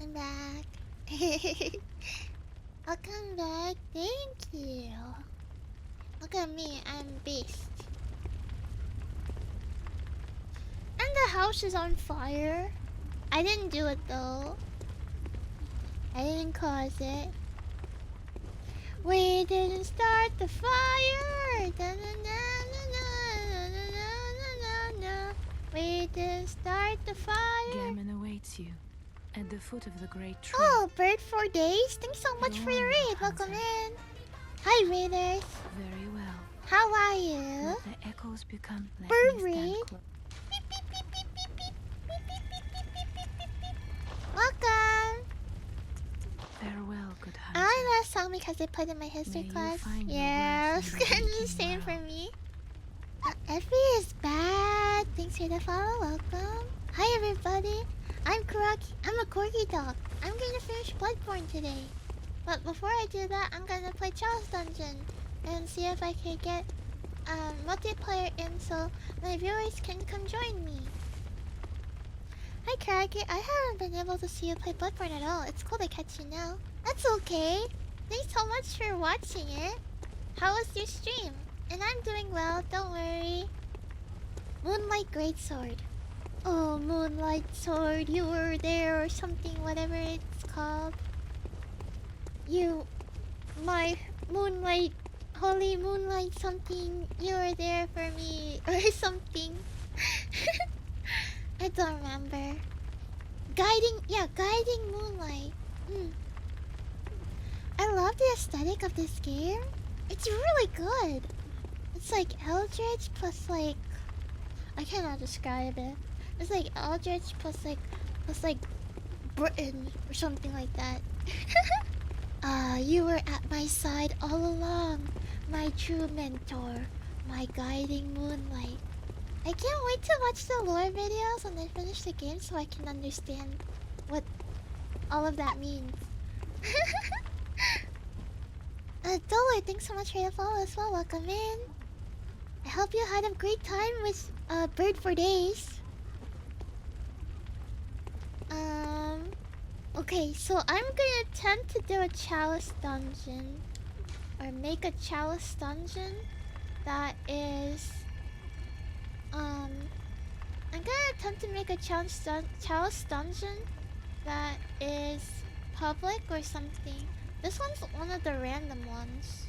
I'm back. I'll come back. Thank you. Look at me. I'm beast. And the house is on fire. I didn't do it though. I didn't cause it. We didn't start the fire. Da, na, na, na, na, na, na, na, na. We didn't start the fire. Gehrman awaits you at the foot of the great tree. Oh, Bird 4 days. Thanks so much for the raid. Welcome in. Hi, raiders. Very well. How are you? Let the echoes become. Bird raid. Welcome. Farewell, good hunter. I last song because they played in my history class. Yeah, it's kind of the same for me. Effie is bad. Thanks for the follow. Welcome. Hi, everybody. I'm Koragi. I'm a corgi dog. I'm gonna finish Bloodborne today. But before I do that, I'm gonna play Chalice Dungeons and see if I can get multiplayer in so my viewers can come join me. Hi, Koragi. I haven't been able to see you play Bloodborne at all. It's cool to catch you now. That's okay. Thanks so much for watching it. How was your stream? And I'm doing well, don't worry. Moonlight Greatsword. Oh, Moonlight Sword, you were there or something, whatever it's called. You, my Moonlight, Holy Moonlight something, you were there for me or something. I don't remember. Guiding Moonlight. I love the aesthetic of this game. It's really good. It's like Eldritch plus like... I cannot describe it. It's like Eldritch plus like Britain or something like that. You were at my side all along. My true mentor. My guiding moonlight. I can't wait to watch the lore videos and then finish the game so I can understand what all of that means. Dollar, thanks so much for the follow as well. Welcome in. I hope you had a great time with Bird for days. Okay, so I'm gonna attempt to do a Chalice Dungeon. Or make a Chalice Dungeon that is... I'm gonna attempt to make a Chalice Dungeon that is public or something. This one's one of the random ones.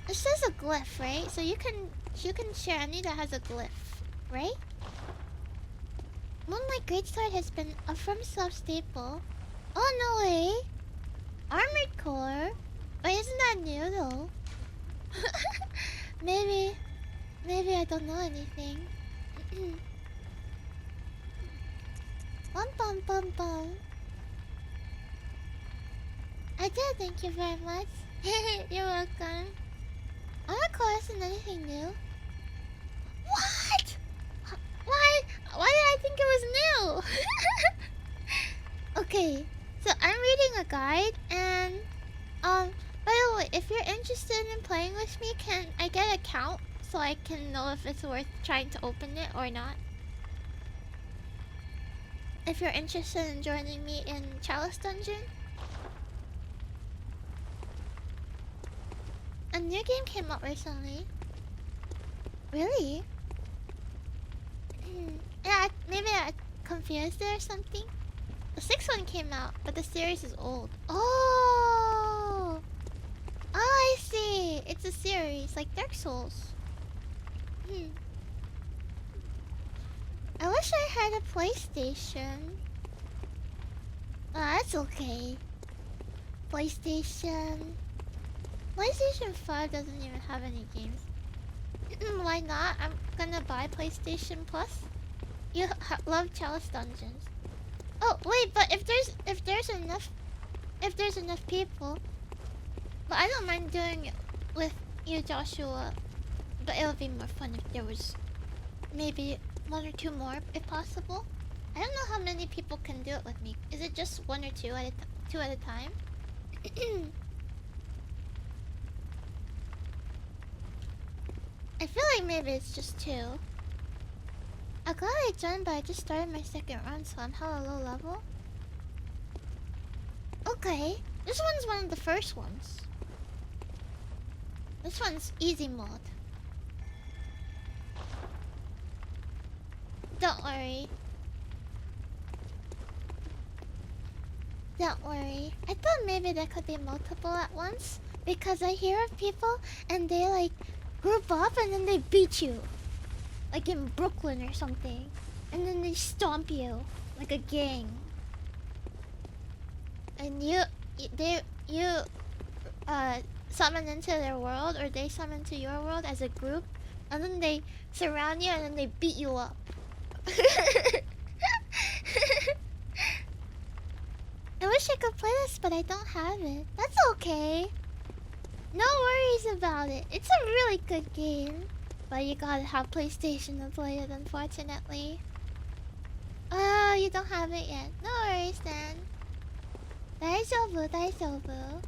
It says a glyph, right? So you can share any that has a glyph, right? Moonlight Greatsword has been a FromSoft staple. Oh no way! Armored Core? Wait, isn't that new though? Maybe I don't know anything. Bum bum bum bum. I did, thank you very much. You're welcome. Armored Core isn't anything new. What? Why did I think it was new? Okay, so I'm reading a guide and by the way, if you're interested in playing with me, can I get a count so I can know if it's worth trying to open it or not? If you're interested in joining me in Chalice Dungeon. A new game came out recently. Really? Yeah, maybe I confused it or something. The 6th one came out, but the series is old. Oh, I see. It's a series, like Dark Souls. I wish I had a PlayStation. Oh, that's okay. PlayStation 5 doesn't even have any games. Why not? I'm gonna buy PlayStation Plus. You love Chalice Dungeons. Oh wait, but if there's enough people, but I don't mind doing it with you, Joshua. But it would be more fun if there was maybe 1 or 2 more, if possible. I don't know how many people can do it with me. Is it just 1 or 2 at a time? I feel like maybe it's just 2. I got it done, but I just started my second run, so I'm hella low level. Okay, this one's one of the first ones. This one's easy mode. Don't worry. Don't worry. I thought maybe there could be multiple at once, because I hear of people and they like group up and then they beat you. Like in Brooklyn or something. And then they stomp you like a gang. And you summon into their world, or they summon to your world as a group, and then they surround you and then they beat you up. I wish I could play this, but I don't have it. That's okay. No worries about it. It's a really good game. But you gotta have PlayStation to play it, unfortunately. Oh, you don't have it yet. No worries then. Daijoubu, daijoubu.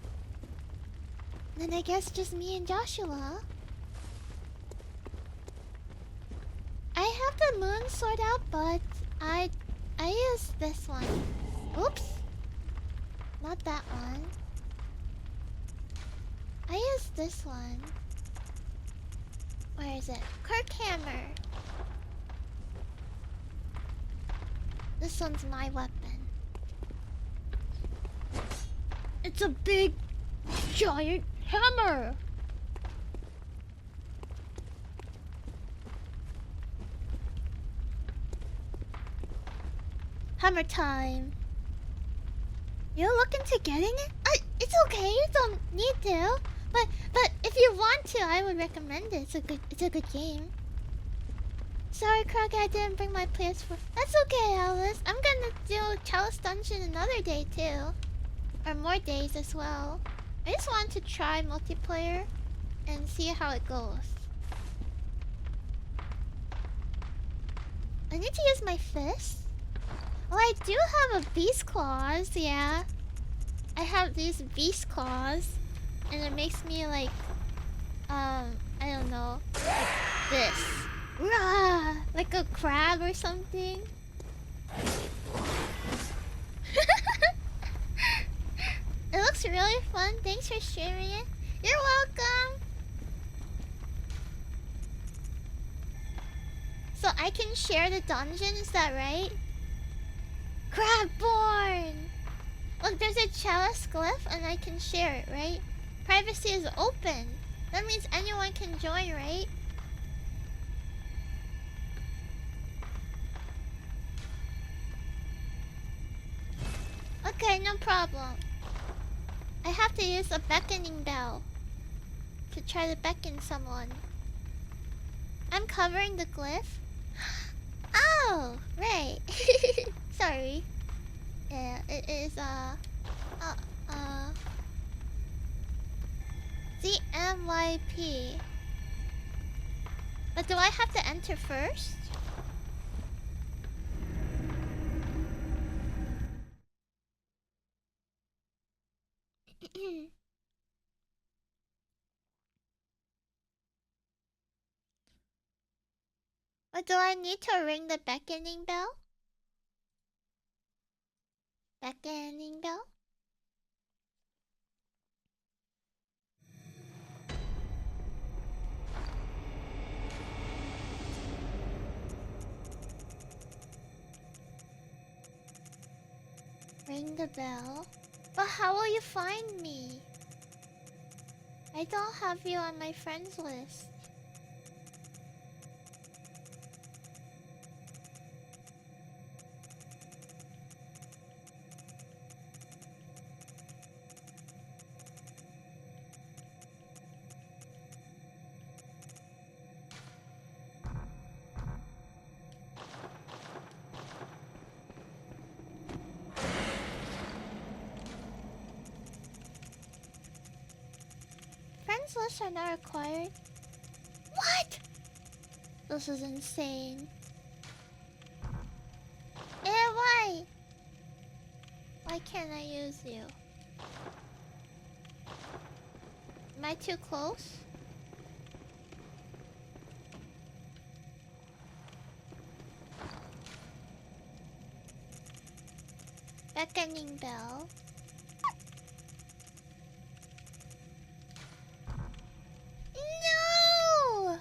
Then I guess just me and Joshua. I have the moon sword out, but I use this one. Oops. Not that one. I use this one. Where is it? Kirkhammer. This one's my weapon. It's a big, giant hammer. Hammer time. You're looking to getting it? It's okay. You don't need to. But if you want to, I would recommend it. It's a good game. Sorry, Koragi, I didn't bring my PS4. That's okay, Alice. I'm gonna do Chalice Dungeon another day too, or more days as well. I just wanted to try multiplayer and see how it goes. I need to use my fist. Oh, I do have a beast claws. Yeah, I have these beast claws. And it makes me like, I don't know, like this. Rah! Like a crab or something. It looks really fun. Thanks for streaming it. You're welcome. So I can share the dungeon, is that right? Crabborn! Look, there's a chalice glyph and I can share it, right? Privacy is open. That means anyone can join, right? Okay, no problem. I have to use a beckoning bell to try to beckon someone. I'm covering the glyph. Oh, right. Sorry. Yeah, it is ZMYP. But do I have to enter first? Or do I need to ring the beckoning bell? Beckoning bell? Ring the bell? But how will you find me? I don't have you on my friends list. Friends lists are not required. What? This is insane. Why? Why can't I use you? Am I too close? Beckoning bell. No!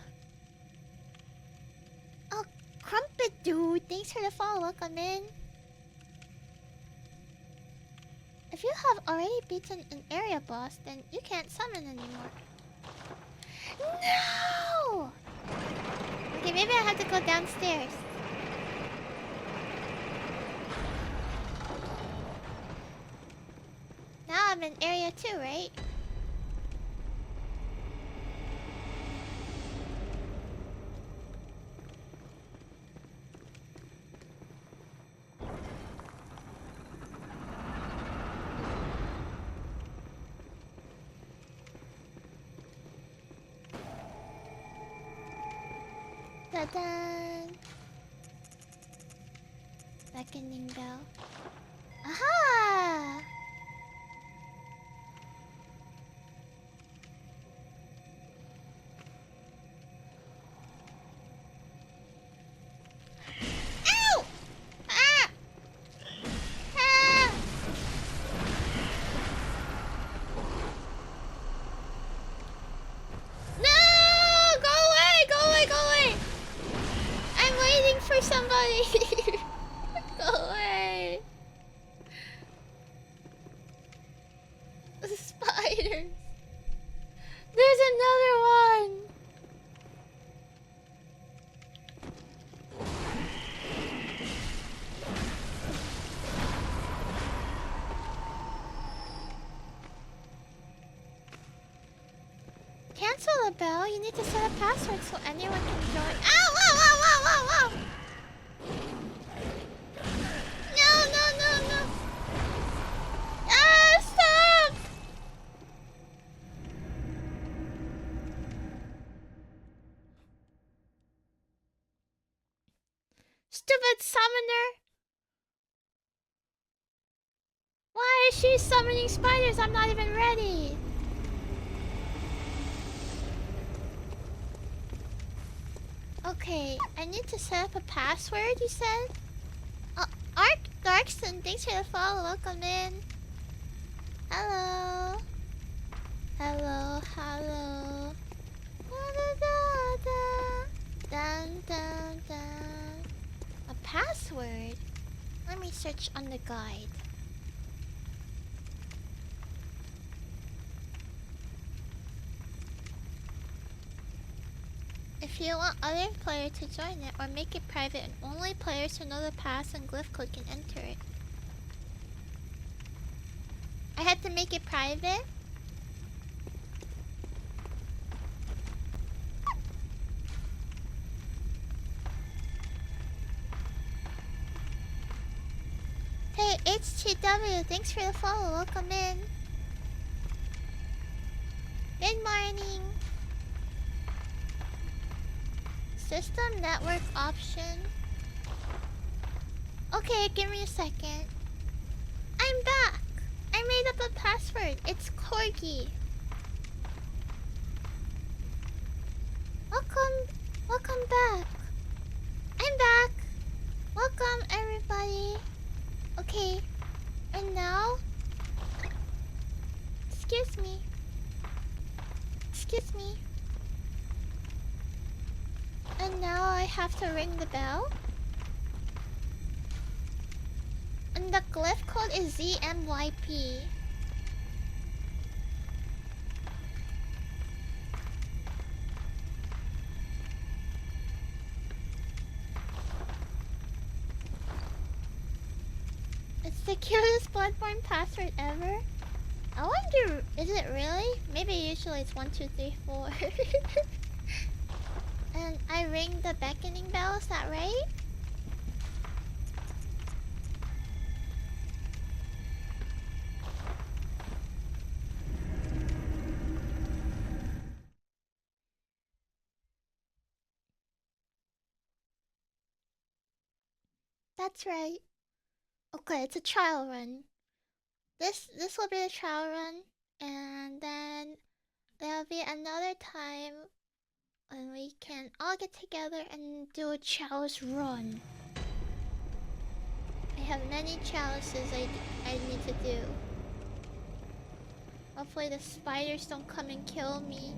Oh, Crumpet Dude, thanks for the follow. Welcome in. If you have already beaten an area boss, then you can't summon anymore. No! Okay, maybe I have to go downstairs. Now I'm in area 2, right? Ta-da! Beckoning bell. Aha! Ow! Ah! Ah! No! Go away! Go away! Go away! I'm waiting for somebody. Go away. The spiders. There's another one. Cancel the bell. You need to set a password so anyone can join. Ow! Ow! Ow! Ow! Ow! Ow! No! No! No! No! Ah! Stop! Stupid summoner! Why is she summoning spiders? I'm not even ready. Okay, I need to set up a password, you said? Ark Darkson, thanks for the follow. Welcome in. Hello. Hello, hello. Da-da-da-da. Dun, dun, dun. A password? Let me search on the guide. If you want other players to join it, or make it private and only players who know the pass and glyph code can enter it. I had to make it private? Hey, HTW, thanks for the follow. Welcome in. Good morning. System network option. Okay, give me a second. I'm back. I made up a password. It's Koragi. Welcome back. I'm back. Welcome everybody. Okay, and now, excuse me. And now I have to ring the bell. And the glyph code is ZMYP. It's the cutest Bloodborne password ever. I wonder, is it really? Maybe usually it's 1, 2, 3, 4. And I ring the beckoning bell, is that right? That's right. Okay, it's a trial run. This will be the trial run, and then there'll be another time when we can all get together and do a chalice run. I have many chalices I need to do. Hopefully the spiders don't come and kill me.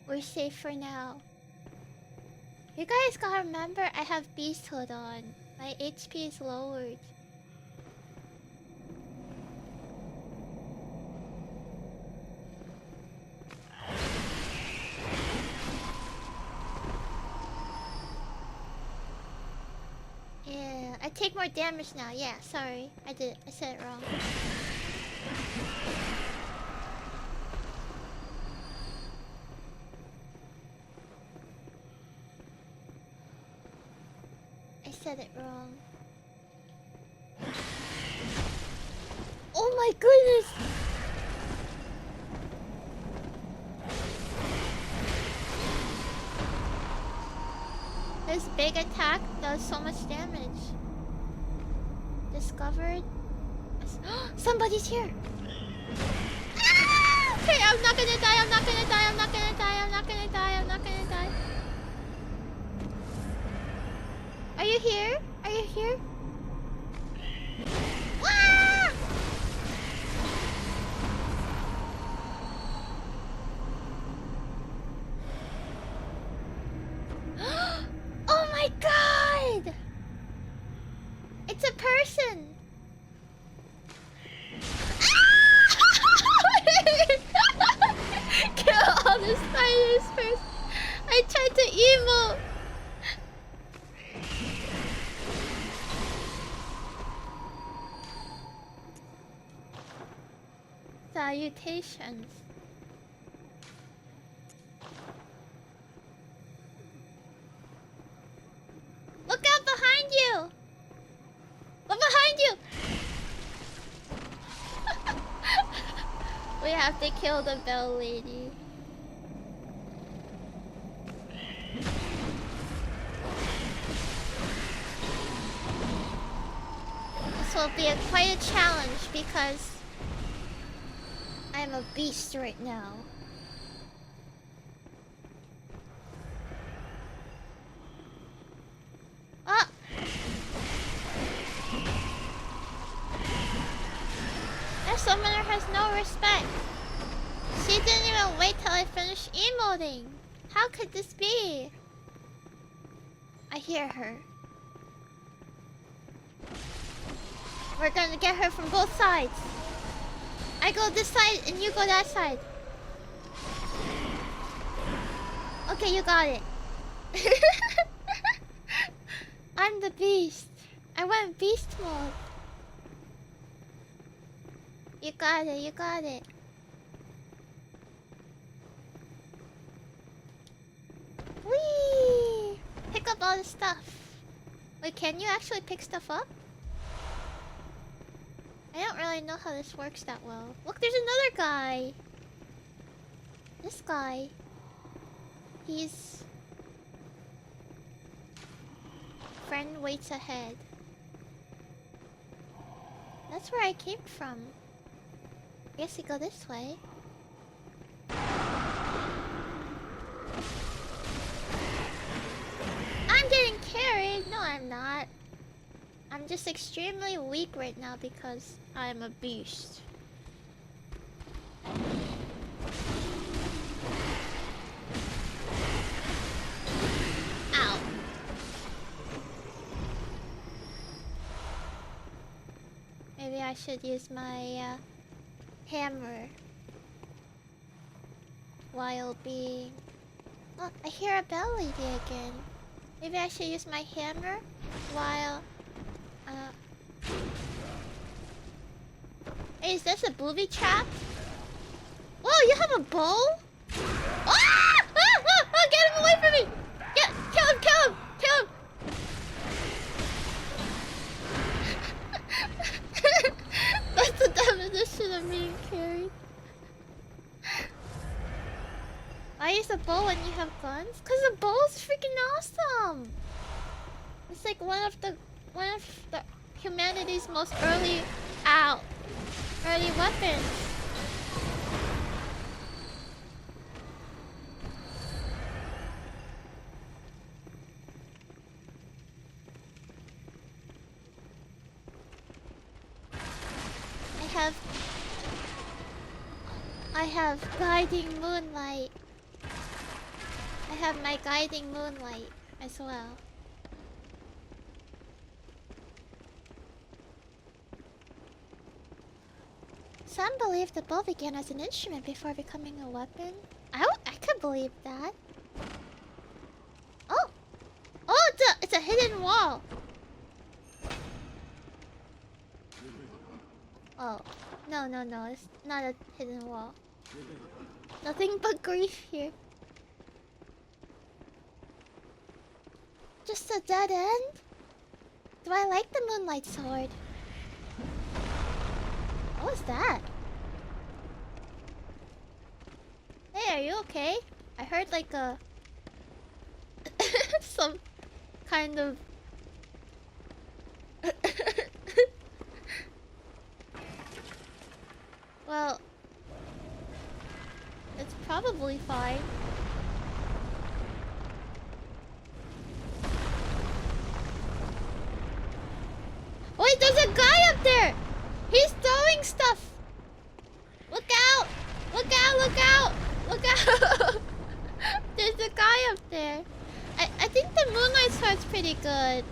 We're safe for now. You guys gotta remember I have Beasthood on. My HP is lowered. Yeah, I take more damage now. Yeah, sorry. I said it wrong. I said it wrong. Oh my goodness! This big attack does so much damage. Discovered. Somebody's here! Ah! Okay, I'm not gonna die, I'm not gonna die, I'm not gonna die, I'm not gonna die, I'm not gonna die. Are you here? Are you here? Ah! Oh my god! It's a person! Kill all the spiders first. I tried to emote. Salutations. Look out behind you! Look behind you! We have to kill the bell lady. This will be quite a challenge because I'm a beast right now. Ah! That summoner has no respect. She didn't even wait till I finished emoting. How could this be? I hear her. We're gonna get her from both sides. I go this side and you go that side. Okay, you got it. I'm the beast. I went beast mode. You got it, you got it. Whee! Pick up all the stuff. Wait, can you actually pick stuff up? I don't really know how this works that well. Look, there's another guy. This guy. He's... Friend waits ahead. That's where I came from. I guess we go this way. I'm getting carried! No, I'm not. I'm just extremely weak right now because I'm a beast. Ow. Maybe I should use my hammer while being... Oh, I hear a bell lady again. Maybe I should use my hammer while... Wait, is this a booby trap? Whoa, you have a bow? Ah! Ah! Ah! Ah! Get him away from me! Kill him! Kill him! Kill him! That's the definition of being carried. Why use a bow when you have guns? Cause the bow is freaking awesome. It's like one of the humanity's most early weapons. I have guiding moonlight. I have my guiding moonlight as well. Some believe the bow began as an instrument before becoming a weapon. I could believe that. Oh! Oh, it's a hidden wall. Oh. No, it's not a hidden wall. Nothing but grief here. Just a dead end? Do I like the moonlight sword? What was that? Hey, are you okay? I heard like a... some kind of... Well... It's probably fine. Wait, there's a guy up there! He's throwing stuff! Look out! Look out! Look out! Look out! There's a guy up there. I think the moonlight sword's pretty good.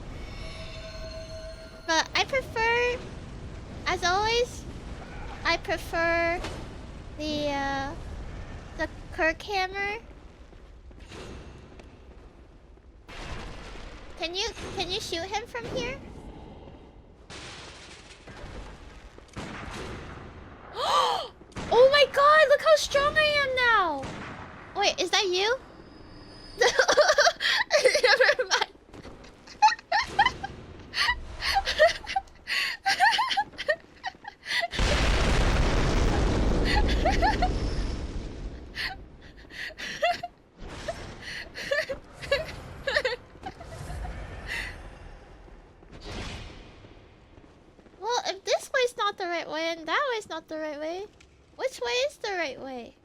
But I prefer... As always, I prefer the Kirk hammer. Can you shoot him from here? Oh my god, look how strong I am now! Wait, is that you? Never mind. Well, if this way's not the right way and that way's not the right way, which way is the right way?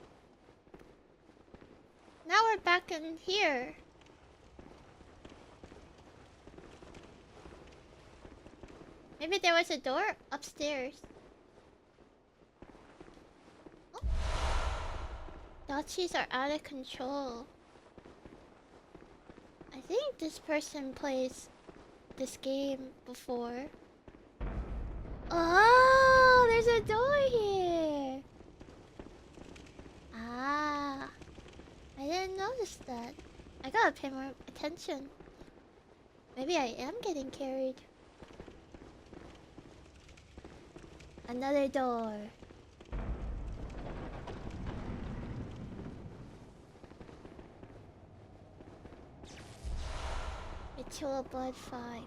Now we're back in here. Maybe there was a door upstairs. Oh. Dachis are out of control. I think this person plays this game before. Oh, there's a door here. Ah, I didn't notice that. I gotta pay more attention. Maybe I am getting carried. Another door. Ritual Blood 5.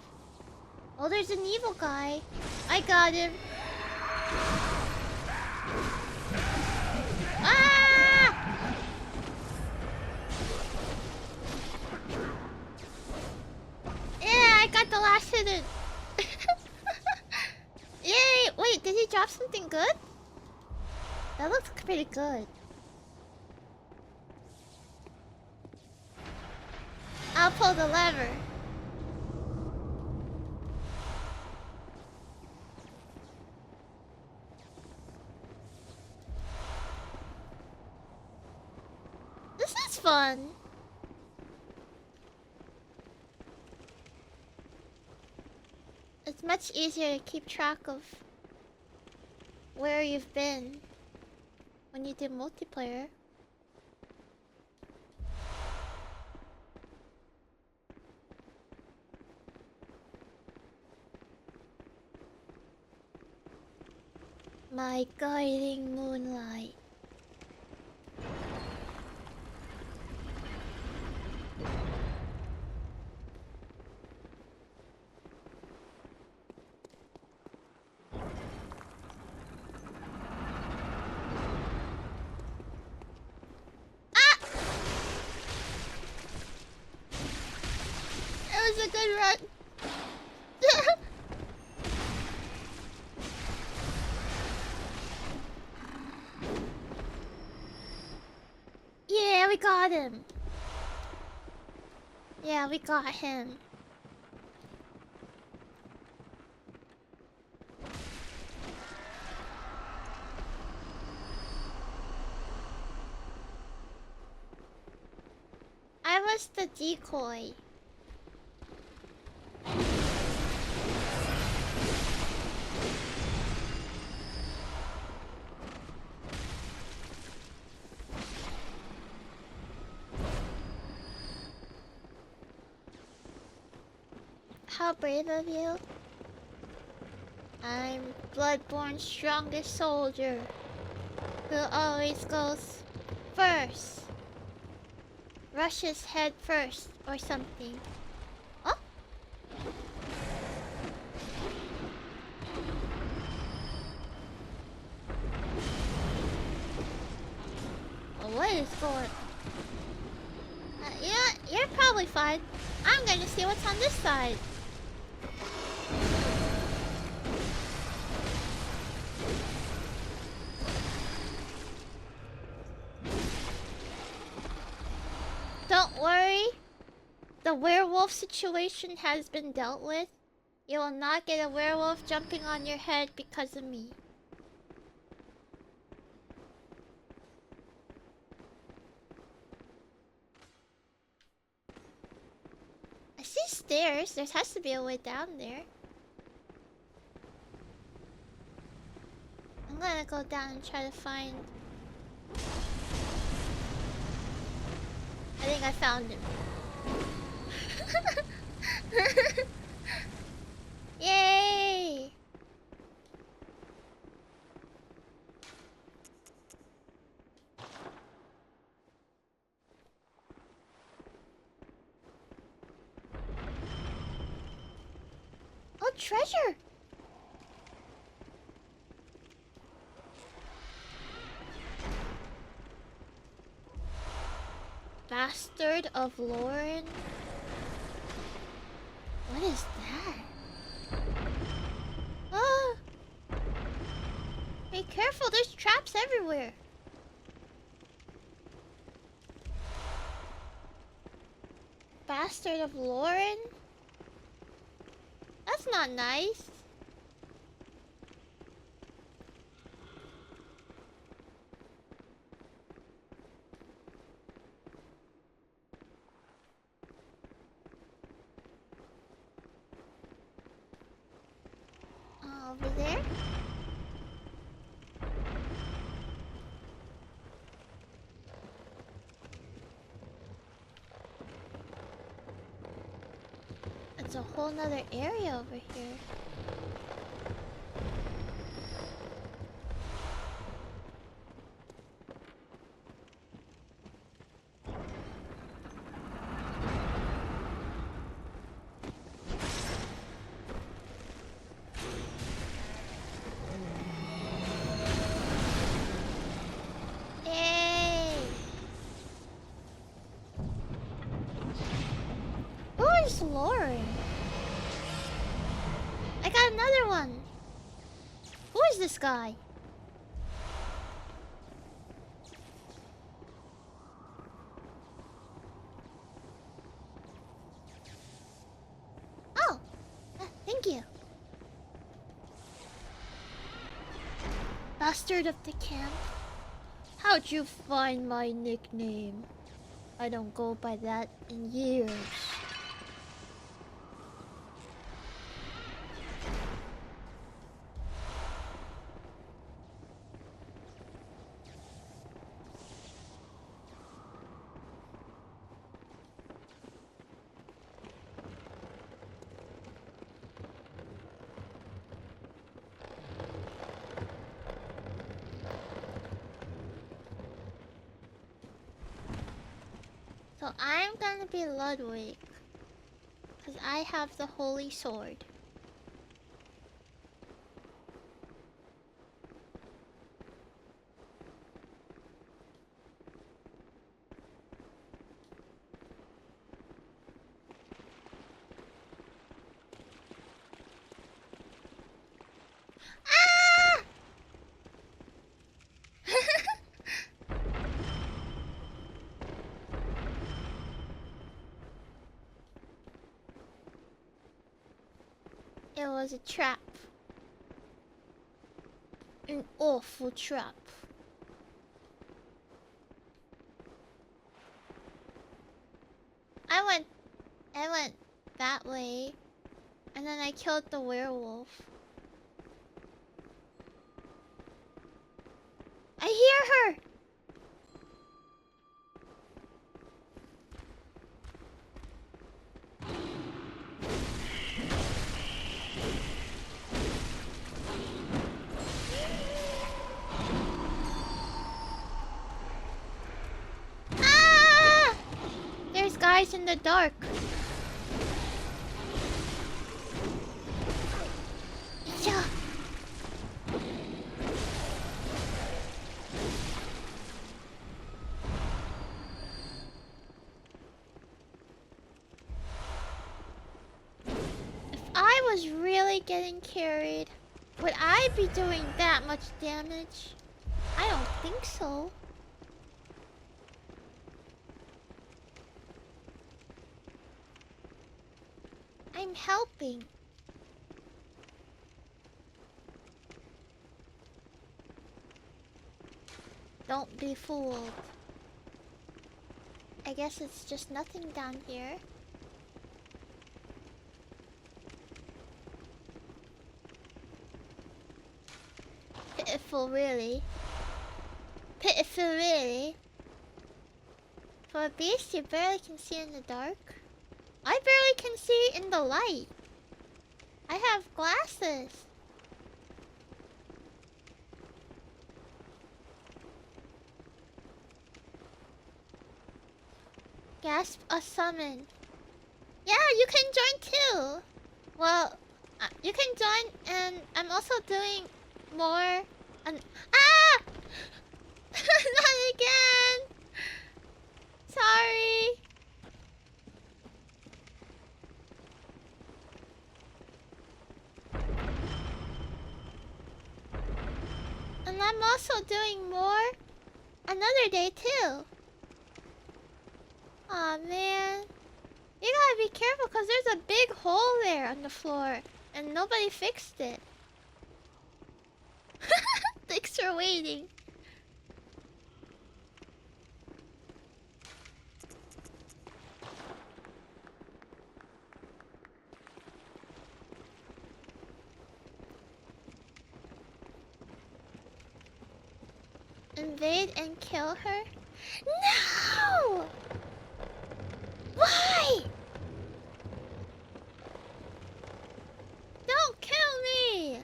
Oh, there's an evil guy. I got him. Ah! Yeah, I got the last hidden. Yay! Wait, did he drop something good? That looks pretty good. I'll pull the lever. This is fun. It's much easier to keep track of where you've been when you do multiplayer. My guiding moonlight. Ah! It was a good run. Yeah, we got him. Yeah, we got him. I was the decoy. How brave of you. I'm Bloodborne's strongest soldier, who always goes first. Rushes head first, or something. Oh! What is going... yeah, you're probably fine. I'm gonna see what's on this side. Don't worry. The werewolf situation has been dealt with. You will not get a werewolf jumping on your head because of me. I see stairs. There has to be a way down there. I'm gonna go down and try to find... I think I found him. Yay! Oh, treasure! Bastard of Lauren? What is that? Ah! Be careful, there's traps everywhere. Bastard of Lauren? That's not nice. Over there? It's a whole nother area over here. Yay! Who is Lauren? I got another one. Who is this guy? Oh, thank you. Bastard of the camp. How'd you find my nickname? I don't go by that in years. So I'm gonna be Ludwig. Because I have the holy sword. Ah! It was a trap. An awful trap. I went that way. And then I killed the werewolf. I hear her! Ah! There's guys in the dark. Yeah. If I was really getting carried, would I be doing that much damage? I don't think so. I'm helping. Don't be fooled. I guess it's just nothing down here. Pitiful, really. Pitiful, really. For a beast, you barely can see in the dark. I barely can see in the light. I have glasses. Gasp a summon. Yeah, you can join too. Well, you can join, and I'm also doing more. Ah! Not again. Sorry. And I'm also doing more another day too. Aw, man. You gotta be careful because there's a big hole there on the floor and nobody fixed it. Thanks for waiting. Invade and kill her? No! Why? Don't kill me!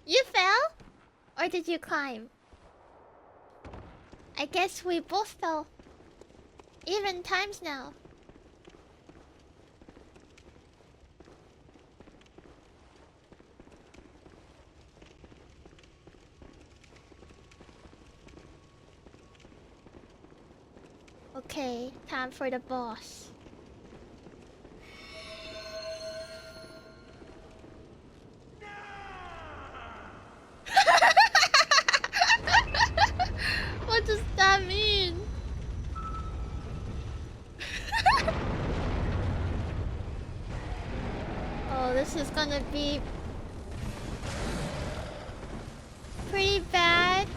You fell? Or did you climb? I guess we both fell. Even times now. Okay, time for the boss. What does that mean? Oh, this is gonna be pretty bad.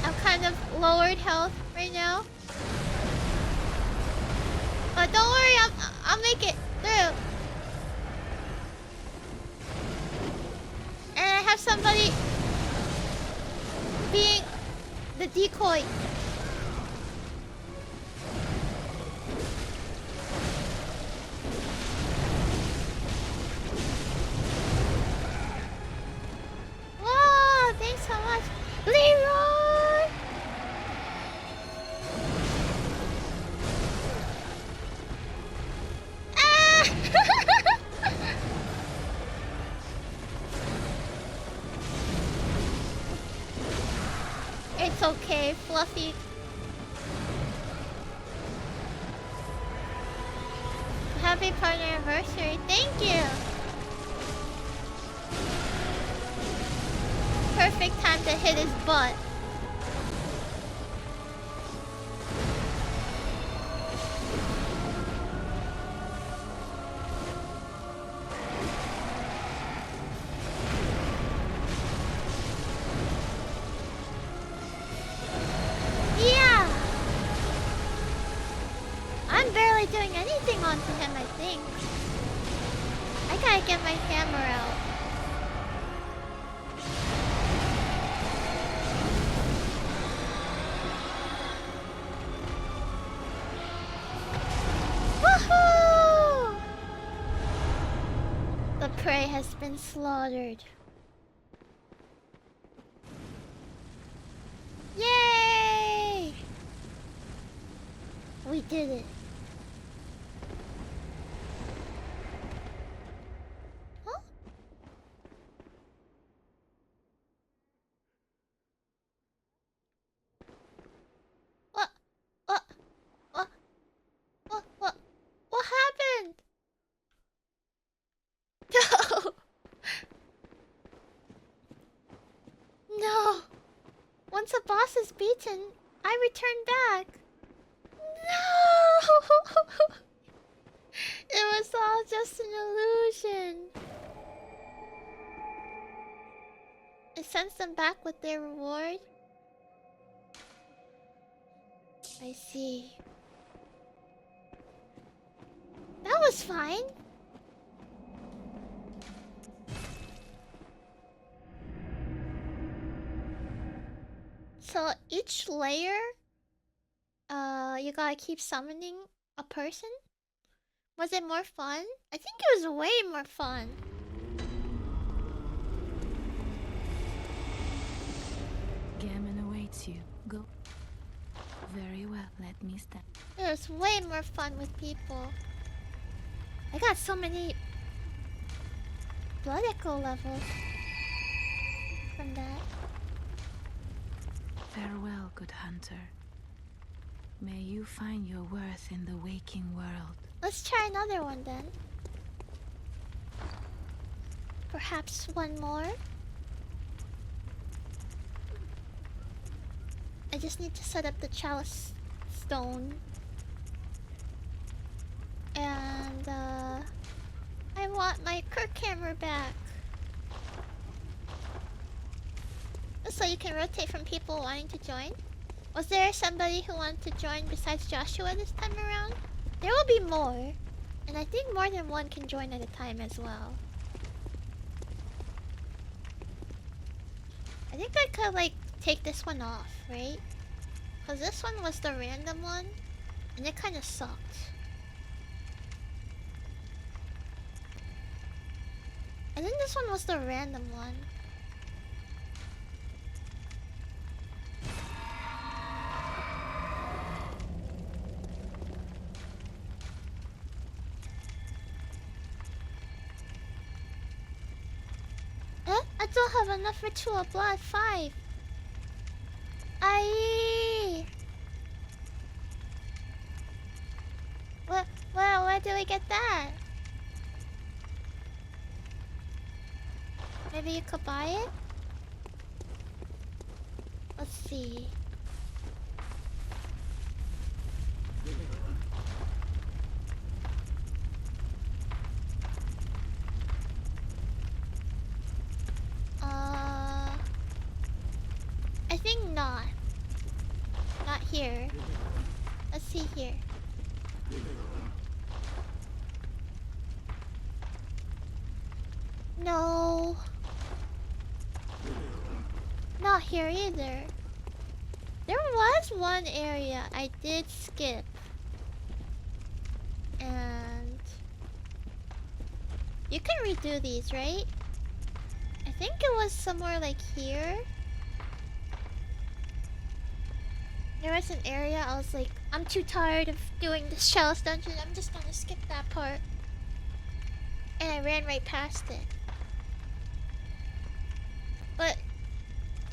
I'm kind of lowered health right now. But don't worry, I'll make it through. And I have somebody being the decoy. It's okay, Fluffy. Happy partner anniversary. Thank you. Perfect time to hit his butt. Yeah. I'm barely doing anything onto him, I think. I gotta get my hammer out. Woohoo! The prey has been slaughtered. Yay! We did it. Huh? What? What? What? What happened? No! No! Once a boss is beaten, I return back. No! It was all just an illusion. It sends them back with their reward. I see. That was fine. So each layer, you gotta keep summoning a person? Was it more fun? I think it was way more fun. Gehrman awaits you. Go. Very well, let me stand. It was way more fun with people. I got so many blood echo levels from that. Farewell, good hunter. May you find your worth in the waking world. Let's try another one then. Perhaps one more. I just need to set up the Chalice stone. And I want my Kirk hammer back. So you can rotate from people wanting to join. Was there somebody who wanted to join besides Joshua this time around? There will be more. And I think more than one can join at a time as well. I think I could like take this one off, right? Because this one was the random one. And it kind of sucked. And then this one was the random one. I don't have enough ritual blood. 5. Aye. Where do we get that? Maybe you could buy it? Let's see. I think not. Not here. Let's see here. No. Not here either. There was one area I did skip. And you can redo these, right? I think it was somewhere like here. There was an area I was like, I'm too tired of doing this Chalice Dungeon, I'm just gonna skip that part. And I ran right past it. But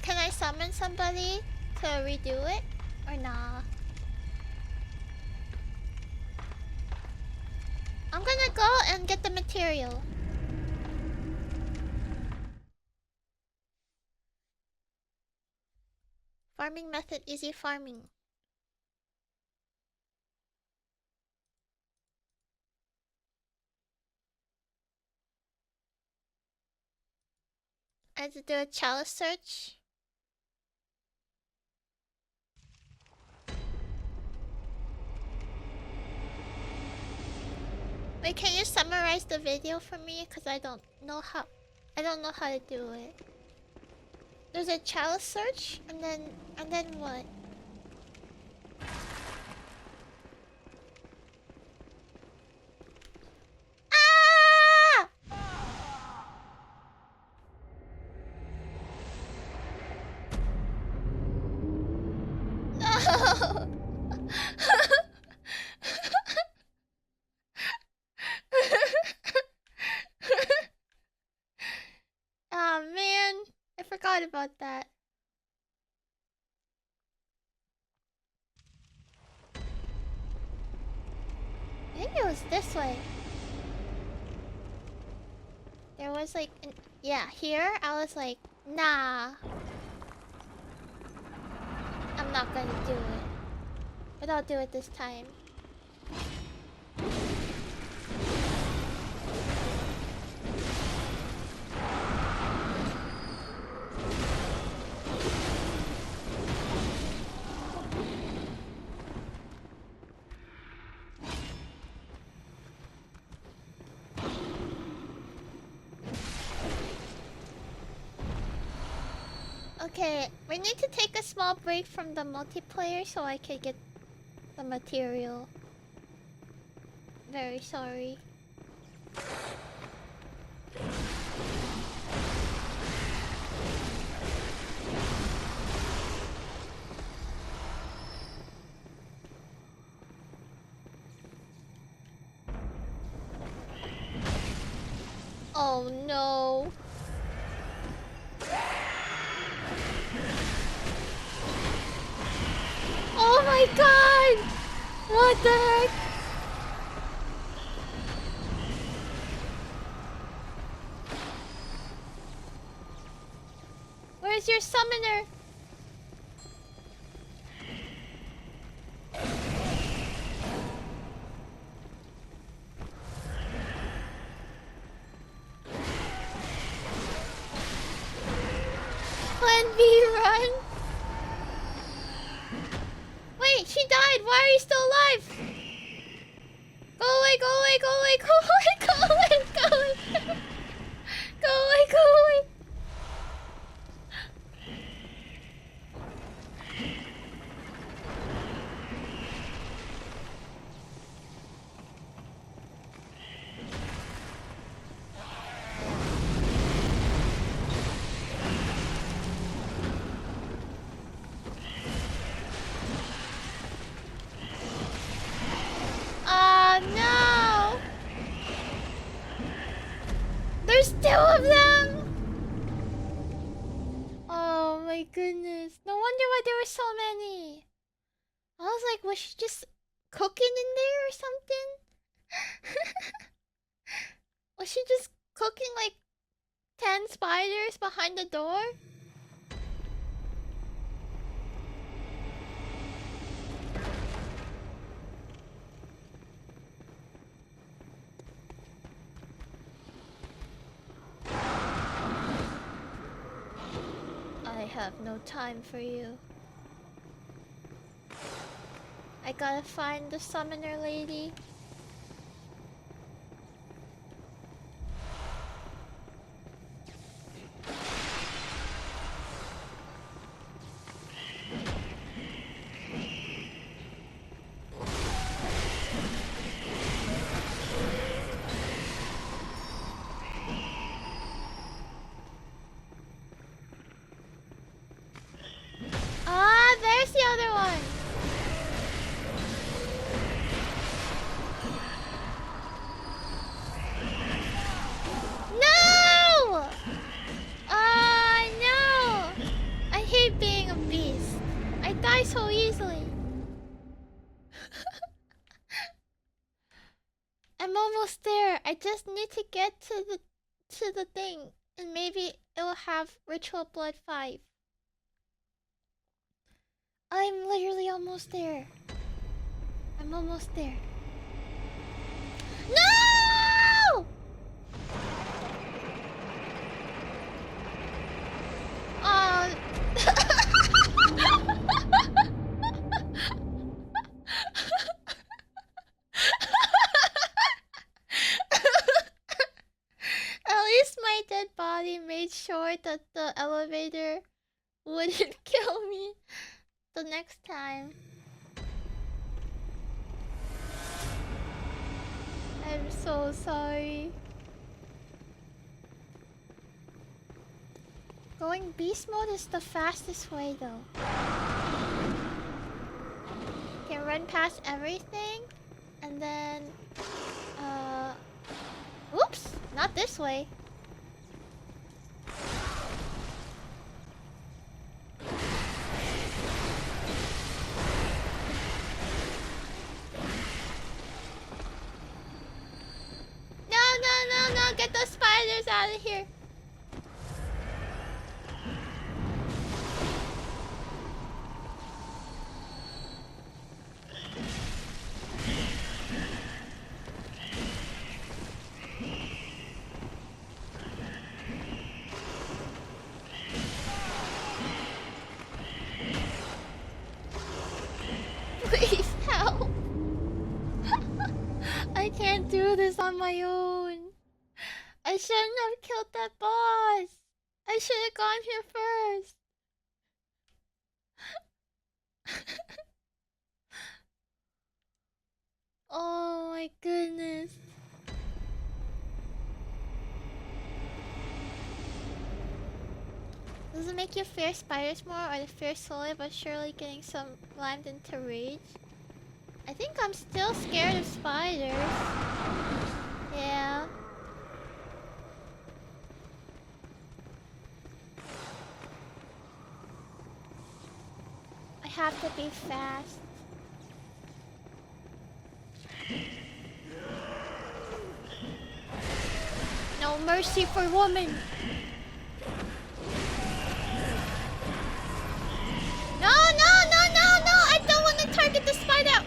can I summon somebody to redo it? Or nah? I'm gonna go and get the material. Farming method, easy farming. I had to do a chalice search. Wait, can you summarize the video for me? Cause I don't know how to do it. There's a chalice search, and then what? Ah! No! Ah, man, I forgot about that. Maybe it was this way. There was like, yeah, here I was like, nah, I'm not gonna do it. But I'll do it this time. Okay, we need to take a small break from the multiplayer so I can get the material. Very sorry. Oh no. Oh my god! What the heck? Where's your summoner? Plan B, run! Wait, she died! Why are you still alive? Go away, go away, go away, go away, go away, go away! Go away, go away! No! There's two of them! Oh my goodness. No wonder why there were so many. I was like, was she just cooking in there or something? Was she just cooking like 10 spiders behind the door? I have no time for you. I gotta find the summoner lady. Ah, there's the other one. I just need to get to the thing, and maybe it will have Ritual Blood 5. I'm literally almost there. I'm almost there. No! Oh. At least my dead body made sure that the elevator wouldn't kill me the next time. I'm so sorry. Going beast mode is the fastest way though. Can run past everything and then oops, not this way. No, get those spiders out of here. Please help. I can't do this on my own. I shouldn't have killed that boss. I should have gone here first. Oh my goodness. Does it make you fear spiders more, or the fear slowly but surely getting some limed into rage? I think I'm still scared of spiders. Yeah. I have to be fast. No mercy for women. No! I don't want to target the spider.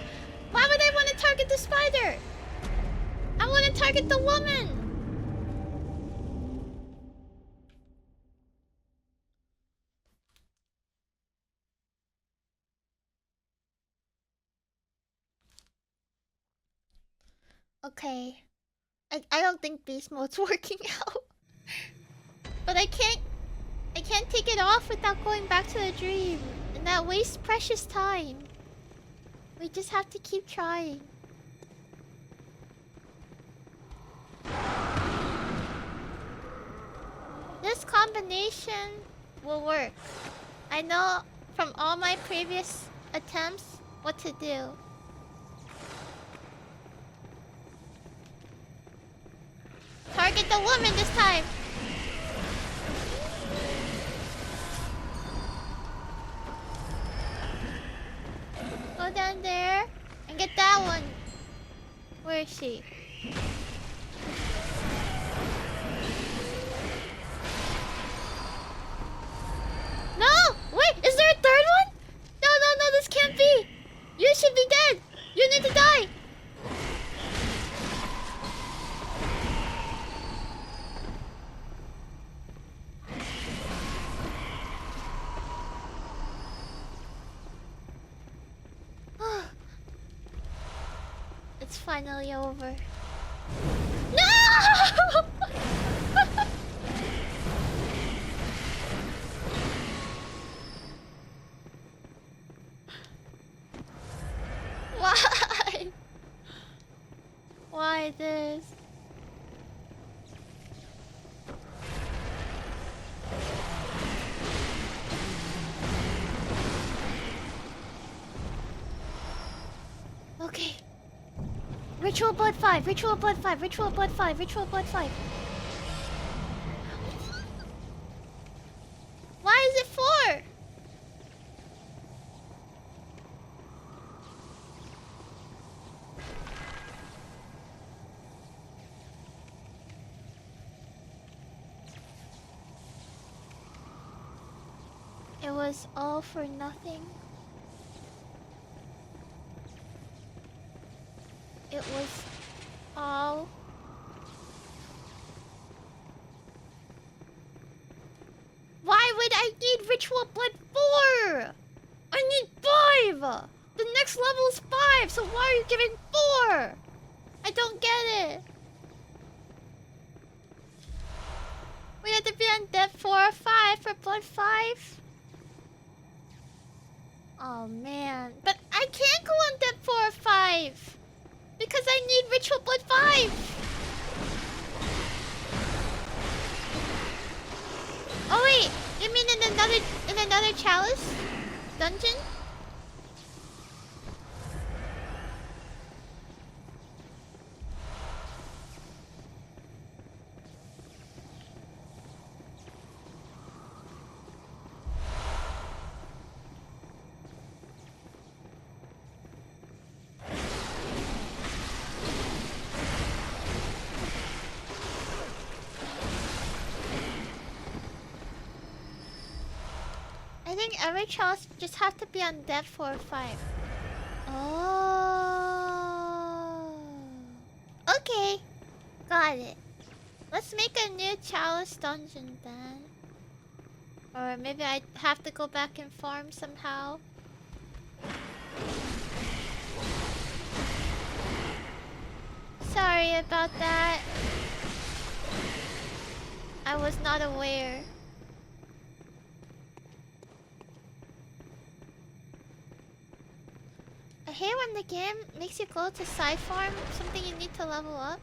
Why would I want to target the spider? I want to target the woman. Okay. I don't think beast mode's working out. But I can't take it off without going back to the dream. And that wastes precious time. We just have to keep trying. This combination will work. I know from all my previous attempts what to do. Target the woman this time. Go down there and get that one. Where is she? No! Wait, is there a third one? No, this can't be. You should be dead. You need to die. It's finally over. No! Why? Why this? Okay. Ritual Blood 5, Ritual Blood 5, Ritual Blood 5, Ritual Blood 5. Why is it 4? It was all for nothing. It was all... Why would I need Ritual Blood 4? I need 5! The next level is 5, so why are you giving 4? I don't get it. We had to be on depth 4 or 5 for Blood 5? Oh man. But I can't go on depth 4 or 5! Because I need Ritual Blood 5! Oh wait, you mean in another Chalice Dungeon? I think every chalice just have to be on depth 4 or 5. Oh. Okay. Got it. Let's make a new Chalice Dungeon then. Or maybe I have to go back and farm somehow. Sorry about that. I was not aware. I hate when the game makes you go to side farm, something you need to level up.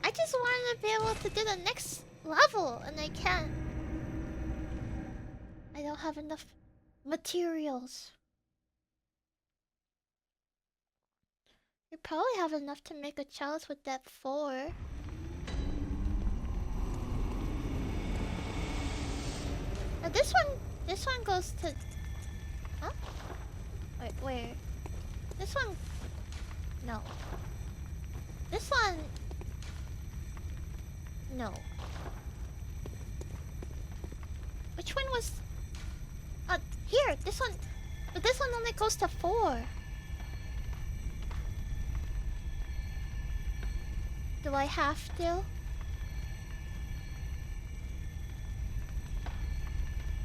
I just wanted to be able to do the next level, and I can't. I don't have enough materials. You probably have enough to make a chalice with depth 4. Now this one goes to... Huh? Wait, where? This one... No. This one... No. Which one was... here! This one... But this one only goes to 4. Do I have to?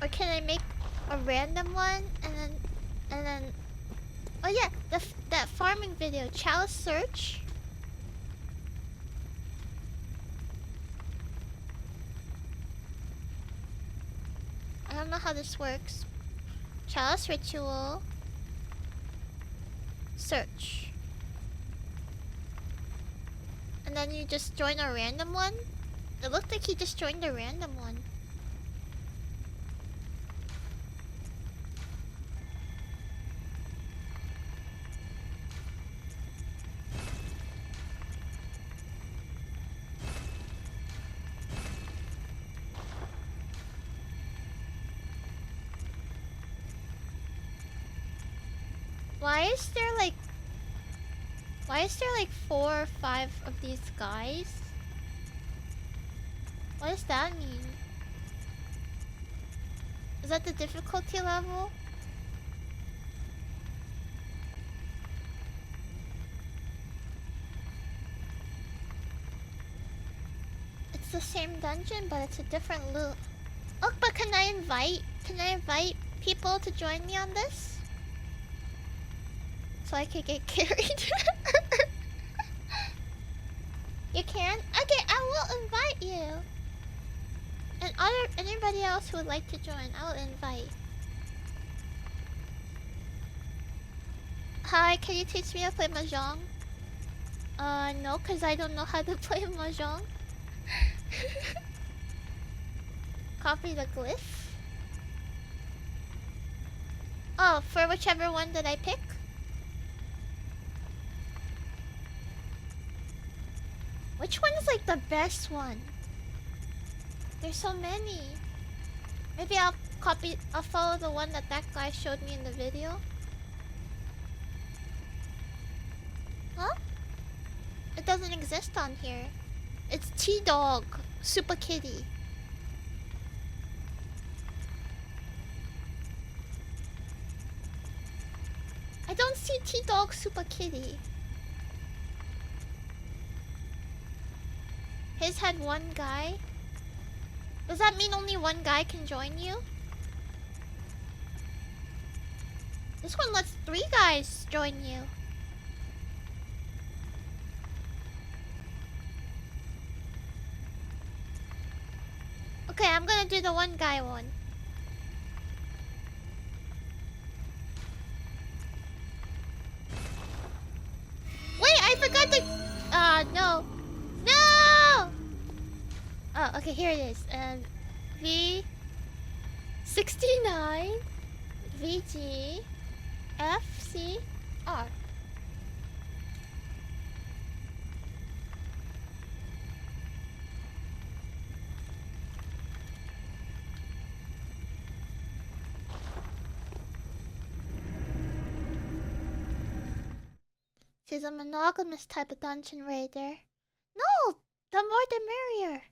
Or can I make a random one and then... Oh yeah, that farming video, Chalice Search. I don't know how this works. Chalice Ritual. Search. And then you just join a random one? It looked like he just joined a random one. Why is there like 4 or 5 of these guys? What does that mean? Is that the difficulty level? It's the same dungeon, but it's a different loot. Oh, but can I invite people to join me on this? So I could get carried. You can? Okay, I will invite you. And anybody else who would like to join, I will invite. Hi, can you teach me how to play Mahjong? No, cause I don't know how to play Mahjong. Copy the glyph. Oh, for whichever one that I pick? Which one is like the best one? There's so many. Maybe I'll follow the one that guy showed me in the video. Huh? It doesn't exist on here. It's T-Dog, Super Kitty. I don't see T-Dog Super Kitty. His had one guy. Does that mean only one guy can join you? This one lets 3 guys join you. Okay, I'm gonna do the one guy one. Wait, I forgot the... no. No! Oh, okay, here it is. V69 VG FCR. She's a monogamous type of dungeon raider. No! The more the merrier.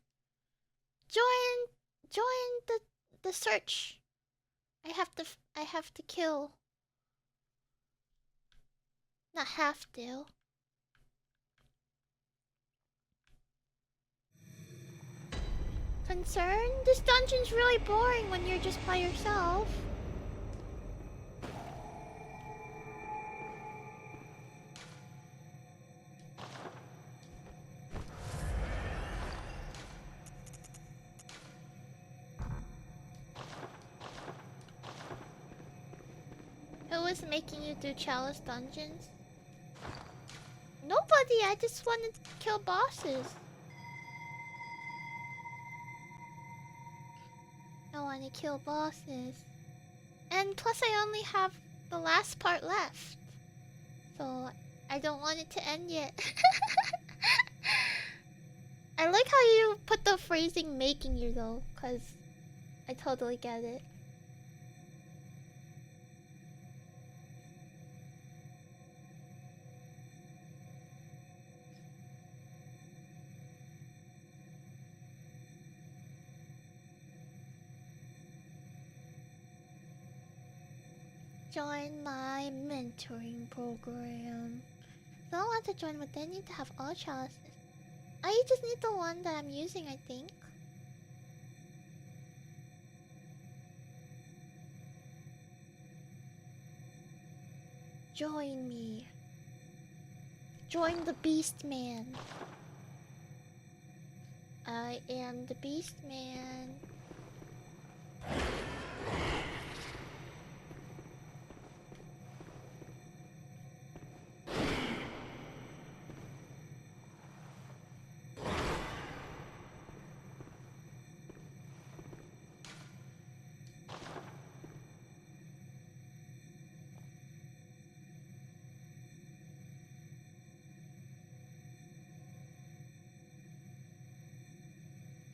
Join the search. I have to kill. Not have to. Concern? This dungeon's really boring when you're just by yourself. Who is making you do Chalice Dungeons? Nobody, I just want to kill bosses. I want to kill bosses. And plus I only have the last part left. So I don't want it to end yet. I like how you put the phrasing making you though, cause I totally get it. Join my mentoring program. So I don't want to join, but they need to have all chalices. I just need the one that I'm using, I think. Join me. Join the Beast Man. I am the Beast Man.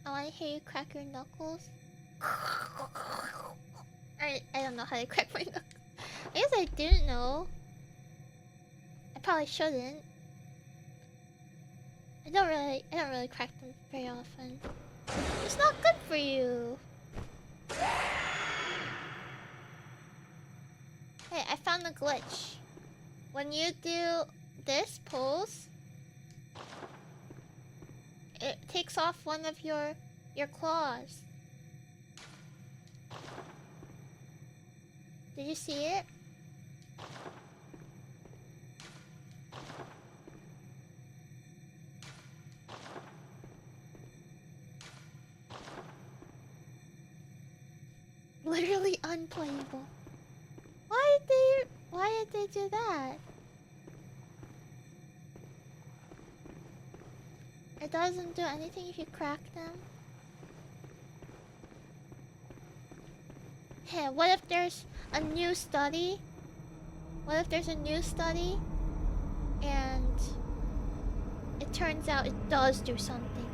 Oh, I hear you crack your knuckles. I don't know how to crack my knuckles. I guess I didn't know. I probably shouldn't. I don't really crack them very often. It's not good for you. Hey, I found a glitch. When you do this pose, it takes off one of your claws. Did you see it? Literally unplayable. Why did they do that? It doesn't do anything if you crack them. Hey, what if there's a new study? What if there's a new study and it turns out it does do something?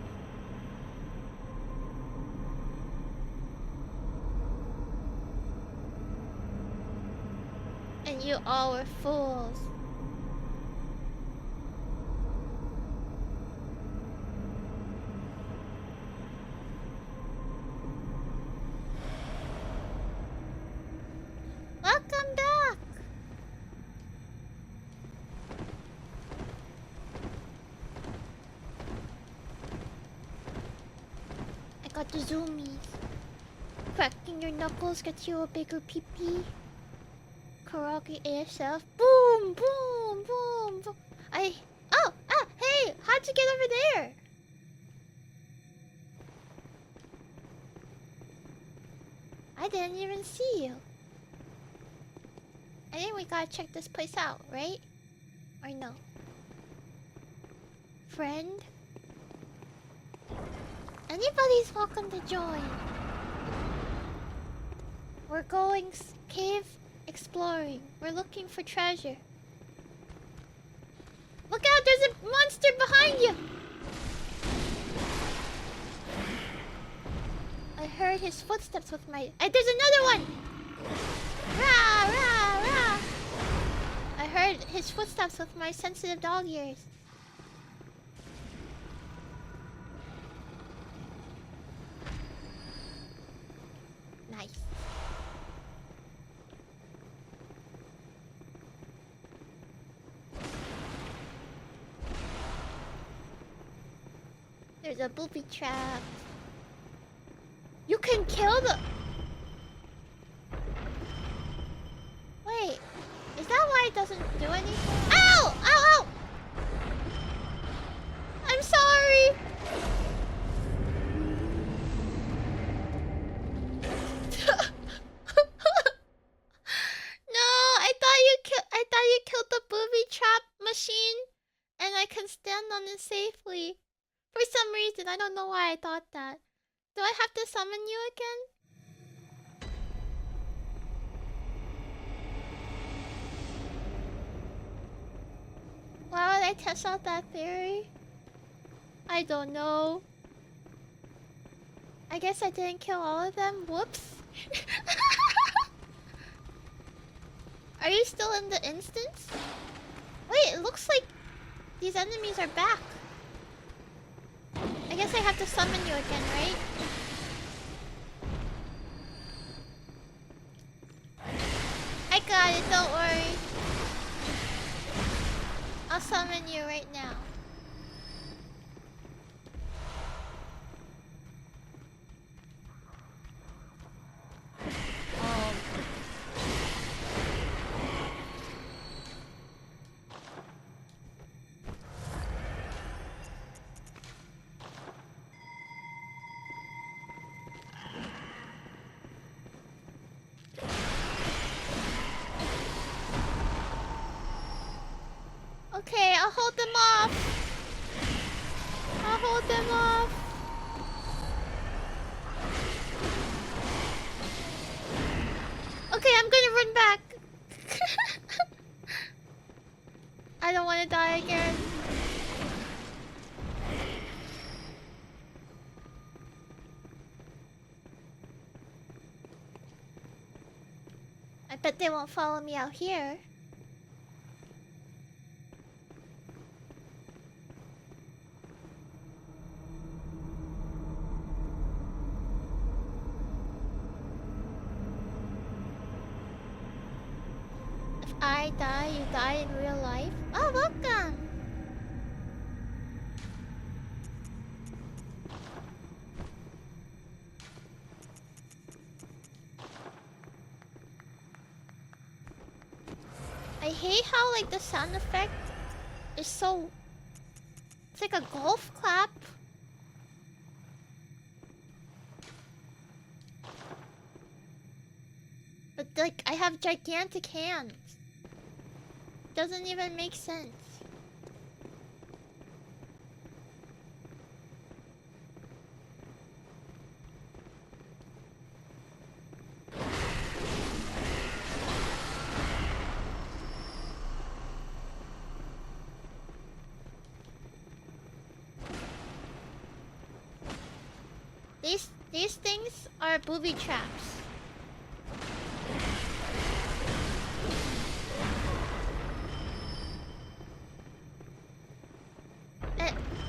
And you all were fools. Welcome back! got the zoomies. Cracking your knuckles gets you a bigger pee-pee. Koragi ASF. Boom, boom, boom, boom. Hey, how'd you get over there? I didn't even see you. I think we gotta check this place out, right? Or no? Friend? Anybody's welcome to join. We're going cave exploring. We're looking for treasure. Look out, there's a monster behind you! I heard his footsteps with my... there's another one! Rah, rah, rah! I heard his footsteps with my sensitive dog ears. Nice. There's a booby trap. You can kill the... Wait, is that why it doesn't do anything? Ow! Ow, ow! I'm sorry! No, I thought you killed the booby trap machine and I can stand on it safely. For some reason, I don't know why I thought that. Do I have to summon you again? Why would I test out that theory? I don't know. I guess I didn't kill all of them. Whoops. Are you still in the instance? Wait, it looks like these enemies are back. I guess I have to summon you again, right? I got it, don't worry. I'll summon you right now. Okay, I'll hold them off. I'll hold them off. Okay, I'm gonna run back. I don't want to die again. I bet they won't follow me out here. I die, you die in real life. Oh, welcome! I hate how like the sound effect is so... It's like a golf clap. But like, I have gigantic hands. Doesn't even make sense. These things are booby traps.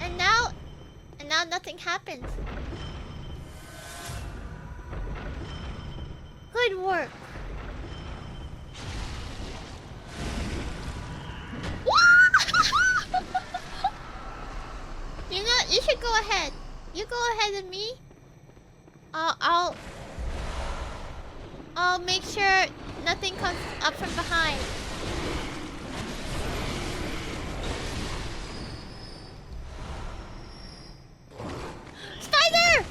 And now nothing happens. Good work. You know, you should go ahead. You go ahead of me. I'll I'll make sure nothing comes up from behind. Spider!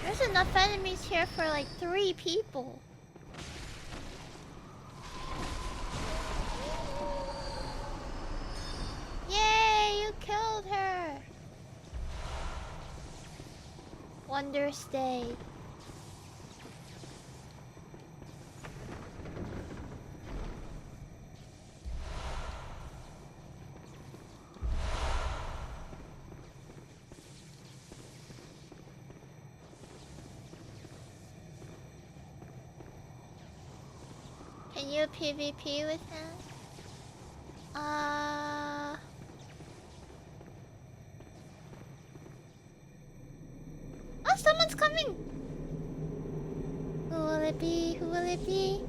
There's enough enemies here for like 3 people. Yay, you killed her. Wondrous day. Can you PvP with him? Oh, someone's coming! Who will it be? Who will it be?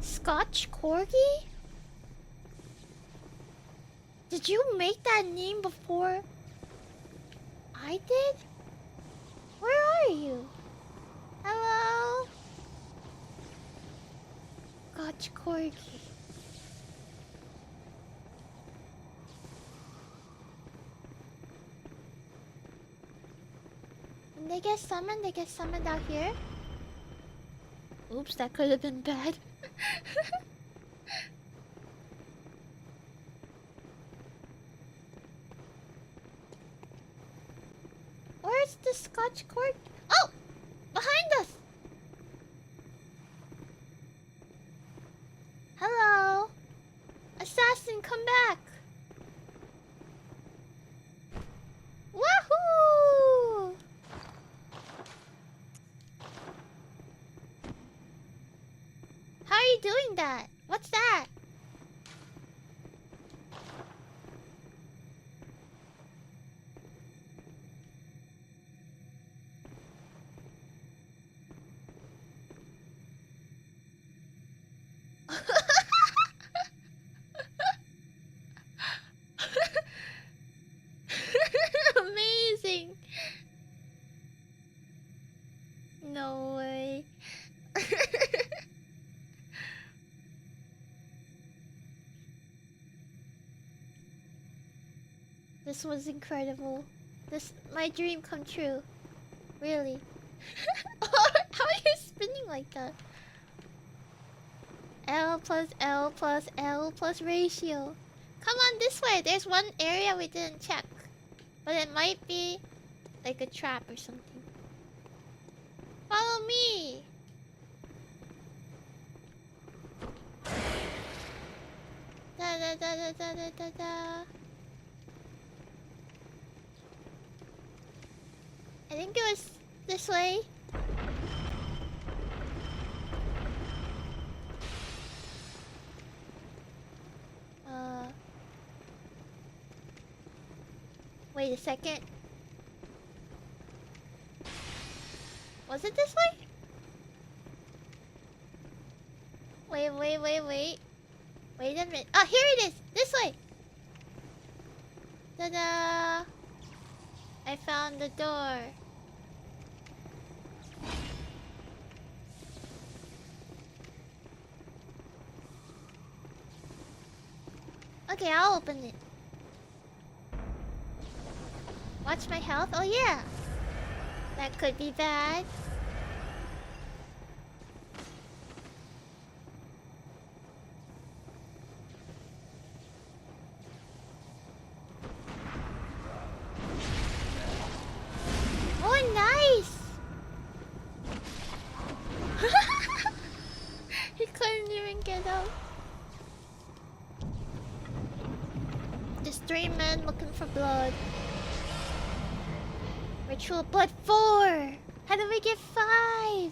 Scotch Corgi? Did you make that name before I did? Where are you? Hello? Scotch Corgi. When they get summoned out here. Oops, that could have been bad. Where's the Scotch Corgi? Oh! Behind us! Hello? Assassin, come back! Wahoo! How are you doing that? What's that? Amazing! No way. This was incredible. My dream come true. Really. How are you spinning like that? L plus L plus L plus ratio. Come on this way. There's one area we didn't check. But it might be like a trap or something. Follow me. Da da da da da da da da. I think it was this way. Wait a second. Was it this way? Wait. Wait a minute. Oh, here it is! This way! Ta-da! I found the door. Okay, I'll open it. Watch my health? Oh yeah! That could be bad. Oh, nice! He couldn't even get out. Just 3 men looking for blood. Ritual blood 4! How do we get 5?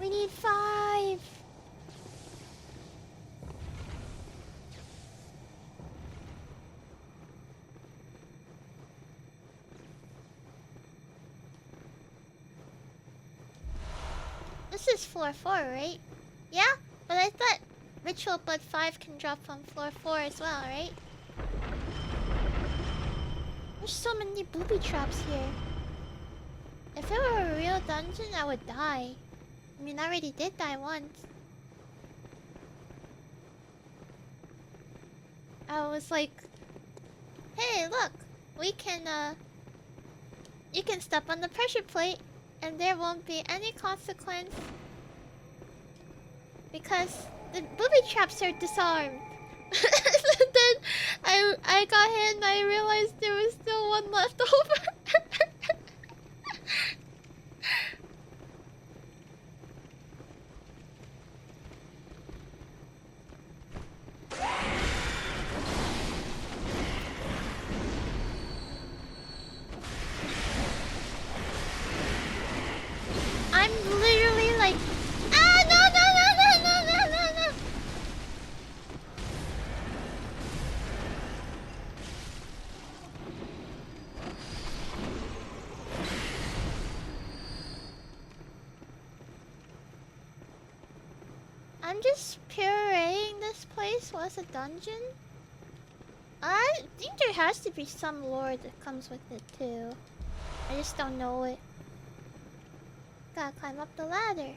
We need 5! This is floor 4, right? Yeah? But I thought Ritual Blood 5 can drop from floor 4 as well, right? There's so many booby traps here. If it were a real dungeon, I would die. I mean, I already did die once. I was like, hey, look! We can, you can step on the pressure plate and there won't be any consequence. Because the booby traps are disarmed. Then I got hit and I realized there was still one left over. I'm literally like, ah, no, no, no, no, no, no, no, no. I'm just pureeing this place was a dungeon. I think there has to be some lore that comes with it too. I just don't know it. Gotta climb up the ladder.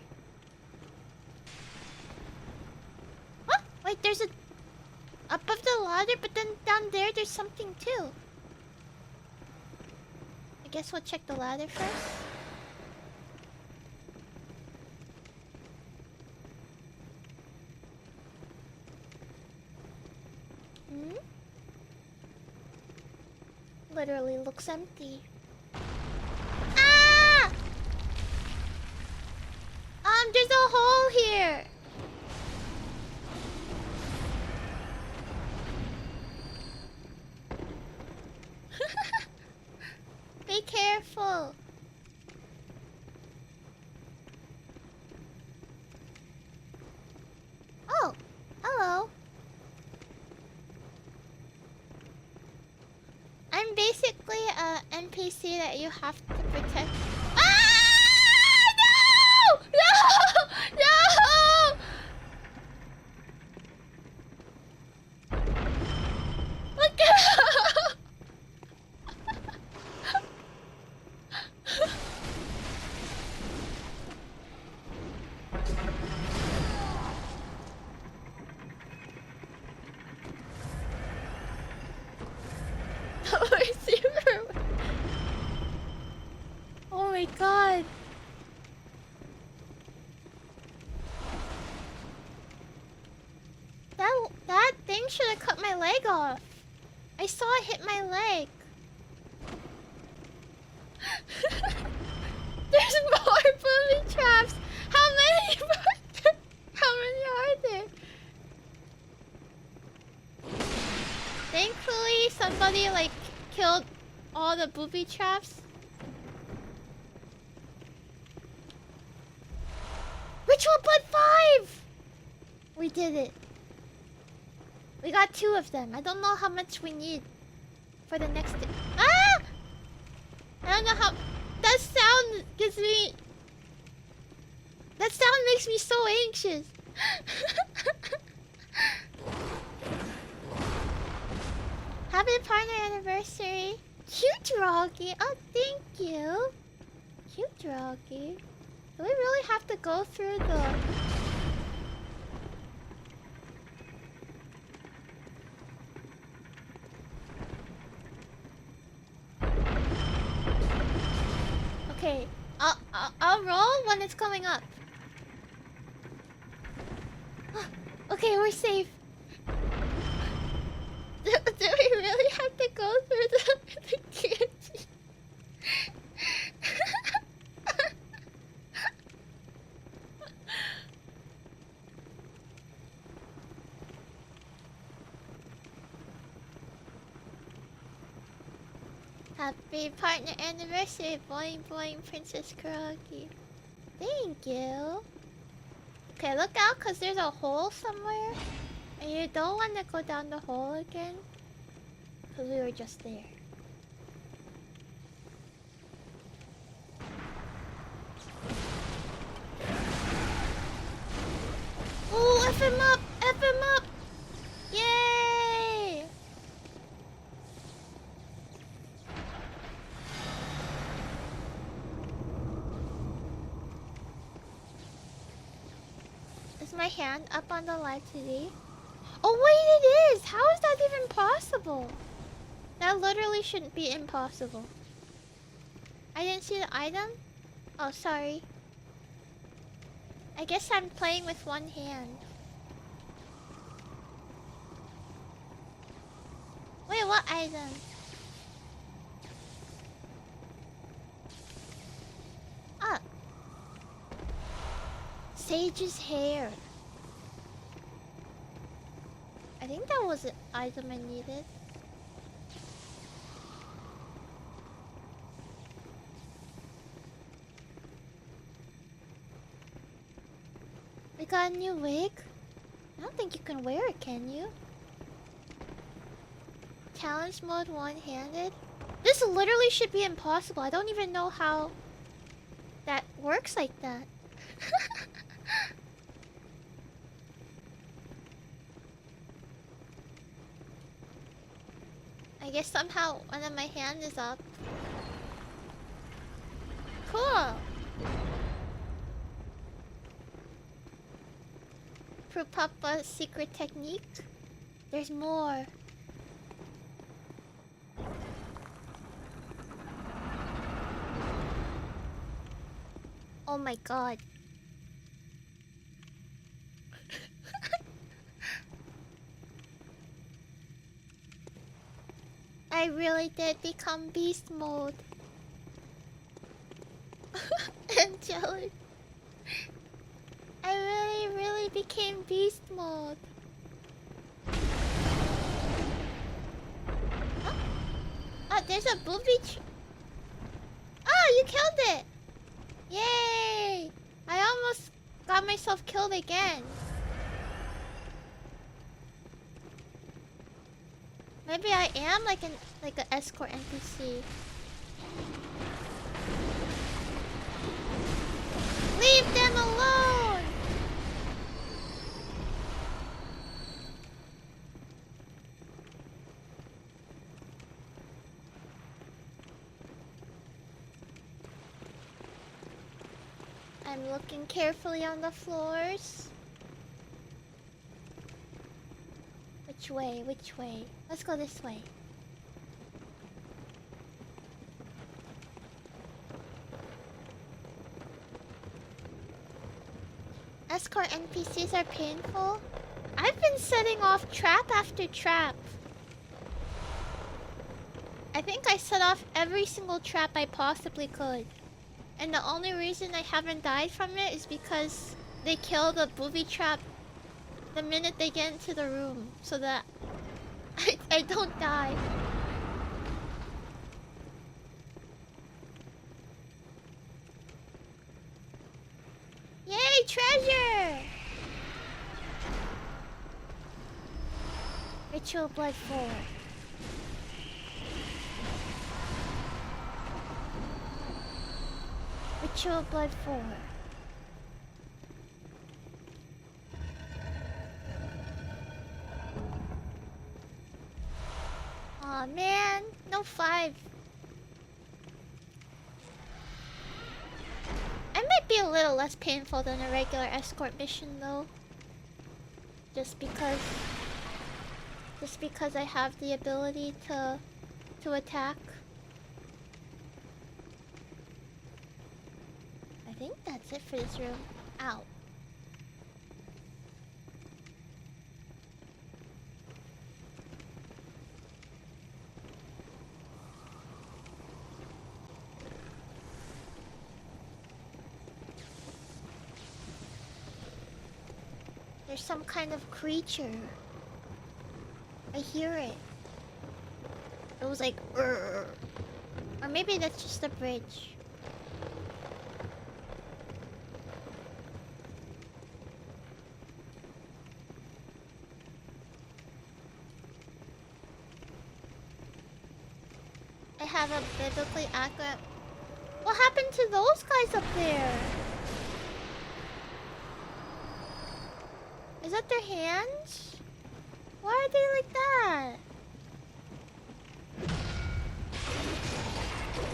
What? Wait, there's a... above the ladder, but then down there's something too. I guess we'll check the ladder first. Hmm? Literally looks empty. Ah! There's a hole here. Be careful. Oh, hello. I'm basically a NPC that you have to protect. Ah! No! No! No! Look at Oh my god. That thing should have cut my leg off. I saw it hit my leg. There's more booby traps. How many? How many are there? Thankfully, somebody like killed all the booby traps. Ritual Blood 5! We did it. We got 2 of them. I don't know how much we need for the next... Ah! I don't know how... That sound gives me... That sound makes me so anxious. Happy partner anniversary. Cute Rocky. Oh, thank you. Cute Rocky. Do we really have to go through the... Okay, I'll roll when it's coming up. Okay, we're safe. Do we really have to go through the candy? Happy partner anniversary, boing boing, Princess Koragi. Thank you. Okay, look out, cause there's a hole somewhere, and you don't want to go down the hole again, cause we were just there. Oh, F him up! F him up! Yay! Is my hand up on the live today? Oh wait, it is! How is that even possible? That literally shouldn't be impossible. I didn't see the item? Oh, sorry. I guess I'm playing with one hand. Wait, what item? Ah. Sage's hair. I think that was the item I needed. We got a new wig? I don't think you can wear it, can you? Challenge mode one-handed? This literally should be impossible. I don't even know how that works like that. I guess somehow one of my hand is up. Cool! Proof Papa's secret technique? There's more. Oh my god. I really did become beast mode. Angelic. I really became beast mode. Huh? Oh, there's a booby Oh, you killed it! Yay! I almost got myself killed again. Maybe I am like an escort NPC. Leave them alone! I'm looking carefully on the floors. Which way? Which way? Let's go this way. Escort NPCs are painful. I've been setting off trap after trap. I think I set off every single trap I possibly could. And the only reason I haven't died from it is because they kill the booby trap the minute they get into the room, so that I don't die. Yay, treasure! Ritual Blood 4. Ritual Blood 4. Aw, man, no 5. I might be a little less painful than a regular escort mission though. Just because I have the ability to attack. I think that's it for this room. Ow. There's some kind of creature. I hear it. It was like, "Urgh." Or maybe that's just a bridge. I have a biblically accurate... What happened to those guys up there? Is that their hands? Why are they like that?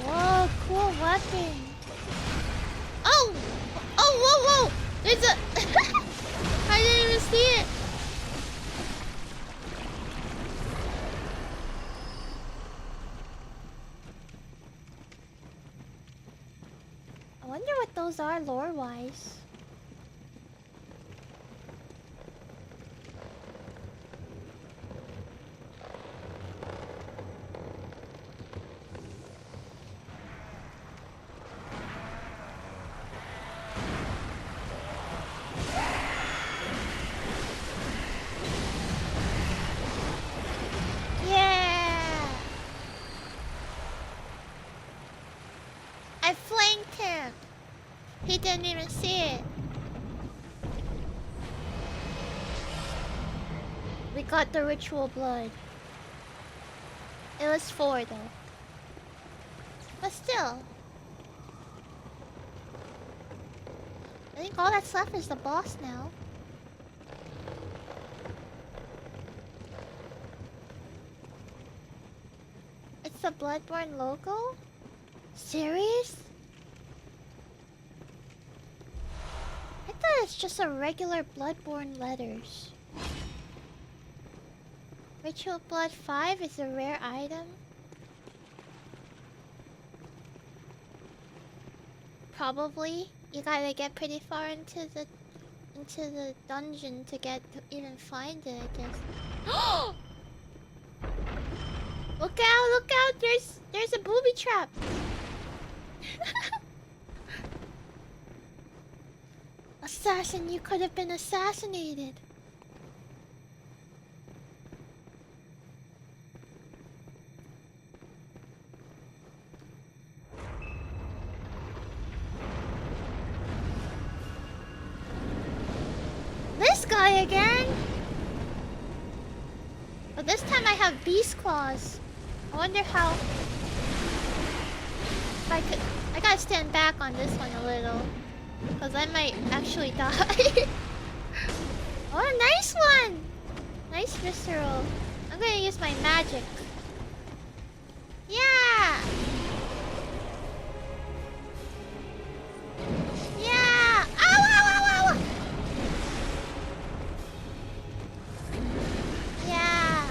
Whoa, cool weapon. Oh! Oh, whoa, whoa! There's a... I didn't even see it. I wonder what those are lore-wise. Yeah! I flanked him. He didn't even see it. We got the ritual blood. It was 4 though. But still. I think all that's left is the boss now. It's the Bloodborne logo? Serious? I thought it's just a regular Bloodborne letters. Ritual Blood 5 is a rare item. Probably. You gotta get pretty far into the dungeon to even find it, I guess. Look out, look out, there's a booby trap. Assassin, you could have been assassinated. This guy again? But this time I have beast claws. I wonder how... If I could... I gotta stand back on this one a little. Because I might actually die. Oh, a nice one! Nice visceral. I'm gonna use my magic. Yeah! Yeah! Ow, ow, ow, ow! Yeah!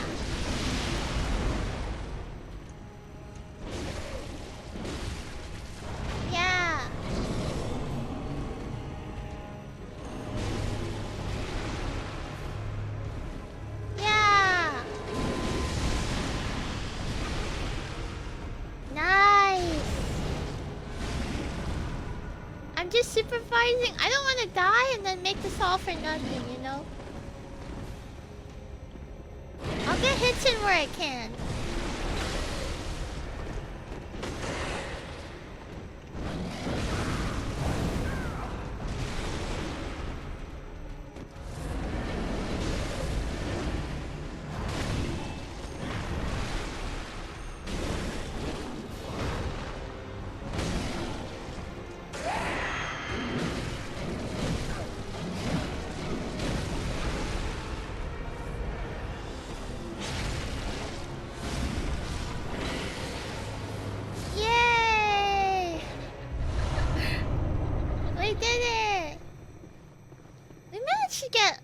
Yeah! Yeah! Nice! I'm just supervising. I don't want to die and then make this all for nothing, you know? I'll get hits in where I can. Yay! We did it! We managed to get,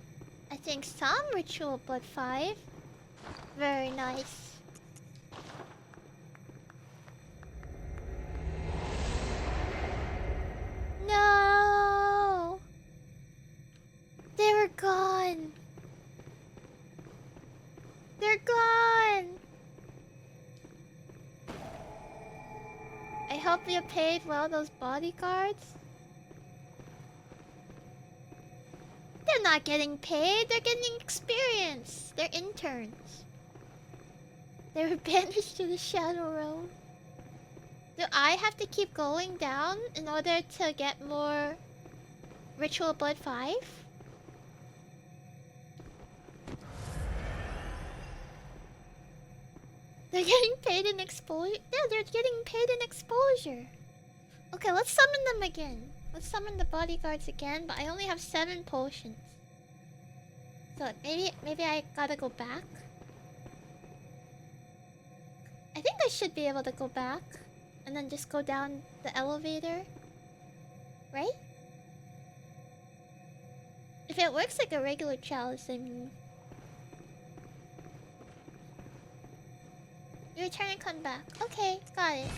I think, some Ritual Blood 5. Very nice. No! They were gone. They're gone. I hope you paid well those bodyguards. They're not getting paid, they're getting experience. They're interns. They were banished to the Shadow Realm. Do I have to keep going down in order to get more Ritual Blood 5? They're getting paid in exposure? Yeah, they're getting paid in exposure. Okay, let's summon them again. Let's summon the bodyguards again, but I only have 7 potions. So maybe I gotta go back. I think I should be able to go back and then just go down the elevator. Right? If it works like a regular chalice, I mean. You return and come back. Okay, got it.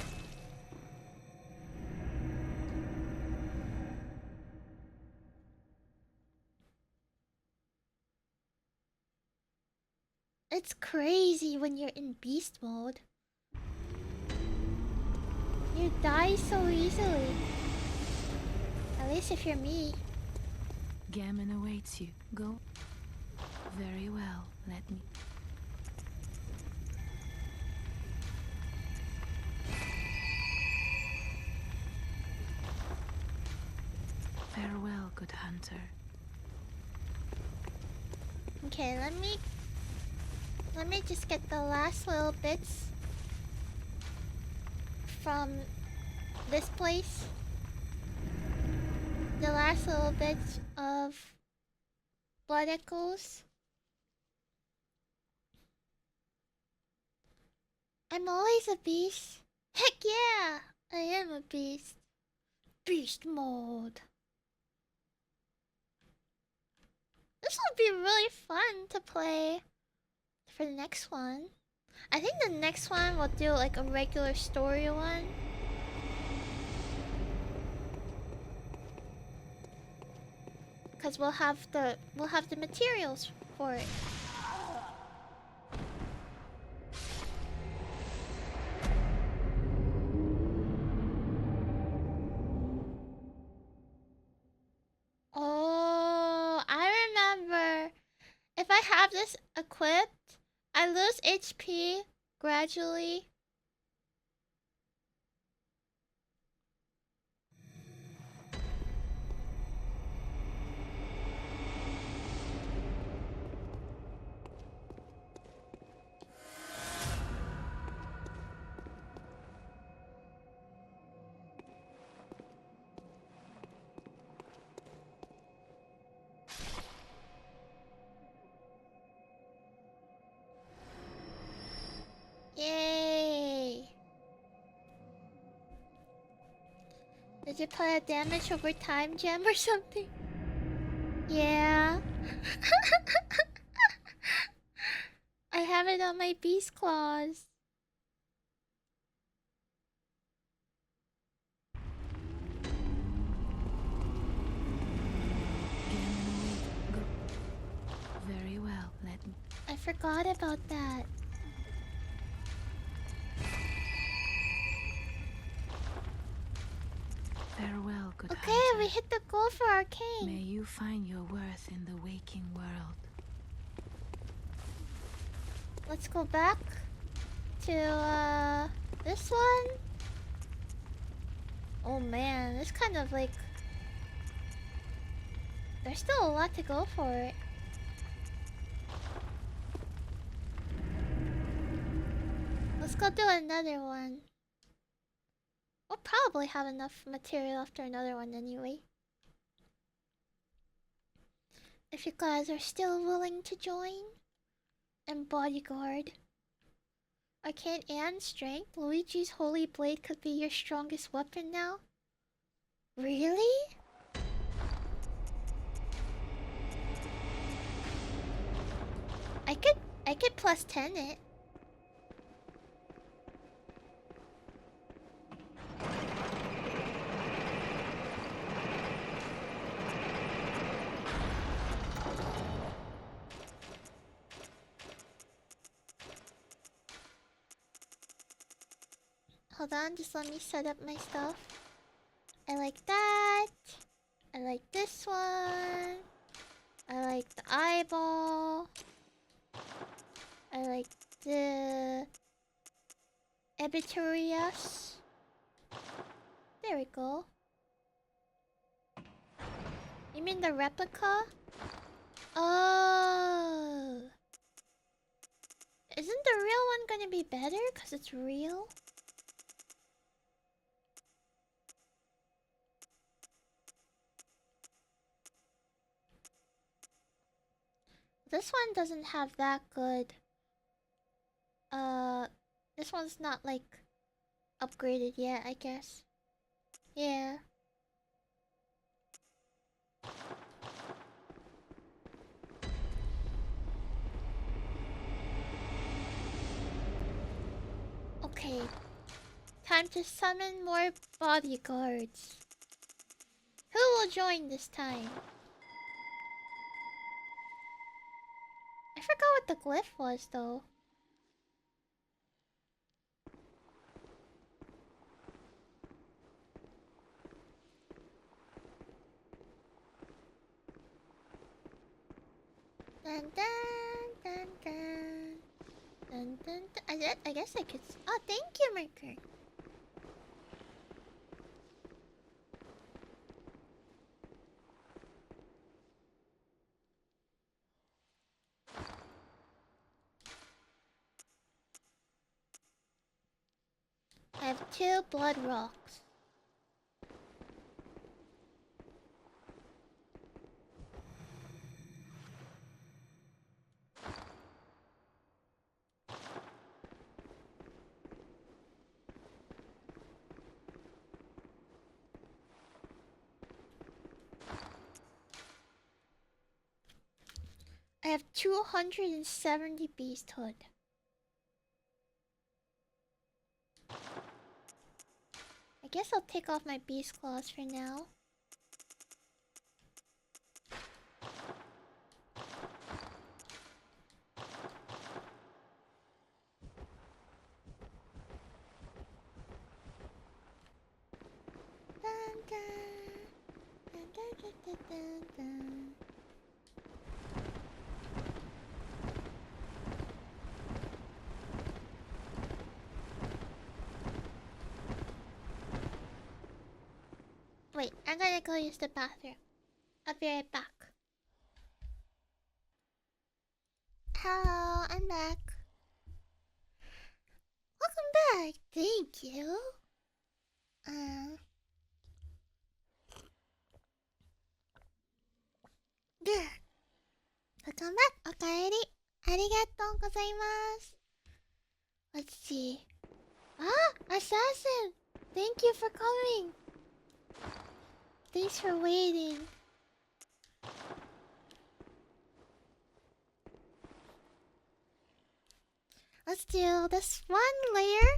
It's crazy when you're in beast mode. You die so easily. At least if you're me. Gehrman awaits you. Go. Very well. Let me. Farewell, good hunter. Okay, let me just get the last little bits from this place. The last little bits of blood echoes. I'm always a beast. Heck yeah! I am a beast. Beast mode. This will be really fun to play for the next one. I think the next one we'll do like a regular story one. Cause we'll have the materials for it. Oh, I remember. If I have this equipped, I lose HP gradually. Yay! Did you put a damage over time gem or something? Yeah. I have it on my beast claws. Very well, let me. I forgot about that. Farewell, good Okay, hunter. we hit the goal for Arcane. May you find your worth in the waking world. Let's go back to this one. Oh man, it's kind of like there's still a lot to go for it. Let's go do another one. We'll probably have enough material after another one anyway. If you guys are still willing to join. And bodyguard. Arcane and strength. Luigi's holy blade could be your strongest weapon now. Really? I could plus 10 it. Hold on, just let me set up my stuff. I like that. I like this one. I like the eyeball. I like the Ebitorius. There we go. You mean the replica? Oh. Isn't the real one gonna be better because it's real? This one doesn't have that good. This one's not like upgraded yet, I guess. Yeah. Okay. Time to summon more bodyguards. Who will join this time? I forgot what the glyph was though. Dun dun dun dun. Dun dun dun. I guess I could. Oh, thank you, Mercury. I have 2 blood rocks. I have 270 beasthood. I guess I'll take off my beast claws for now. Dun, dun. Dun, dun, dun, dun, dun, dun. Wait, I'm gonna go use the bathroom. I'll be right back. Hello, I'm back. Welcome back. Thank you. Good. Welcome back. Okaeri. Arigatou gozaimasu. Let's see. Ah, assassin. Thank you for coming. Thanks for waiting. Let's do this one layer,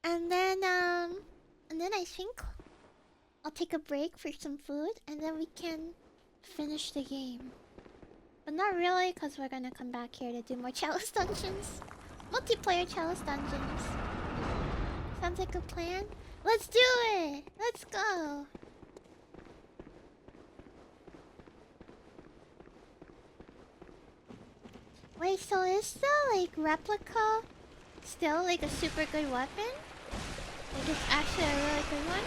and then I think I'll take a break for some food, and then we can finish the game. But not really, because we're gonna come back here to do more Chalice Dungeons. Multiplayer Chalice Dungeons. Sounds like a plan. Let's do it! Let's go! Wait, so is the, like, replica still, like, a super good weapon? Like, it's actually a really good one?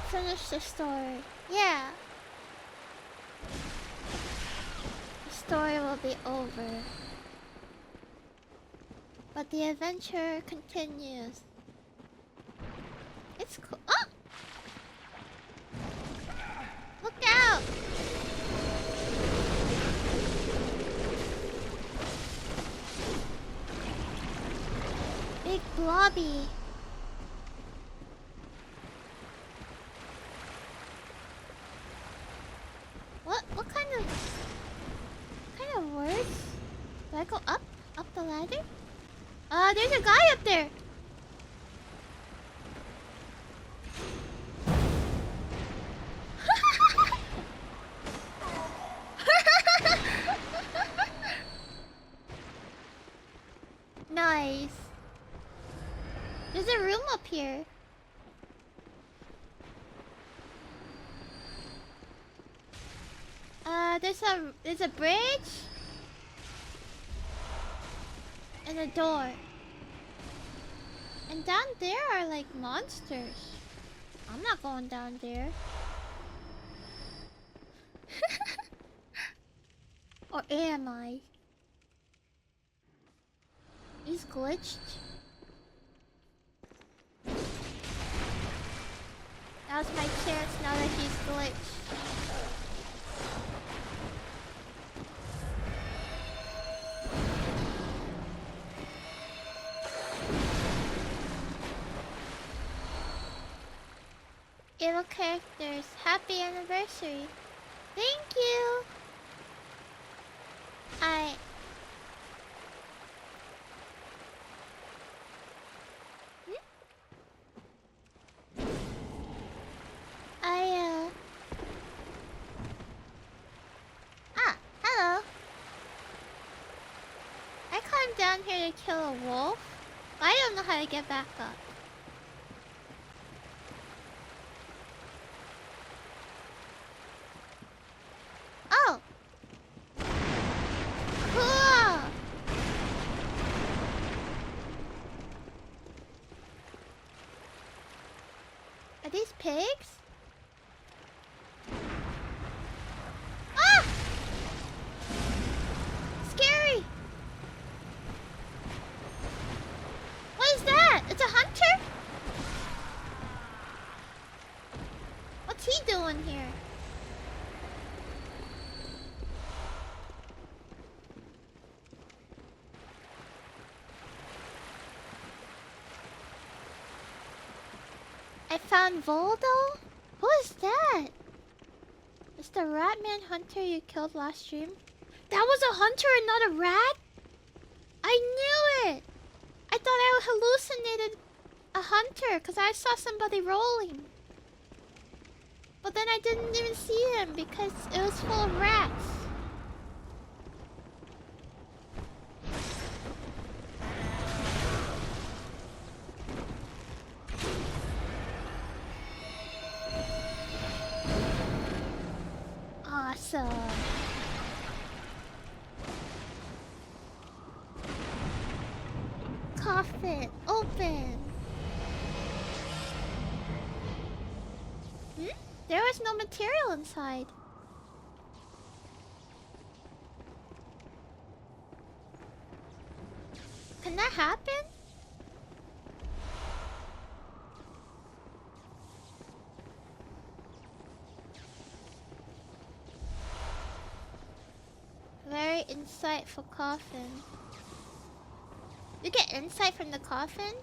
Finish the story. Yeah. The story will be over. But the adventure continues. It's cool. Oh! Look out! Big blobby. What kind of words? Do I go up? Up the ladder? There's a guy up there! Nice. There's a room up here. There's a bridge and a door. And down there are like monsters. I'm not going down there. Or am I? He's glitched. Now's my chance now that he's glitched. Evil characters, happy anniversary. Thank you. Hello. I climbed down here to kill a wolf. I don't know how to get back up. Oh! Cool! Are these pigs? Ah! Scary! What is that? It's a hunter? What's he doing here? I found Voldo? Who is that? It's the Ratman hunter you killed last stream. That was a hunter and not a rat? I knew it! I thought I hallucinated a hunter because I saw somebody rolling. But then I didn't even see him because it was full of rats. Awesome. Coffin open. There was no material inside. Can that happen? Very insightful coffin. You get insight from the coffins?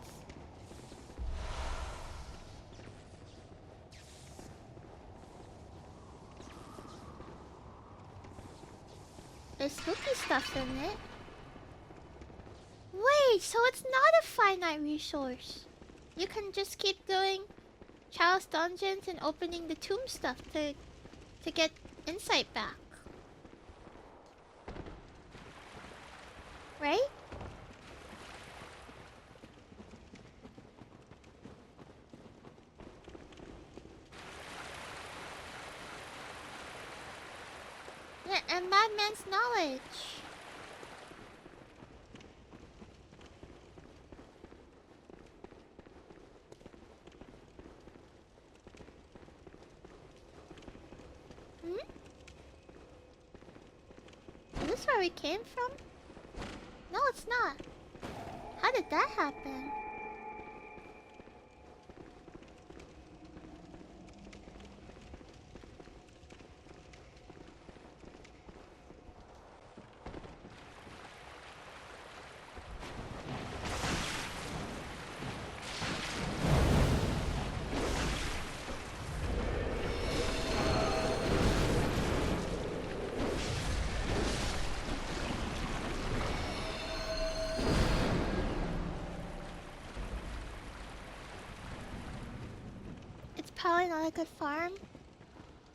There's spooky stuff in it. Wait, so it's not a finite resource. You can just keep doing Chalice Dungeons and opening the tomb stuff to get insight back. Right? Yeah, and Madman's knowledge. Is this where we came from? No, it's not. How did that happen? Probably not a good farm.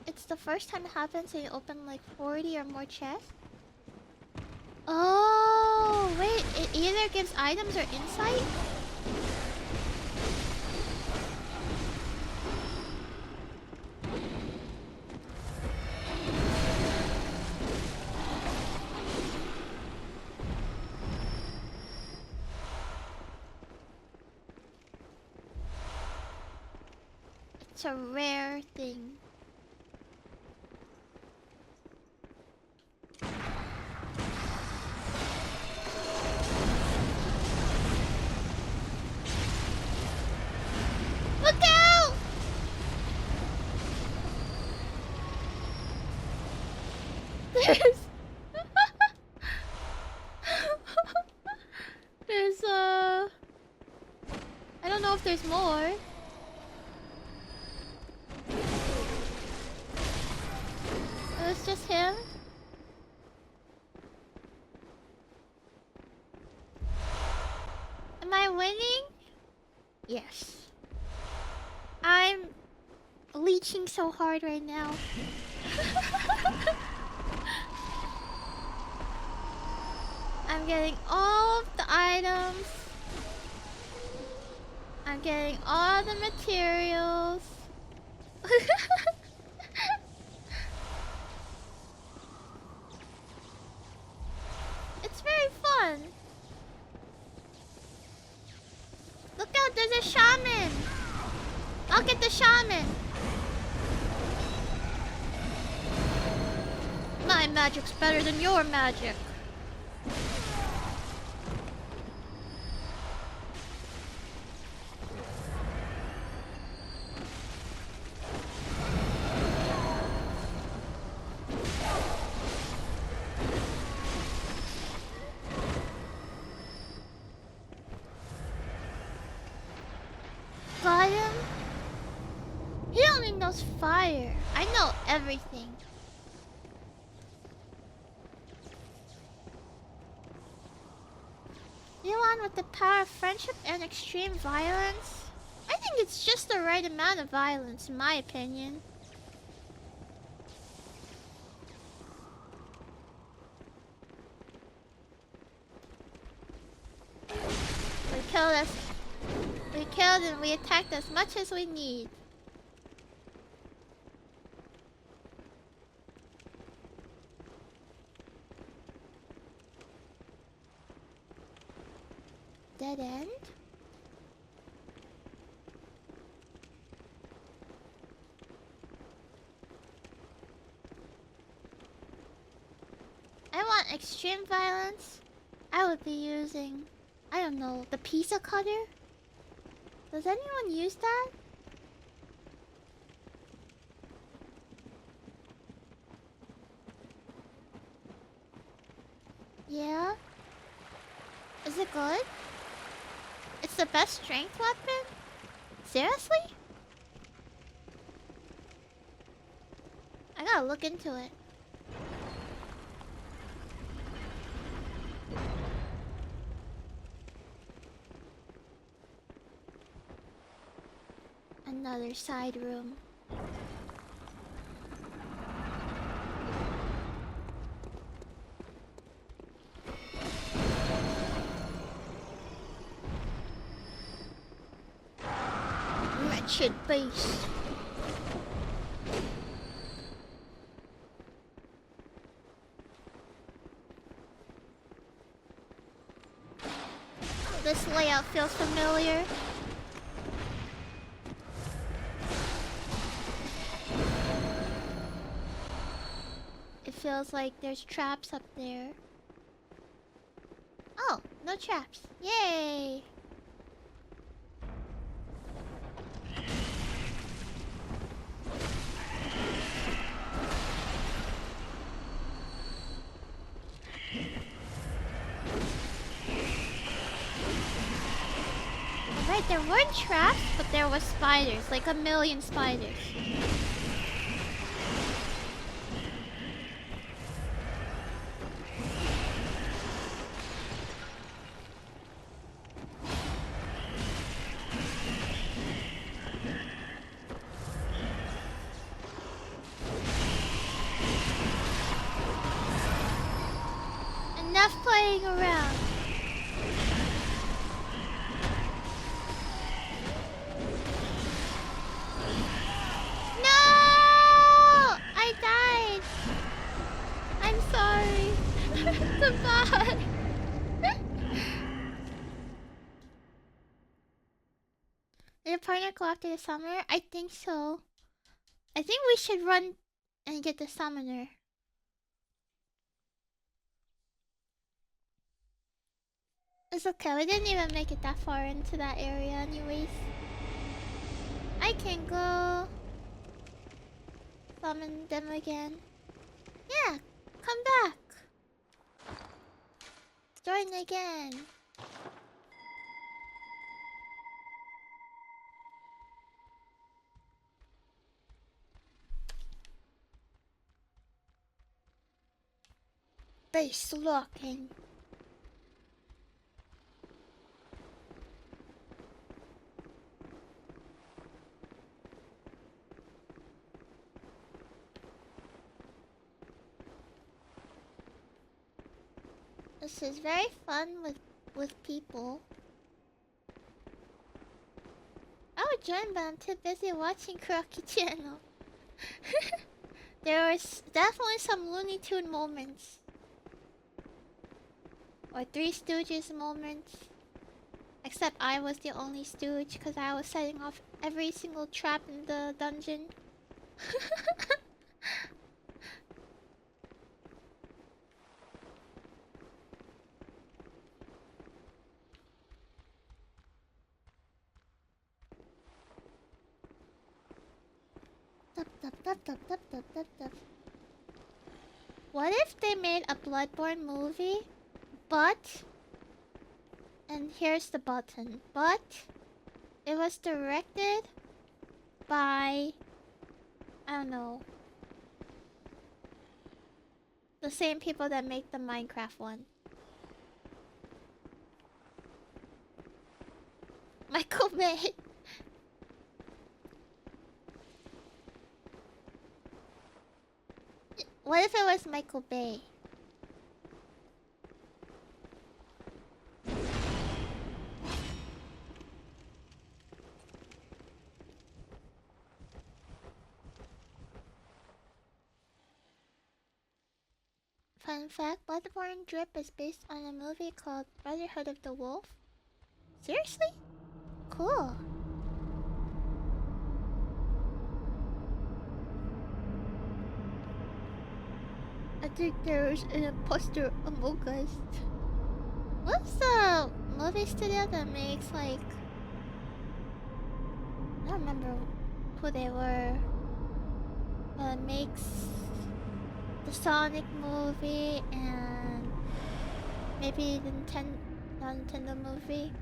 It's the first time it happens and you open like 40 or more chests. Oh, wait. It either gives items or insight? It's a rare thing. Look out! There's there's I don't know if there's more. It was just him. Am I winning? Yes. I'm leeching so hard right now. I'm getting all of the items. I'm getting all the materials. It's very fun. Look out, there's a shaman. I'll get the shaman. My magic's better than your magic. Got him? He only knows fire. I know everything. Elon with the power of friendship and extreme violence? I think it's just the right amount of violence, in my opinion. We killed and we attacked as much as we need. Dead end? I want extreme violence. I would be using, I don't know, the pizza cutter? Does anyone use that? Yeah? Is it good? It's the best strength weapon? Seriously? I gotta look into it. Another side room. Wretched beast. This layout feels familiar. It feels like there's traps up there. Oh, no traps. Yay! Right, there weren't traps, but there was spiders, like a million spiders. Enough playing around. Goodbye. Did your partner go after the summoner? I think so. I think we should run and get the summoner. It's okay, we didn't even make it that far into that area anyways. I can go summon them again. Yeah, come back. Join again. Base locking. This is very fun with people. I would join, but I'm too busy watching Koragi channel. There was definitely some Looney Tune moments. Or Three Stooges moments. Except I was the only stooge because I was setting off every single trap in the dungeon. What if they made a Bloodborne movie, but... And here's the button. But... It was directed by... I don't know. The same people that make the Minecraft one. Michael Bay. What if it was Michael Bay? Fun fact, Bloodborne Drip is based on a movie called Brotherhood of the Wolf. Seriously? Cool. I think there's an imposter among us. What's the movie studio that makes like... I don't remember who they were. But it makes the Sonic movie and maybe the Nintendo movie.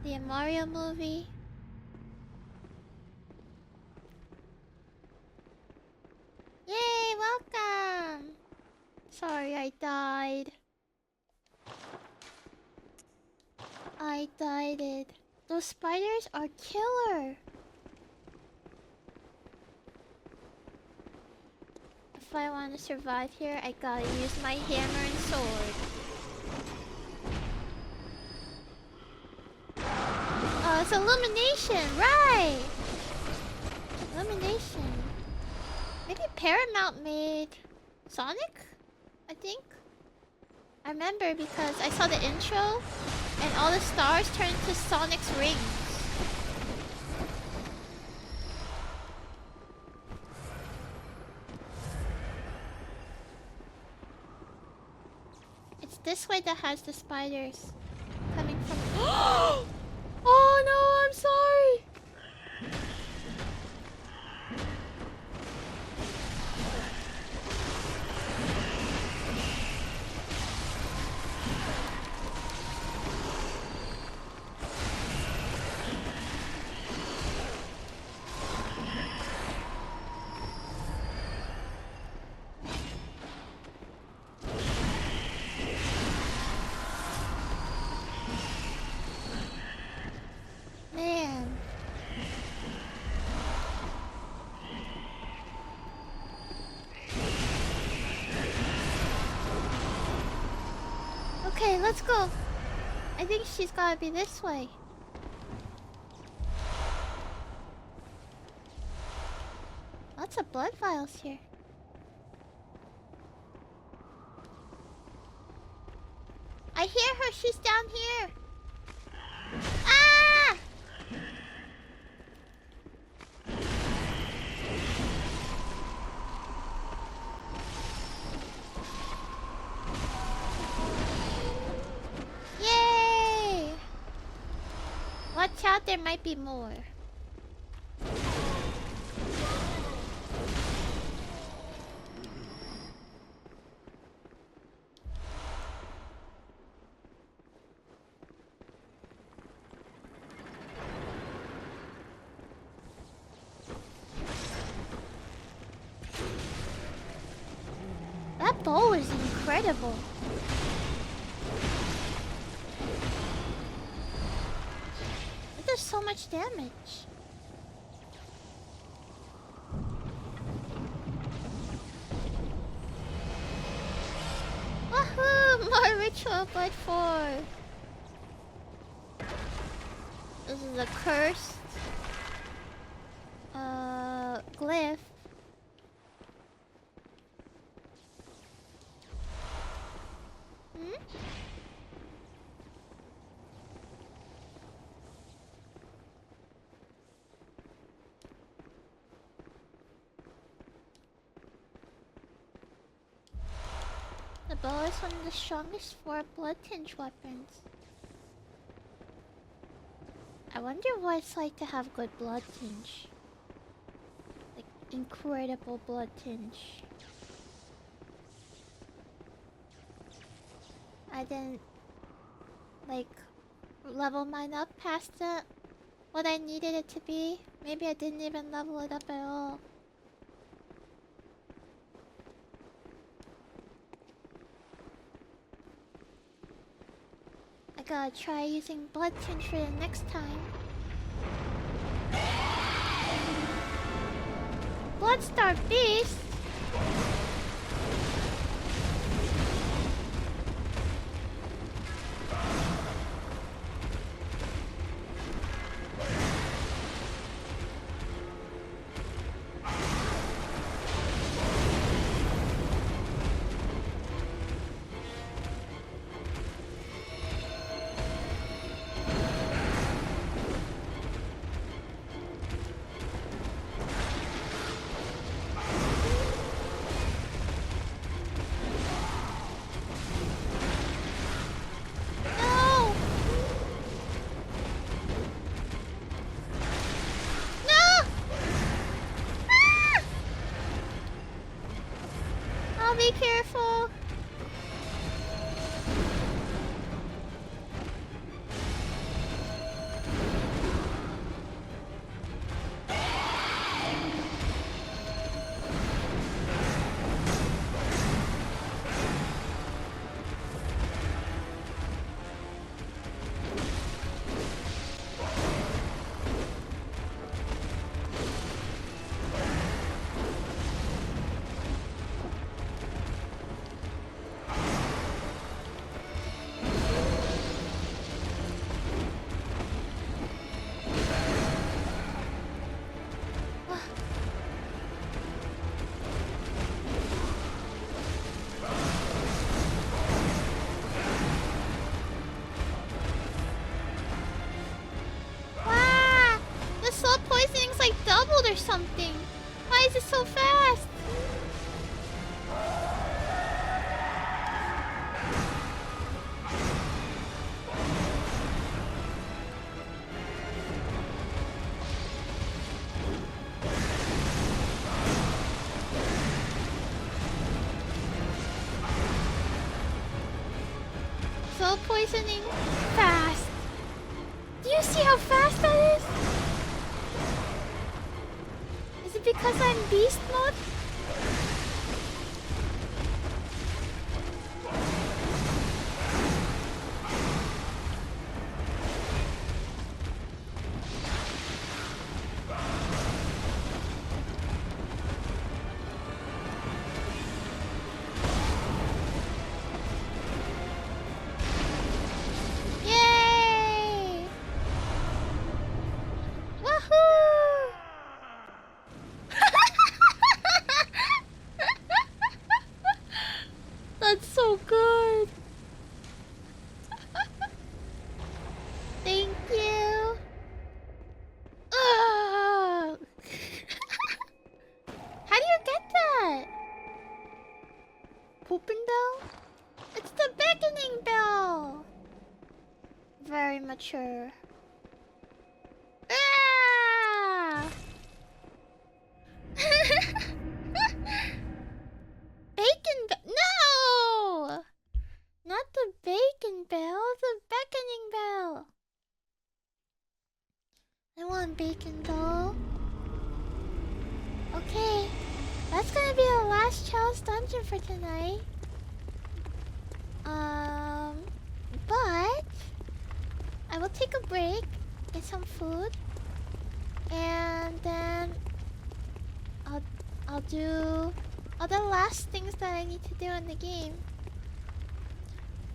The Mario movie. Yay, welcome! Sorry, I died. I died it. Those spiders are killer. If I want to survive here, I gotta use my hammer and sword. Oh, it's illumination, right? Illumination. Maybe Paramount made Sonic? I think. I remember because I saw the intro and all the stars turned into Sonic's rings. It's this way that has the spiders coming from. Oh no, I'm sorry. Man. Okay, let's go. I think she's gotta be this way. Lots of blood vials here. I hear her, she's down here. Ah! Watch out, there might be more. That bow is incredible. It does so much damage. Wahoo! More ritual but 4. This is a cursed glyph. Hmm? The bow is one of the strongest 4 blood tinge weapons. I wonder what it's like to have good blood tinge. Like, incredible blood tinge. I didn't, like, level mine up past what I needed it to be. Maybe I didn't even level it up at all. I gotta try using blood tinge for the next time. Bloodstarved beast? Be careful. Or something. Why is it so fast? Soul poisoning fast. Do you see how fast that is? Is it because I'm beast mode? Yay! Woohoo! That's so good. Thank you. Ugh. How do you get that? Pooping bell? It's the beckoning bell. Very mature. some bacon though. Okay, that's gonna be the last Chalice Dungeon for tonight. But I will take a break, get some food, and then I'll do all the last things that I need to do in the game.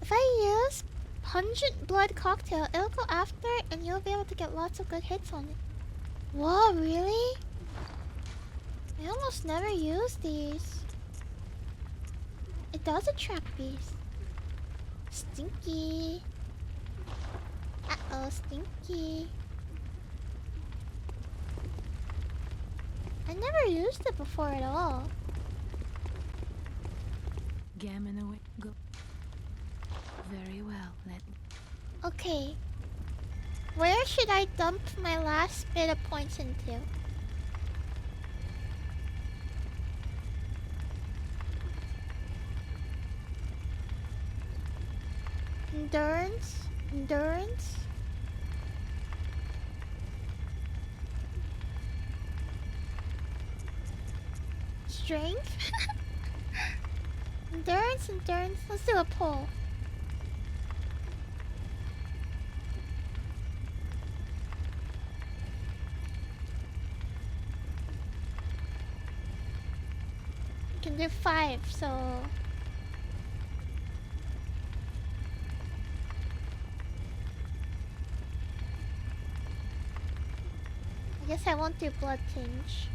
If I use Pungent Blood Cocktail, it'll go after and you'll be able to get lots of good hits on it. Whoa, really? I almost never use these. It does attract bees. Stinky. Uh-oh, stinky. I never used it before at all. Gehrman away. Go. Very well. Okay. Where should I dump my last bit of points into? Endurance? Endurance? Strength? Endurance, endurance. Let's do a poll. You can do 5, so... I guess I won't do blood tinge.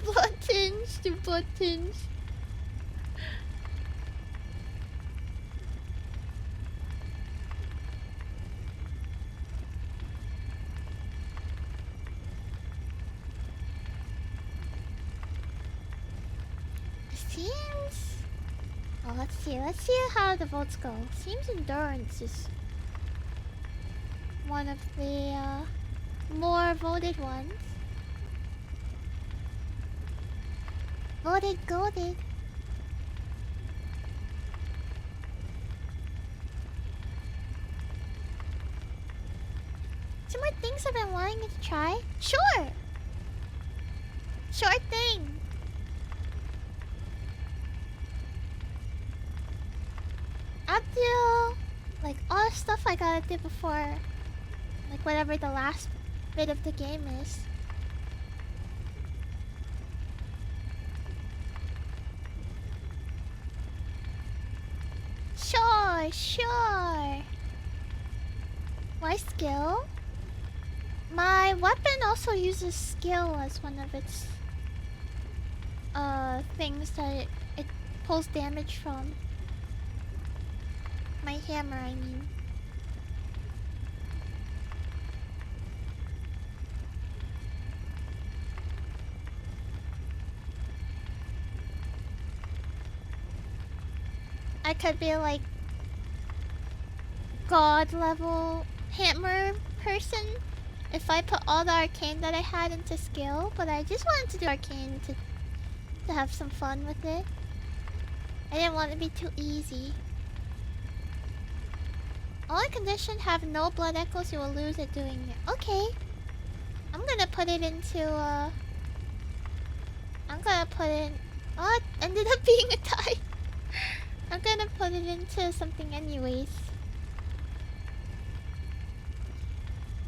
Blood tinge, do blood tinge. Seems... Oh, let's see how the votes go. Seems endurance is one of the more voted ones. Voted goaded. Some more things I've been wanting to try? Sure! Sure thing! I'll do like all the stuff I gotta do before, like whatever the last bit of the game is. Sure. Why skill? My weapon also uses skill as one of its things that it pulls damage from. My hammer, I mean. I could be like god level hammer person if I put all the arcane that I had into skill, but I just wanted to do arcane to have some fun with it. I didn't want it to be too easy. Only condition, have no blood echoes, you will lose it doing it. Okay. I'm gonna put it into oh, it ended up being a tie. I'm gonna put it into something anyways.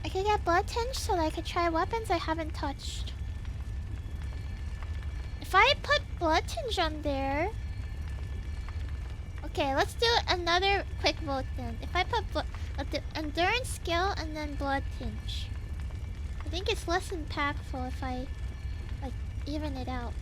I could get blood tinge so that I could try weapons I haven't touched. If I put blood tinge on there... Okay, let's do another quick vote then. If I put endurance skill and then blood tinge. I think it's less impactful if I like even it out.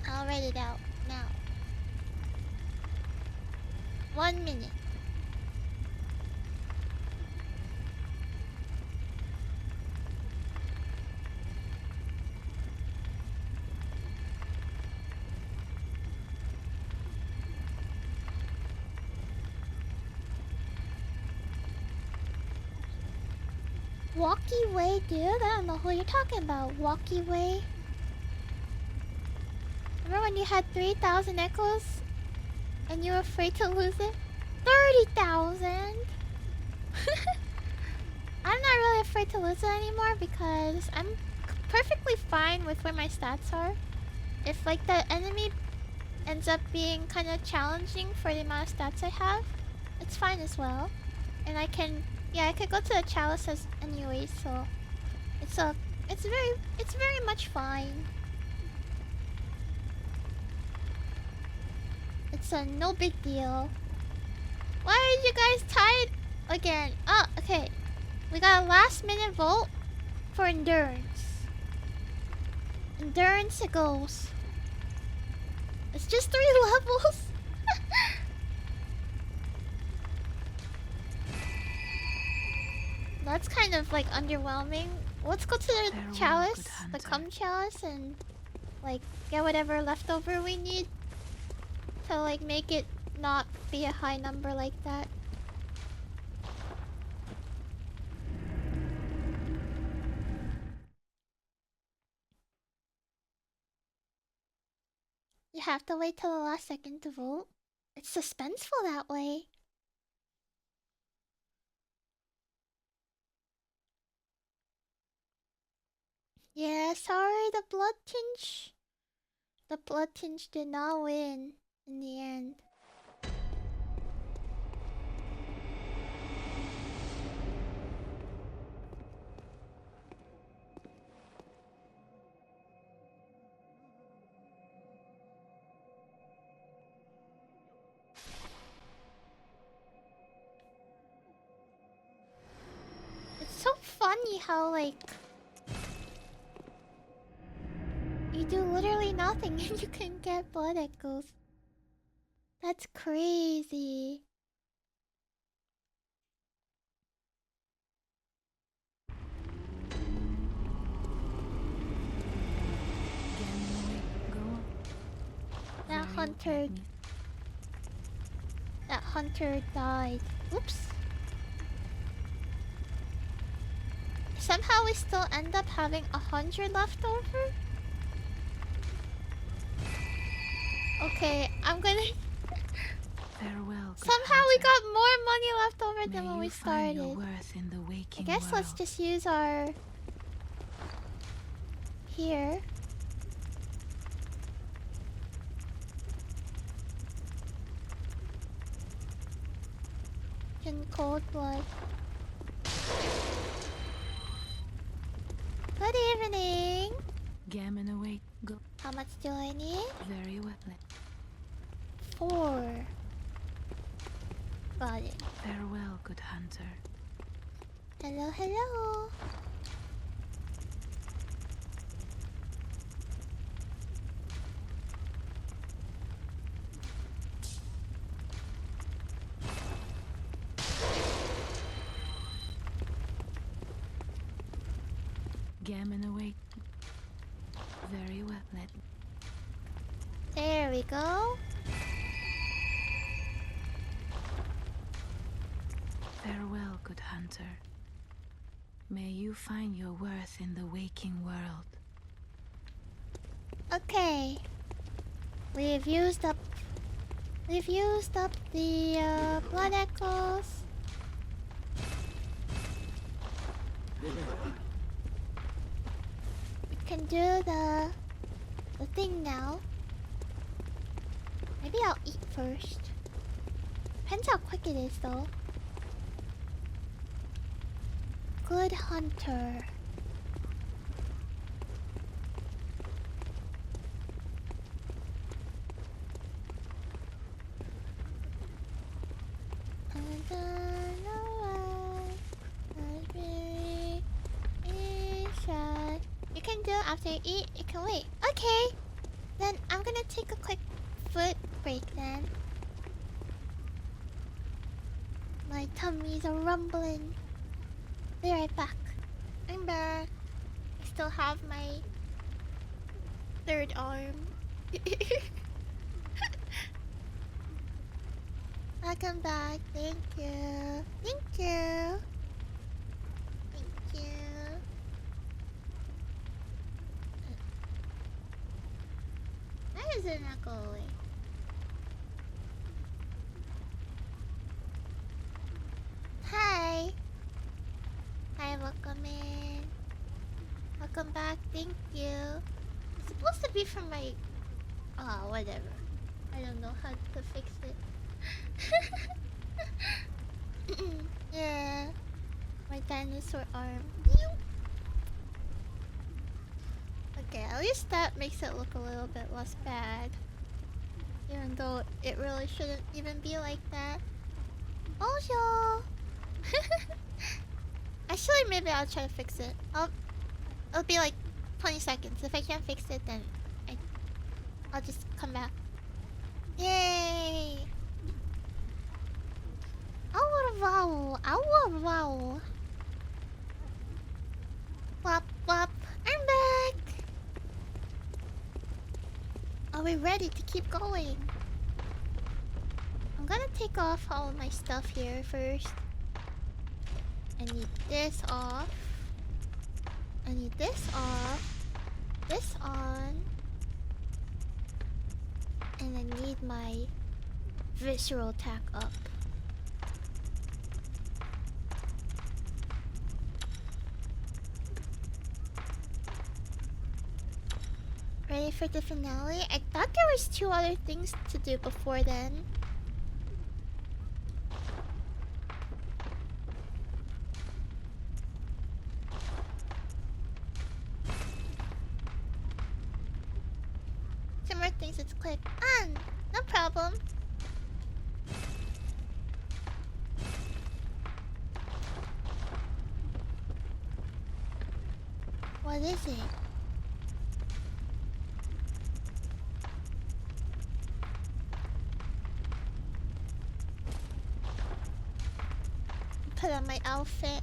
I'll write it out now. 1 minute. Walkie Way, dude? I don't know who you're talking about. Walkie Way? Remember when you had 3,000 echoes? And you were afraid to lose it? 30,000! I'm not really afraid to lose it anymore because I'm perfectly fine with where my stats are. If like the enemy ends up being kind of challenging for the amount of stats I have, it's fine as well. And I can, yeah, I could go to the chalices anyway, so it's very much fine. It's a no big deal. Why are you guys tied again? Oh, okay. We got a last minute vote for endurance. Endurance it goes. It's just 3 levels. That's kind of like underwhelming. Let's go to the chalice, the cum chalice, and like get whatever leftover we need to like make it not be a high number like that. You have to wait till the last second to vote. It's suspenseful that way. Yeah, sorry, the blood tinge. The blood tinge did not win in the end. It's so funny how like you do literally nothing and you can get blood echoes. That's crazy. That hunter died. Oops. Somehow we still end up having 100 left over. Okay, I'm gonna. Farewell. Somehow we got more money left over than when we started. In the I guess let's just use our here. In cold blood. Good evening. Gehrman away. Go. How much do I need? Very well. 4. Got it. Farewell, good hunter. Hello, hello. Gehrman away. Very well. There we go. Farewell, good hunter. May you find your worth in the waking world. Okay. We've used up the blood echoes. We can do the thing now. Maybe I'll eat first. Depends how quick it is though. Good hunter. You can do it after you eat. You can wait. Okay. Then I'm gonna take a quick food break then. My tummies are rumbling. Be right back. I'm back. I still have my third arm. Welcome back. Thank you. Thank you. Thank you. Why does it not go away? Hi. Hi, welcome in. Welcome back, thank you. It's supposed to be from my... Oh, whatever. I don't know how to fix it. Yeah. My dinosaur arm. Okay, at least that makes it look a little bit less bad. Even though it really shouldn't even be like that. Bonjour! Actually, maybe I'll try to fix it. It'll be like 20 seconds. If I can't fix it, then I'll just come back. Yay! Ow wow! Ow wow! Wop wop! I'm back! Are we ready to keep going? I'm gonna take off all of my stuff here first. I need this off. I need this off. This on. And I need my visceral attack up. Ready for the finale? I thought there was 2 other things to do before then. Some more things, let's click on. No problem. What is it? Put on my outfit.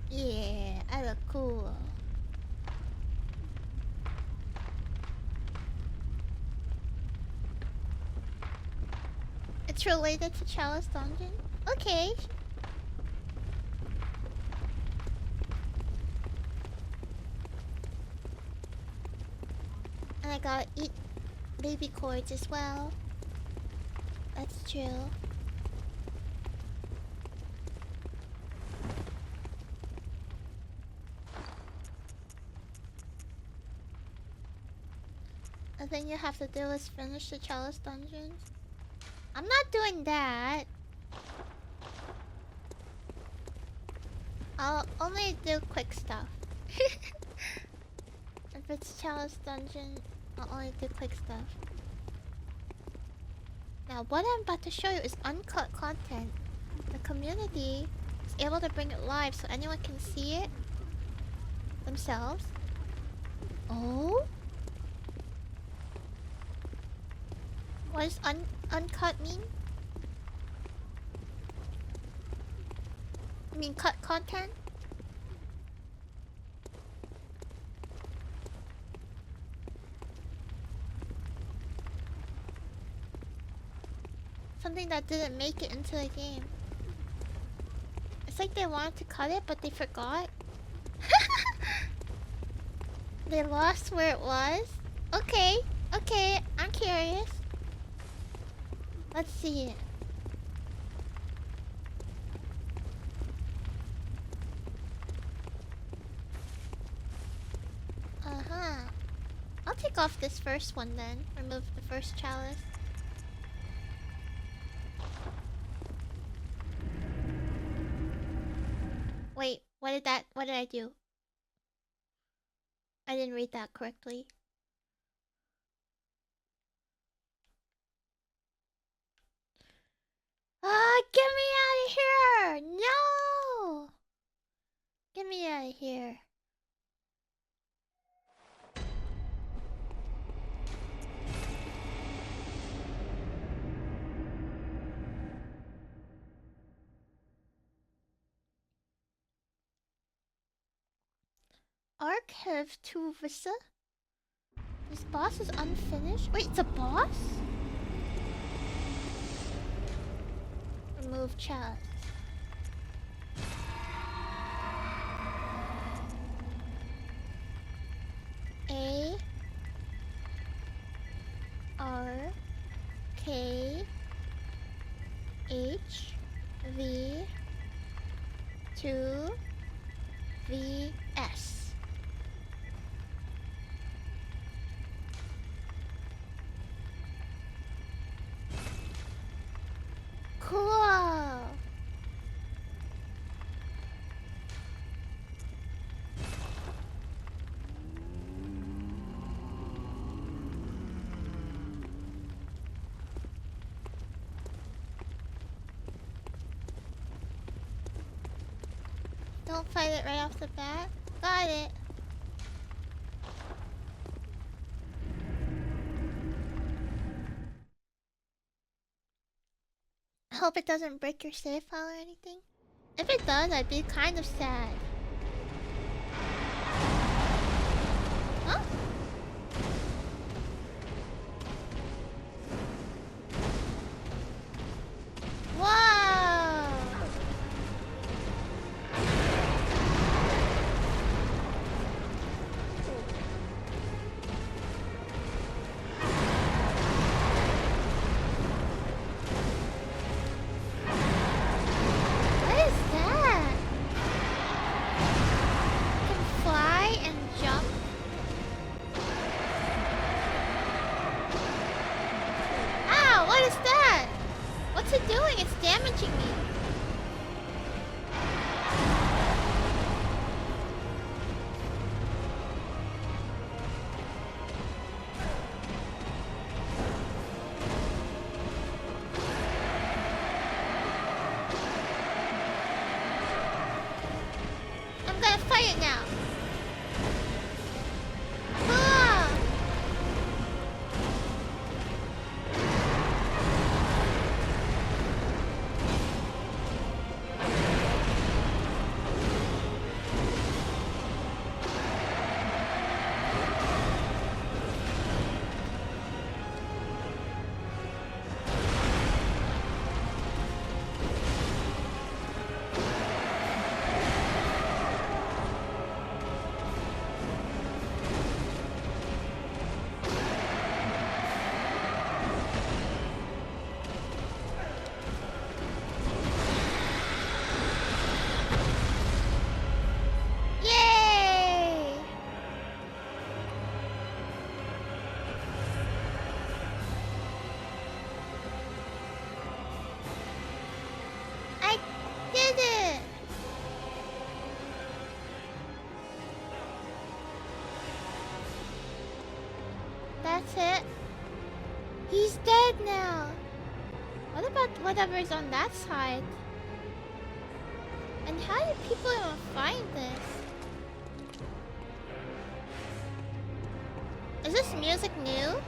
Yeah, I look cool. It's related to Chalice Dungeon? Okay. And I gotta eat baby cords as well. That's true. The thing you have to do is finish the Chalice Dungeons. I'm not doing that. I'll only do quick stuff. If it's Chalice Dungeon, I'll only do quick stuff. Now, what I'm about to show you is uncut content. The community is able to bring it live so anyone can see it themselves. Oh? What does uncut mean? I mean cut content? Something that didn't make it into the game. It's like they wanted to cut it, but they forgot. They lost where it was? Okay, okay, I'm curious. Let's see it. Uh-huh. I'll take off this first one then. Remove the first chalice. Wait, what did I do? I didn't read that correctly. Ah, get me out of here! No! Get me out of here. Archive to Visa? This boss is unfinished? Wait, it's a boss? Remove chalice. A R K H V 2 V S. Cool. Don't fight it right off the bat. Got it. I hope it doesn't break your save file or anything. If it does, I'd be kind of sad. Huh? Wow! What is that? It can fly and jump. Ow! What is that? What's it doing? It's damaging me. I'm gonna fight it now. Ah! Yay! I did it! That's it. He's dead now. What about whatever's on that side? And how do people even find this? Is this music new?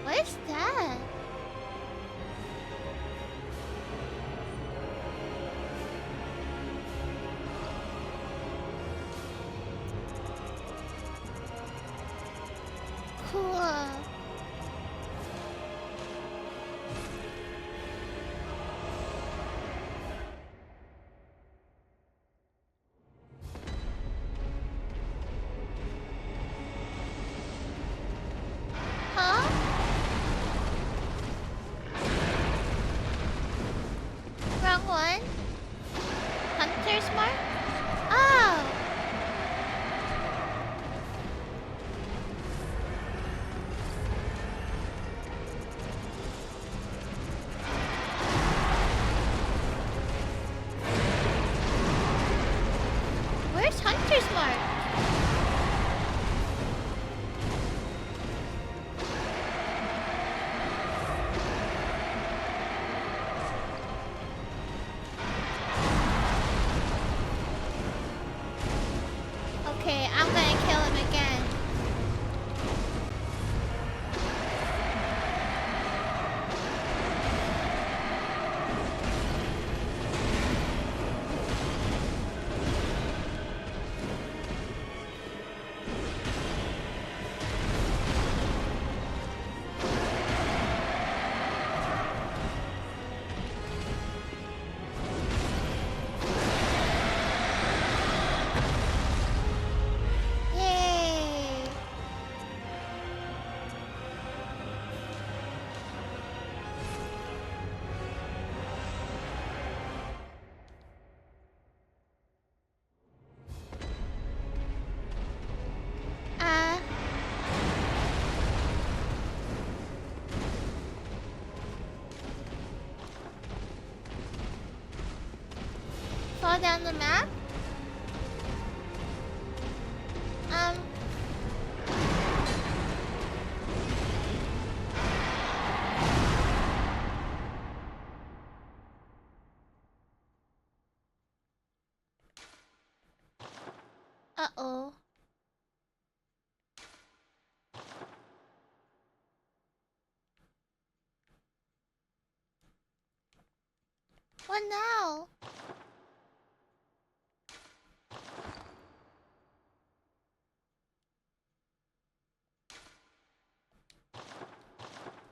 What is that? Cool. Huh? Wrong one? Hunter's mark? Oh! Where's Hunter's mark? go down the map? Uh-oh. What now?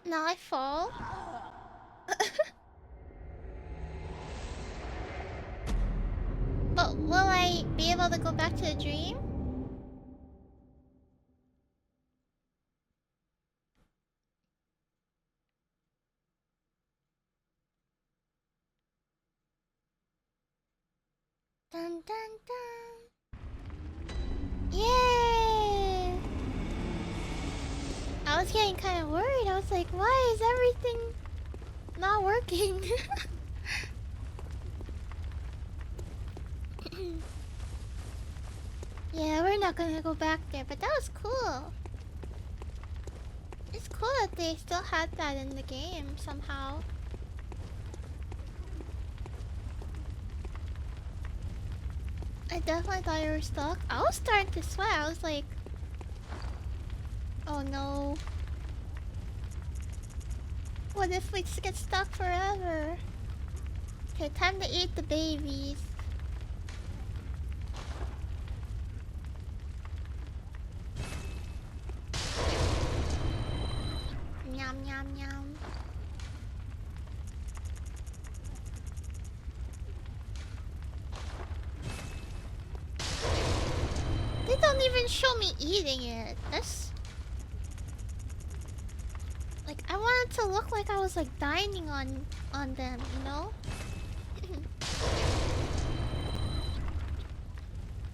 Now I fall? But will I be able to go back to the dream? Dun dun dun. Yay! I was getting kind of worried. I was like, why is everything not working? Yeah, we're not gonna go back there, but that was cool. It's cool that they still had that in the game somehow. I definitely thought you were stuck. I was starting to sweat. I was like, oh no. What if we just get stuck forever? Okay, time to eat the babies. Yum yum yum. They don't even show me eating it. That's... Like, I wanted to look like I was like dining on them, you know?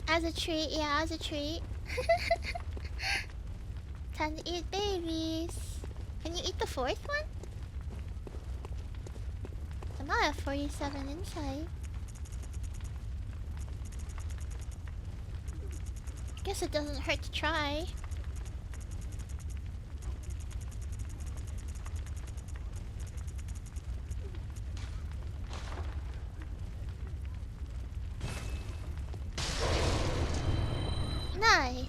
As a treat, yeah, as a treat. Time to eat babies. Can you eat the fourth one? I'm not at 47 inside. Guess it doesn't hurt to try. Nice.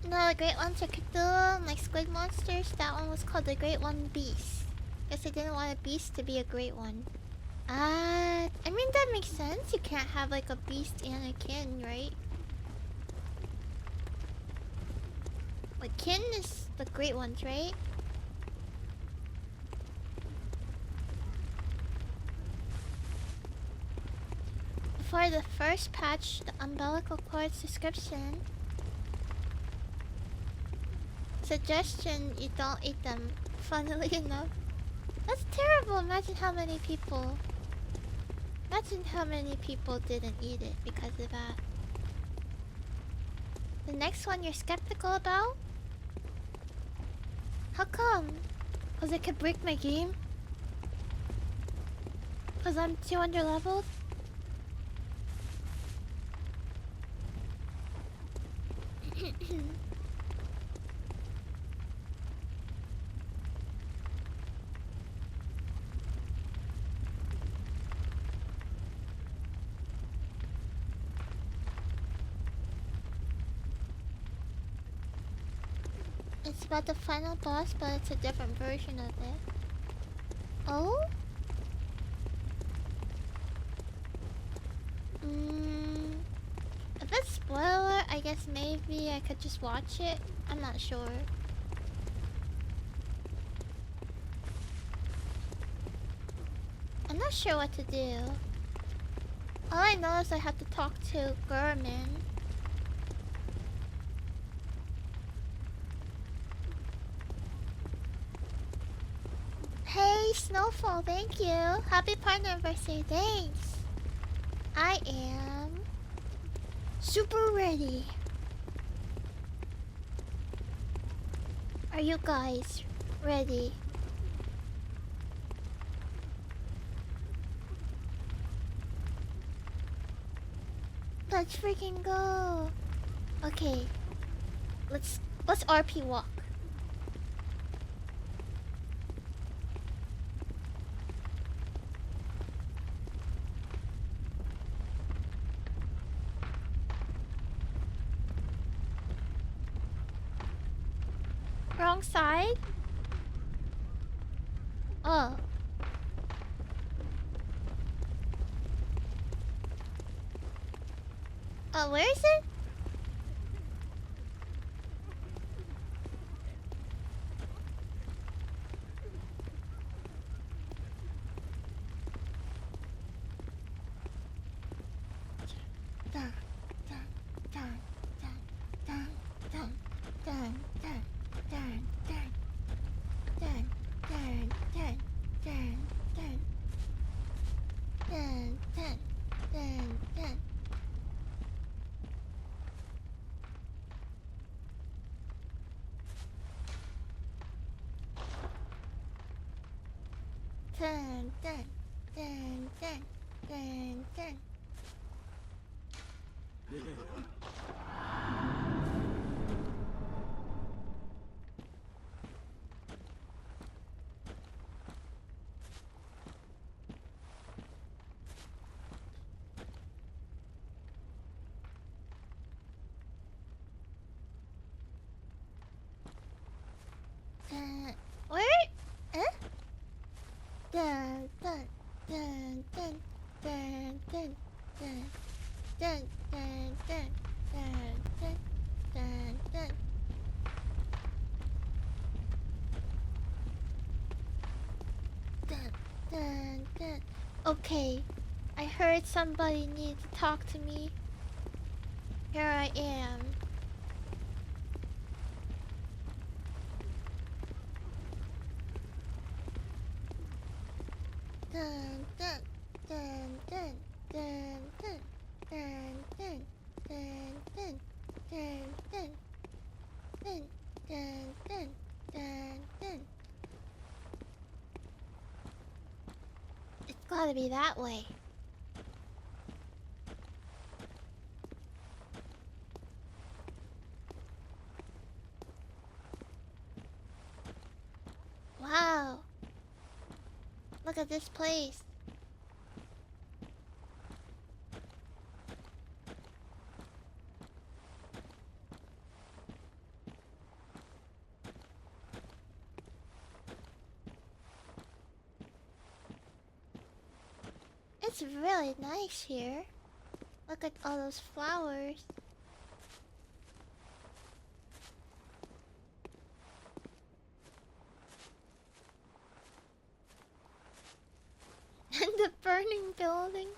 No, the great ones are Cthulhu, like squid monsters. That one was called the Great One Beast. Guess I didn't want a beast to be a great one. I mean that makes sense. You can't have like a beast and a kin, right? Like kin is the great ones, right? For the first patch, the umbilical cord's description. Suggestion, you don't eat them. Funnily enough. That's terrible. Imagine how many people... Imagine how many people didn't eat it because of that. The next one you're skeptical about? How come? Cause it could break my game? Cause I'm too under leveled? It's about the final boss, but it's a different version of it. Oh? If it's spoiler, I guess maybe I could just watch it. I'm not sure. I'm not sure what to do. All I know is I have to talk to Gehrman. Hey, Snowfall, thank you. Happy partner anniversary, thanks. I am super ready. Are you guys ready? Let's freaking go. Okay. Let's RP walk. Wrong side? Oh. Where is it? Where? Huh? Dun dun dun dun dun dun dun dun dun dun dun dun dun dun. Dun dun dun. Okay, I heard somebody need to talk to me. Here I am. Dun dun dun dun dun dun dun dun dun dun dun dun dun dun dun dun dun. It's gotta be that way. Wow. Look at this place. It's really nice here. Look at all those flowers. And the burning building.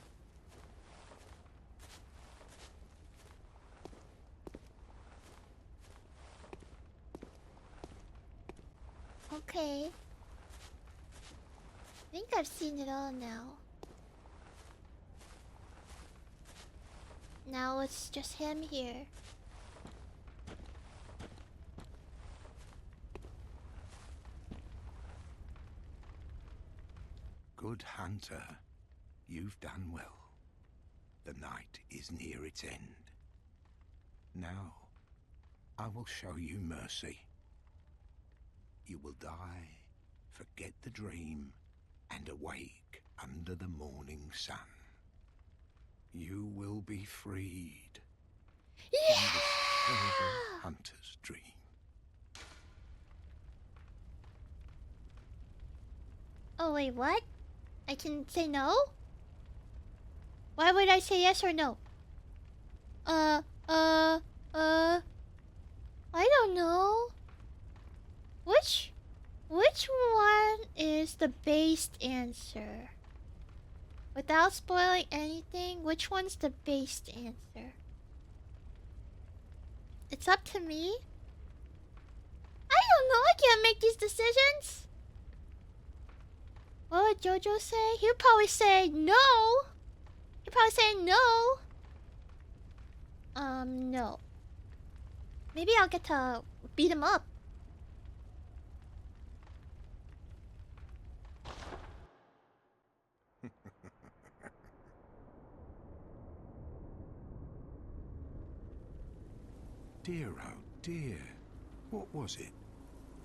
Okay. I think I've seen it all now. Now it's just him here. Good hunter, you've done well. The night is near its end. Now, I will show you mercy. You will die, forget the dream, and awake under the morning sun. You will be freed from this terrible hunter's dream. Oh wait, what? I can say no? Why would I say yes or no? I don't know. Which one is the based answer? Without spoiling anything, which one's the based answer? It's up to me? I don't know, I can't make these decisions. What would Jojo say? He'll probably say no. He'll probably say no. No. Maybe I'll get to beat him up. Dear, oh dear. What was it?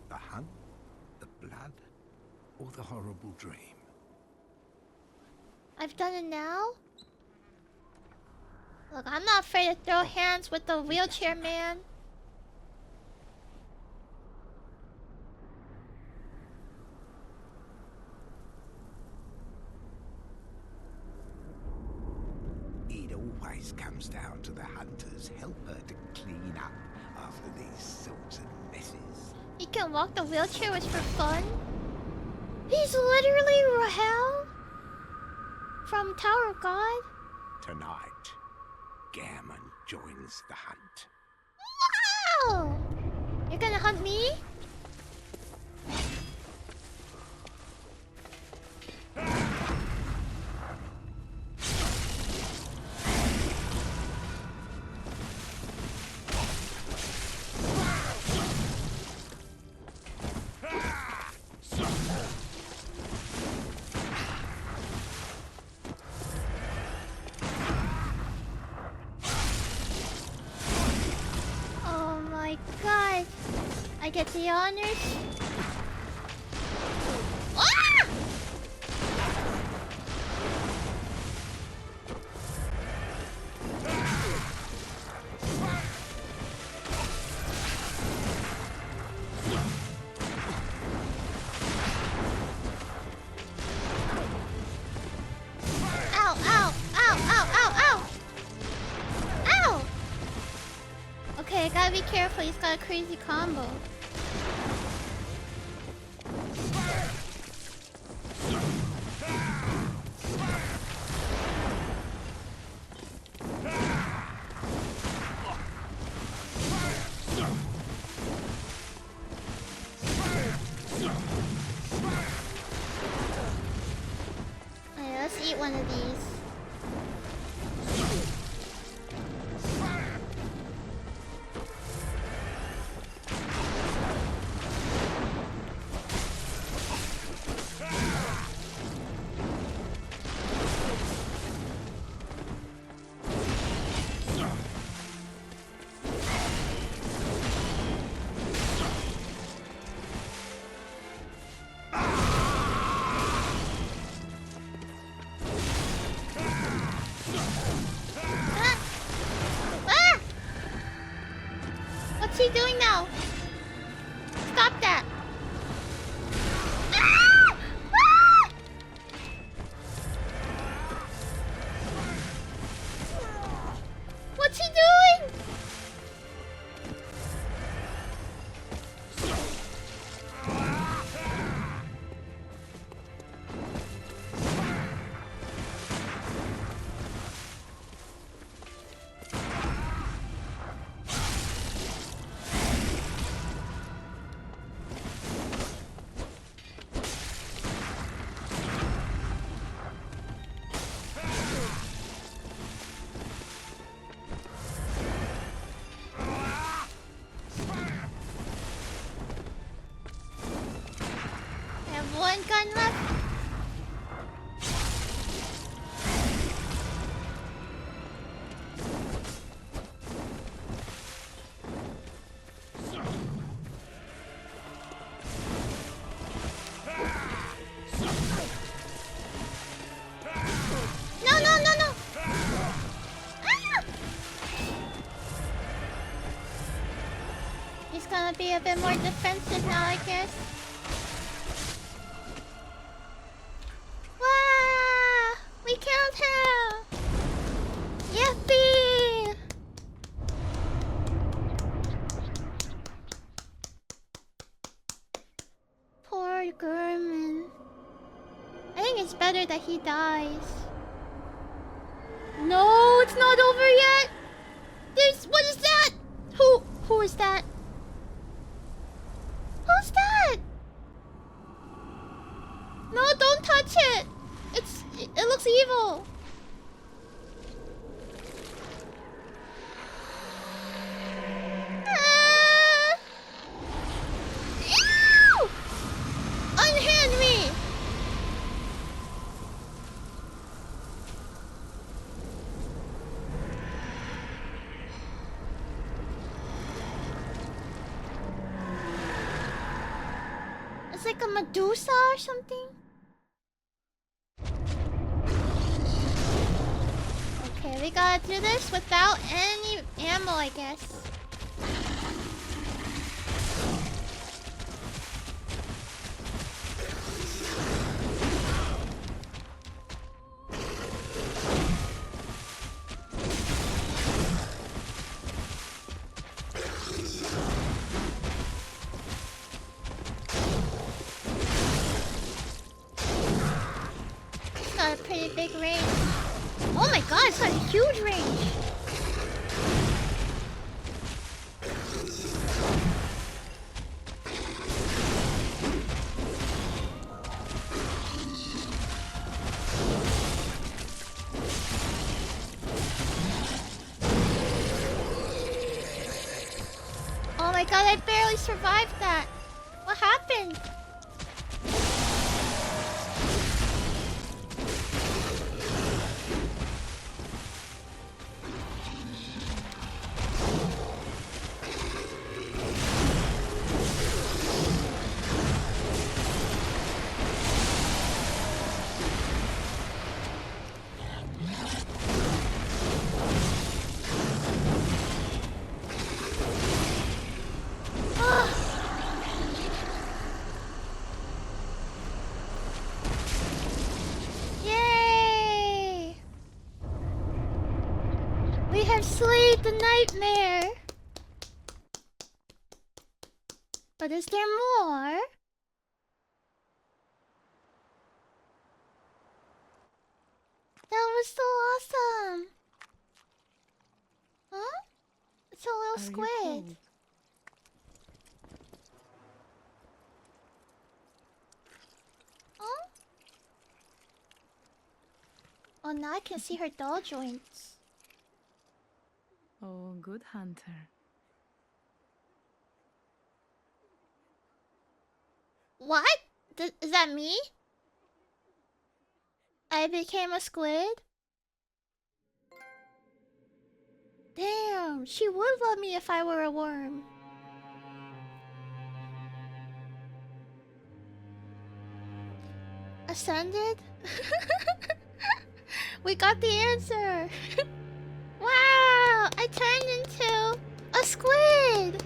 The hunt? The blood? Or the horrible dream? I've done it now? Look, I'm not afraid to throw hands with the wheelchair man. It always comes down to the hunter's helper to clean up after these sorts of messes. He can walk the wheelchair was for fun? He's literally Rahel from Tower of God. Tonight, Gehrman joins the hunt. Wow! You're gonna hunt me? Oh my god! I get the honors. Ah! Ow, ow, ow, ow, ow, ow! Ow! Okay, I gotta be careful, he's got a crazy combo. Alright, let's eat one of these. Ah! Ah! What's he doing now? Stop that! Ah! Ah! What's he doing? I have one gun left. No, no, no, no! Ah! He's gonna be a bit more defensive now, I guess. Wow! We killed him! Yippee! Poor Gehrman. I think it's better that he dies. No, it's not over yet! What is that? Who is that? Who's that? No, don't touch it! It looks evil. Ah! Ew! Unhand me! like a Medusa or something? Okay, we gotta do this without any ammo, I guess. It's got a pretty big range. Oh my god, it's got a huge range. Oh my god, I barely survived that. What happened? Yay! We have slayed the nightmare. But is there more? That was so awesome. Huh? It's a little squid. Huh? Oh, now I can see her doll joints. Oh, good hunter. What? Is that me? I became a squid? Damn, she would love me if I were a worm. Ascended? We got the answer! Wow! I turned into a squid!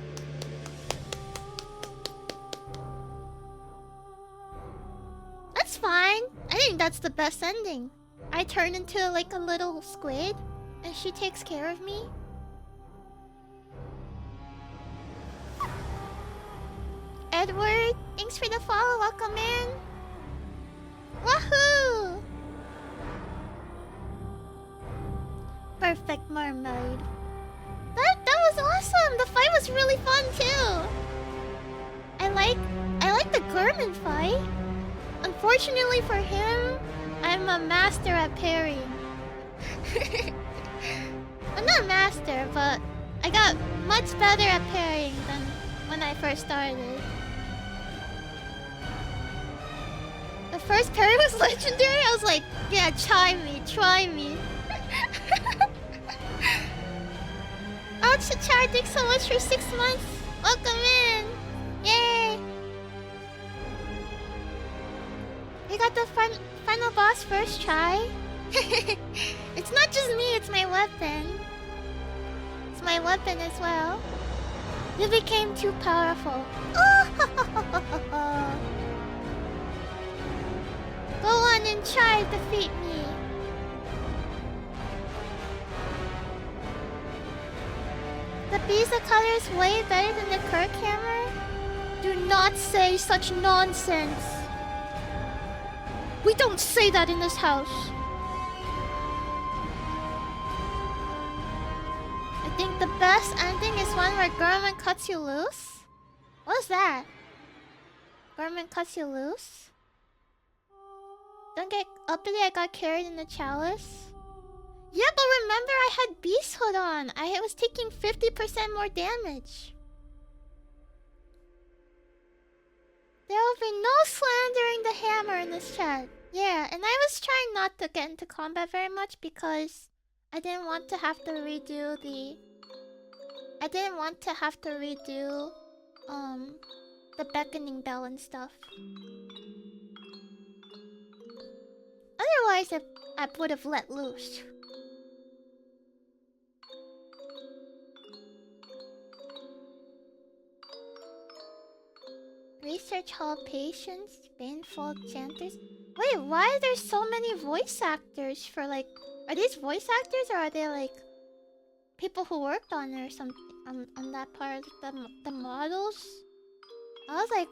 That's fine. I think that's the best ending. I turn into like a little squid and she takes care of me. Edward, thanks for the follow. Welcome in. Woohoo! Perfect mermaid. That was awesome. The fight was really fun too. I like the Gehrman fight. Unfortunately for him, I'm a master at parrying. I'm not a master, but I got much better at parrying than when I first started. The first parry was legendary. I was like, yeah, try me. Oh, Chachar, thanks so much for 6 months. Welcome in. Yay. We got the final boss first try. It's not just me, it's my weapon. It's my weapon as well. You became too powerful. Oh! Go on and try to defeat me. The Bisa color is way better than the Kirk hammer? Do not say such nonsense. We don't say that in this house. I think the best ending is one where Gehrman cuts you loose. What's that? Gehrman cuts you loose? Don't get uppity, I got carried in the chalice. Yeah, but remember I had Beast Hood on. I was taking 50% more damage. There will be no slandering the hammer in this chat. Yeah, and I was trying not to get into combat very much because I didn't want to have to redo the the beckoning bell and stuff. Otherwise, I would have let loose. Research Hall patients, Banefall chanters. Wait, why are there so many voice actors for like? Are these voice actors or are they like people who worked on it or something on that part of the models? I was like,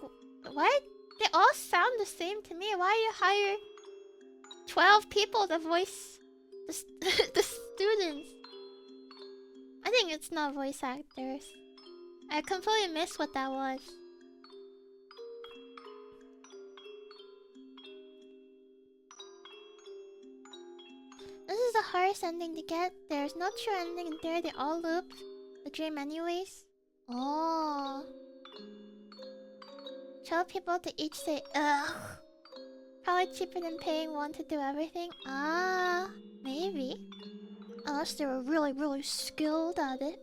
why? They all sound the same to me. Why you hire 12 people to voice the students? I think it's not voice actors. I completely missed what that was. This is the hardest ending to get. There's no true ending in theory. They all loop the dream anyways. Oh. 12 people to each say ugh. Probably cheaper than paying one to do everything. Ah, maybe. Unless they were really, really skilled at it.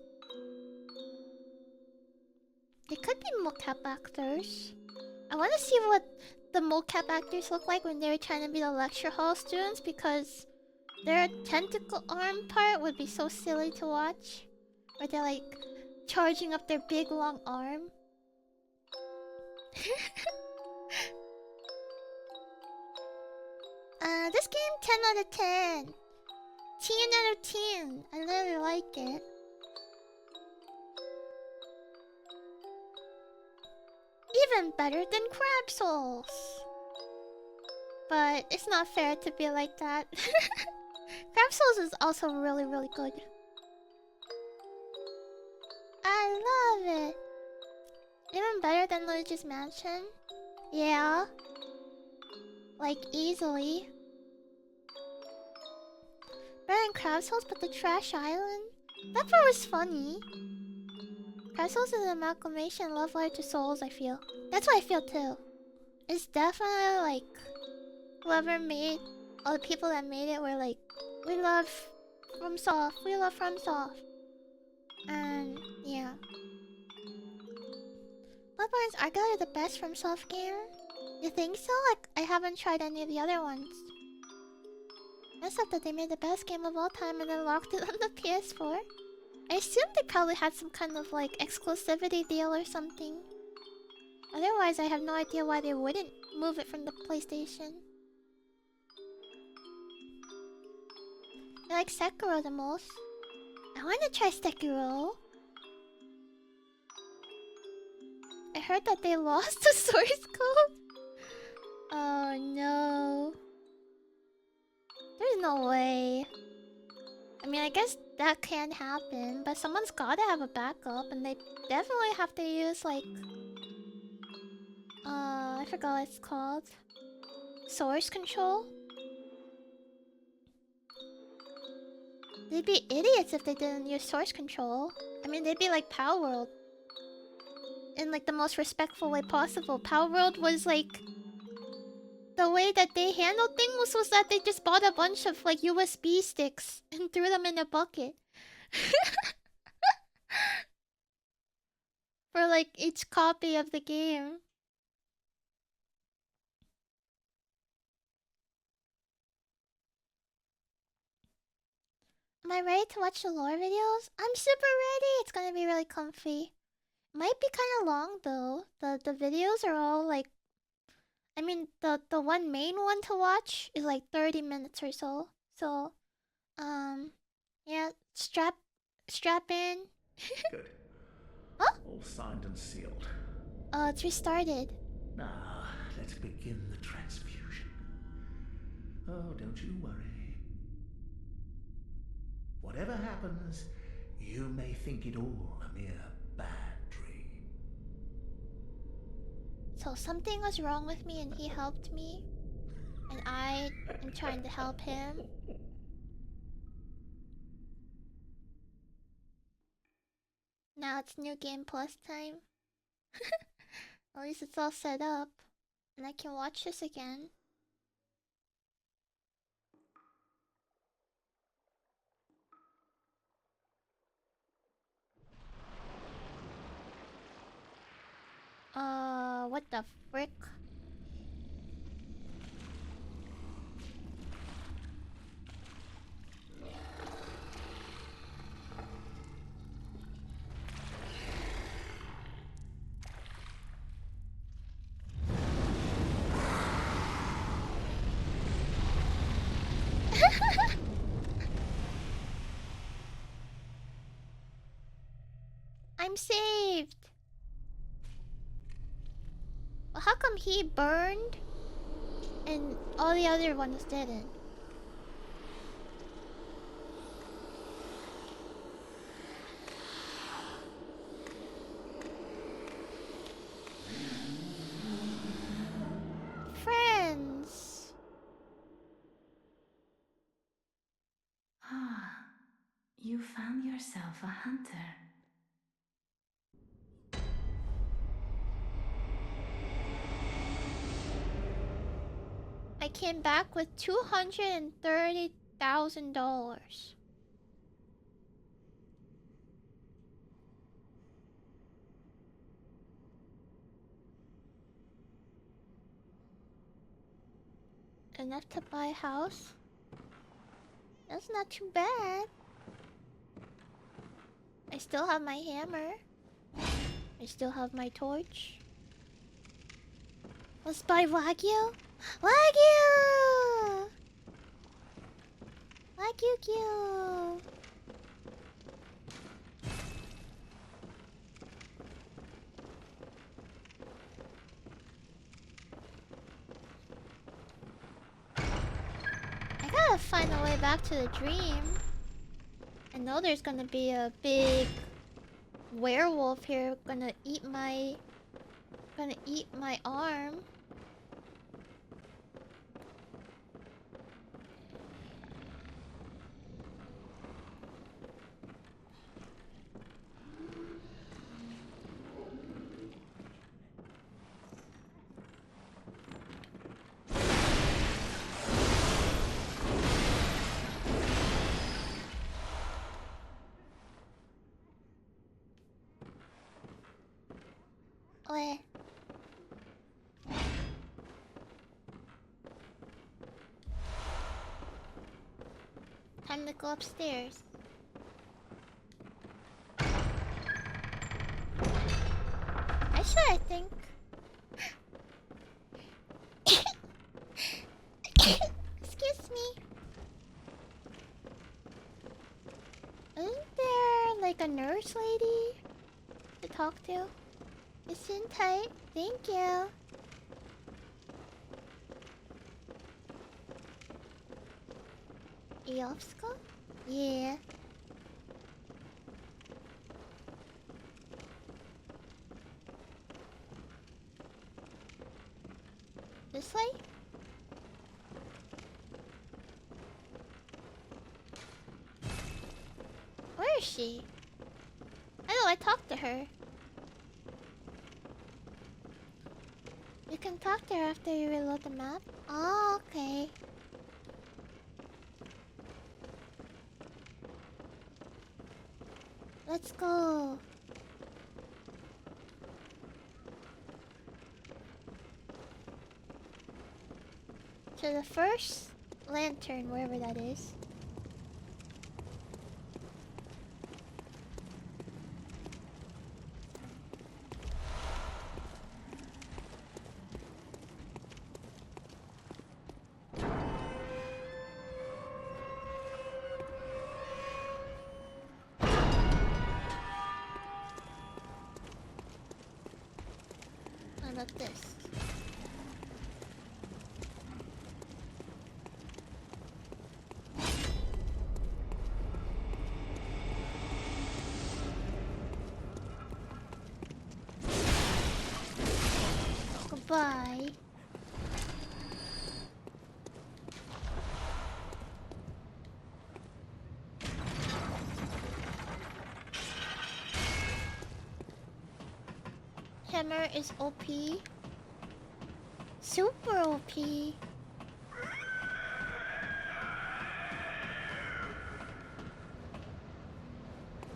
They could be mocap actors. I want to see what the mocap actors look like when they were trying to be the lecture hall students, because their tentacle arm part would be so silly to watch. Where they're like charging up their big long arm. This game 10 out of 10. 10 out of 10. I really like it. Even better than Crab Souls. But it's not fair to be like that. Crab Souls is also really, really good. I love it. Even better than Luigi's Mansion. Yeah. Like, easily. Better than Crab Souls, but the Trash Island? That part was funny. Crab Souls is an amalgamation love letter to Souls, I feel. That's what I feel too. It's definitely like whoever made, all the people that made it were like, we love FromSoft, we love FromSoft. And yeah. Bloodborne's arguably the best FromSoft game. You think so? Like, I haven't tried any of the other ones. I thought that they made the best game of all time and then locked it on the PS4. I assume they probably had some kind of like exclusivity deal or something. Otherwise, I have no idea why they wouldn't move it from the PlayStation. I like Sekiro the most. I want to try Sekiro. I heard that they lost the source code. Oh no. There's no way. I mean, I guess that can happen, but someone's gotta have a backup, and they definitely have to use like... I forgot what it's called. Source control? They'd be idiots if they didn't use source control. I mean, they'd be like Power World. In like the most respectful way possible. Power World was like... The way that they handled things was that they just bought a bunch of like USB sticks and threw them in a bucket. For like each copy of the game. Am I ready to watch the lore videos? I'm super ready! It's gonna be really comfy. Might be kinda long though. The videos are all like... I mean, the one main one to watch is like 30 minutes or so. So, yeah, strap in. Good. Huh? All signed and sealed. It's restarted. Now, let's begin the transfusion. Oh, don't you worry. Whatever happens, you may think it all a mere bad dream. So something was wrong with me and he helped me. And I am trying to help him. Now it's New Game Plus time. At least it's all set up. And I can watch this again. what the frick? I'm saved. Well, how come he burned and all the other ones didn't? Friends. Ah, you found yourself a hunter. I came back with $230,000. Enough to buy a house? That's not too bad. I still have my hammer. I still have my torch. Let's buy Wagyu! Wagyu! Wagyu! I gotta find a way back to the dream. I know there's gonna be a big werewolf here gonna eat my arm. Wait. Time to go upstairs. Actually, I think. Excuse me. Isn't there like a nurse lady to talk to? It's in tight. Thank you. Eofska? Yeah. This way? Where is she? I know I talked to her. You can talk to her after you reload the map? Oh, okay. Let's go. To the first lantern, wherever that is. Not this. Goodbye. Hammer is OP. Super OP.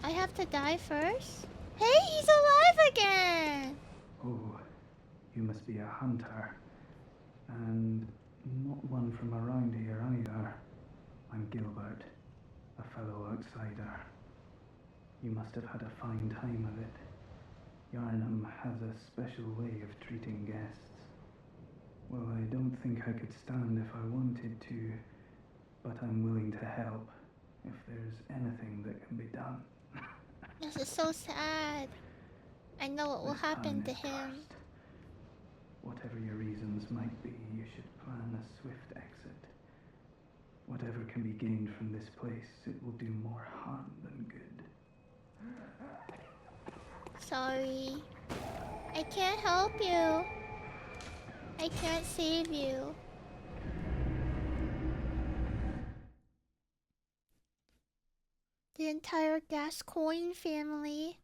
I have to die first? Hey, he's alive again! Oh, You must be a hunter, and not one from around here either. I'm Gilbert, a fellow outsider. You must have had a fine time of it. Gehrman has a special way of treating guests. Well, I don't think I could stand if I wanted to, but I'm willing to help if there's anything that can be done. This is so sad. I know what will This happen town to is him. cursed. Whatever your reasons might be, you should plan a swift exit. Whatever can be gained from this place, it will do more harm than good. Sorry. I can't help you. I can't save you. The entire Gascoigne family.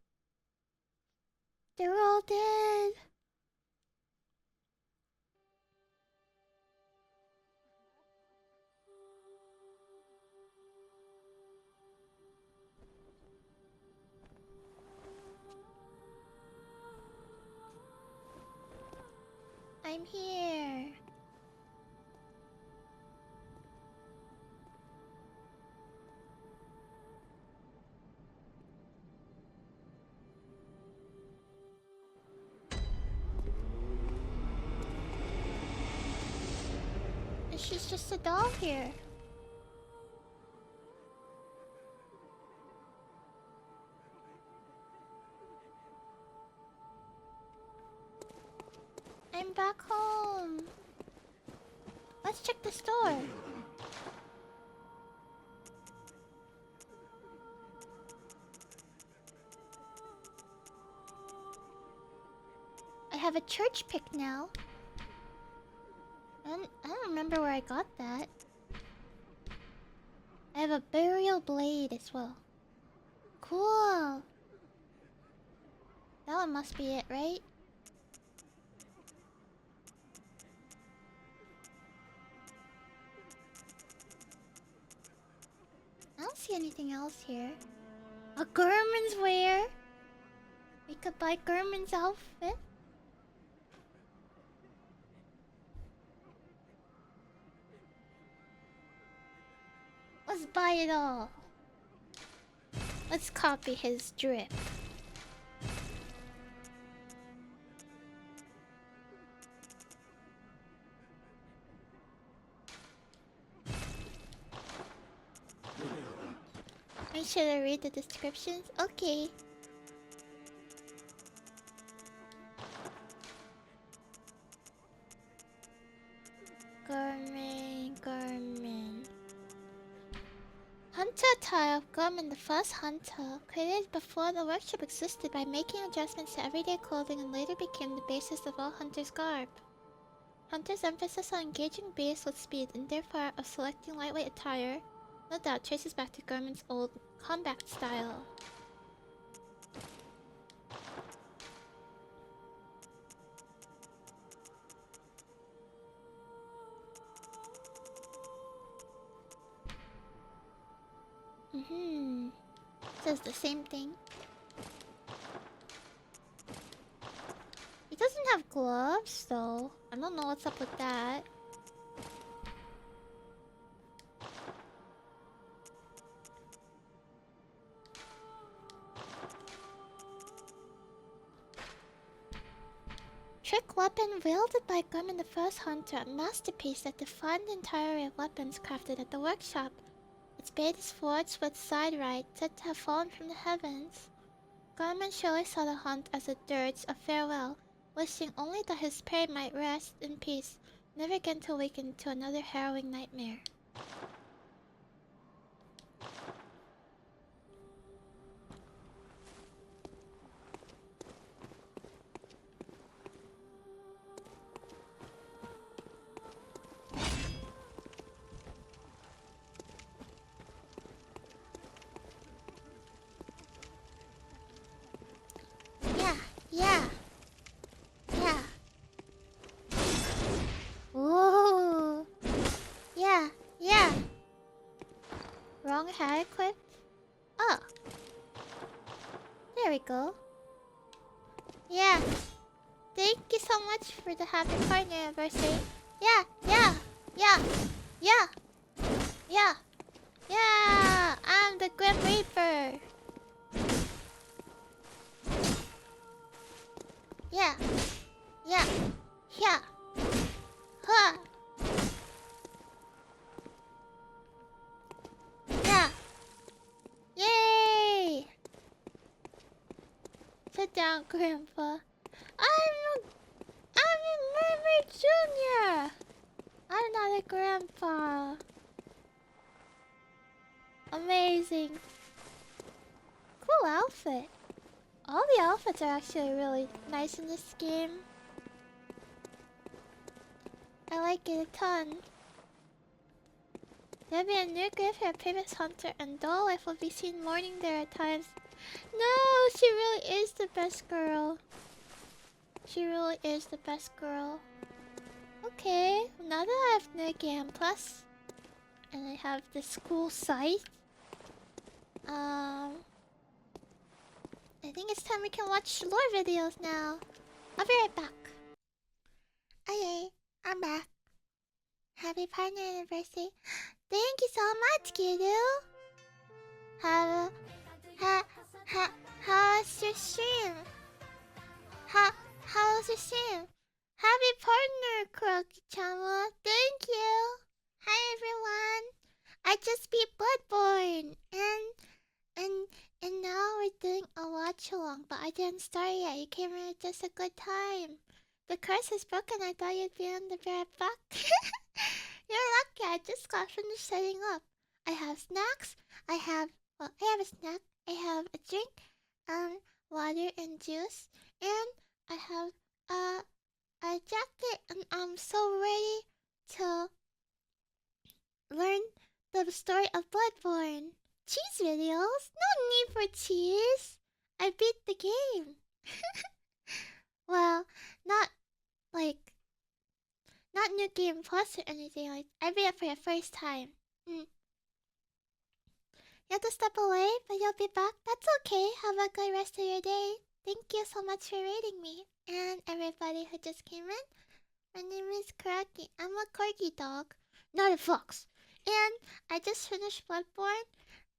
They're all dead. I'm here. And she's just a doll here. I'm back home. Let's check the store. I have a church pick now. I don't remember where I got that. I have a burial blade as well. Cool. That one must be it, right? I don't see anything else here. A Gehrman's wear. We could buy Gehrman's outfit. Let's buy it all. Let's copy his drip. Make sure to read the descriptions. Okay. Gehrman. Hunter attire of Gehrman, the first hunter, created before the workshop existed by making adjustments to everyday clothing and later became the basis of all hunters' garb. Hunters' emphasis on engaging beasts with speed and therefore of selecting lightweight attire no doubt traces back to Gehrman's old combat style. Says the same thing. He doesn't have gloves though. I don't know what's up with that. Trick weapon wielded by Gehrman the First Hunter, a masterpiece that defined the entire array of weapons crafted at the workshop. Its blade is forged with side right, said to have fallen from the heavens. Gehrman surely saw the hunt as a dirge of farewell, wishing only that his prey might rest in peace, never again to awaken to another harrowing nightmare. Yeah. Ooh. Yeah. Wrong hat equipped? Oh. There we go. Yeah. thank you so much for the happy partner anniversary. Yeah, yeah, yeah, yeah, yeah, yeah. I'm the Grim Reaper. Yeah, yeah, yeah. Huh. Yeah. Yay! Sit down, Grandpa. I'm a Mermaid Junior. I'm not a grandpa. Amazing. Cool outfit. All the outfits are actually really nice in this game. I like it a ton. There'll be a new graveyard Famous Hunter and Doll Life will be seen mourning there at times. No, she really is the best girl. She really is the best girl. Okay, now that I have New Game Plus and I have the school site, I think it's time we can watch lore videos now. I'll be right back. Okay, I'm back. Happy partner anniversary. Thank you so much, Kiru. How's your stream? How's your stream? Happy partner, Kroki-chama. Thank you. Hi everyone. I just beat Bloodborne and now we're doing a watch along, but I didn't start yet. You came in at just a good time. The curse is broken. I thought you'd be on the very back. You're lucky. I just got finished setting up. I have snacks. I have a snack. I have a drink, water and juice, and I have a jacket, and I'm so ready to learn the story of Bloodborne. Cheese videos? No need for cheese. I beat the game. Well, not New Game Plus or anything like. I beat it for the first time. You have to step away, but you'll be back. That's okay. Have a good rest of your day. Thank you so much for rating me. And everybody who just came in. My name is Koragi. I'm a corgi dog, not a fox. And I just finished Bloodborne.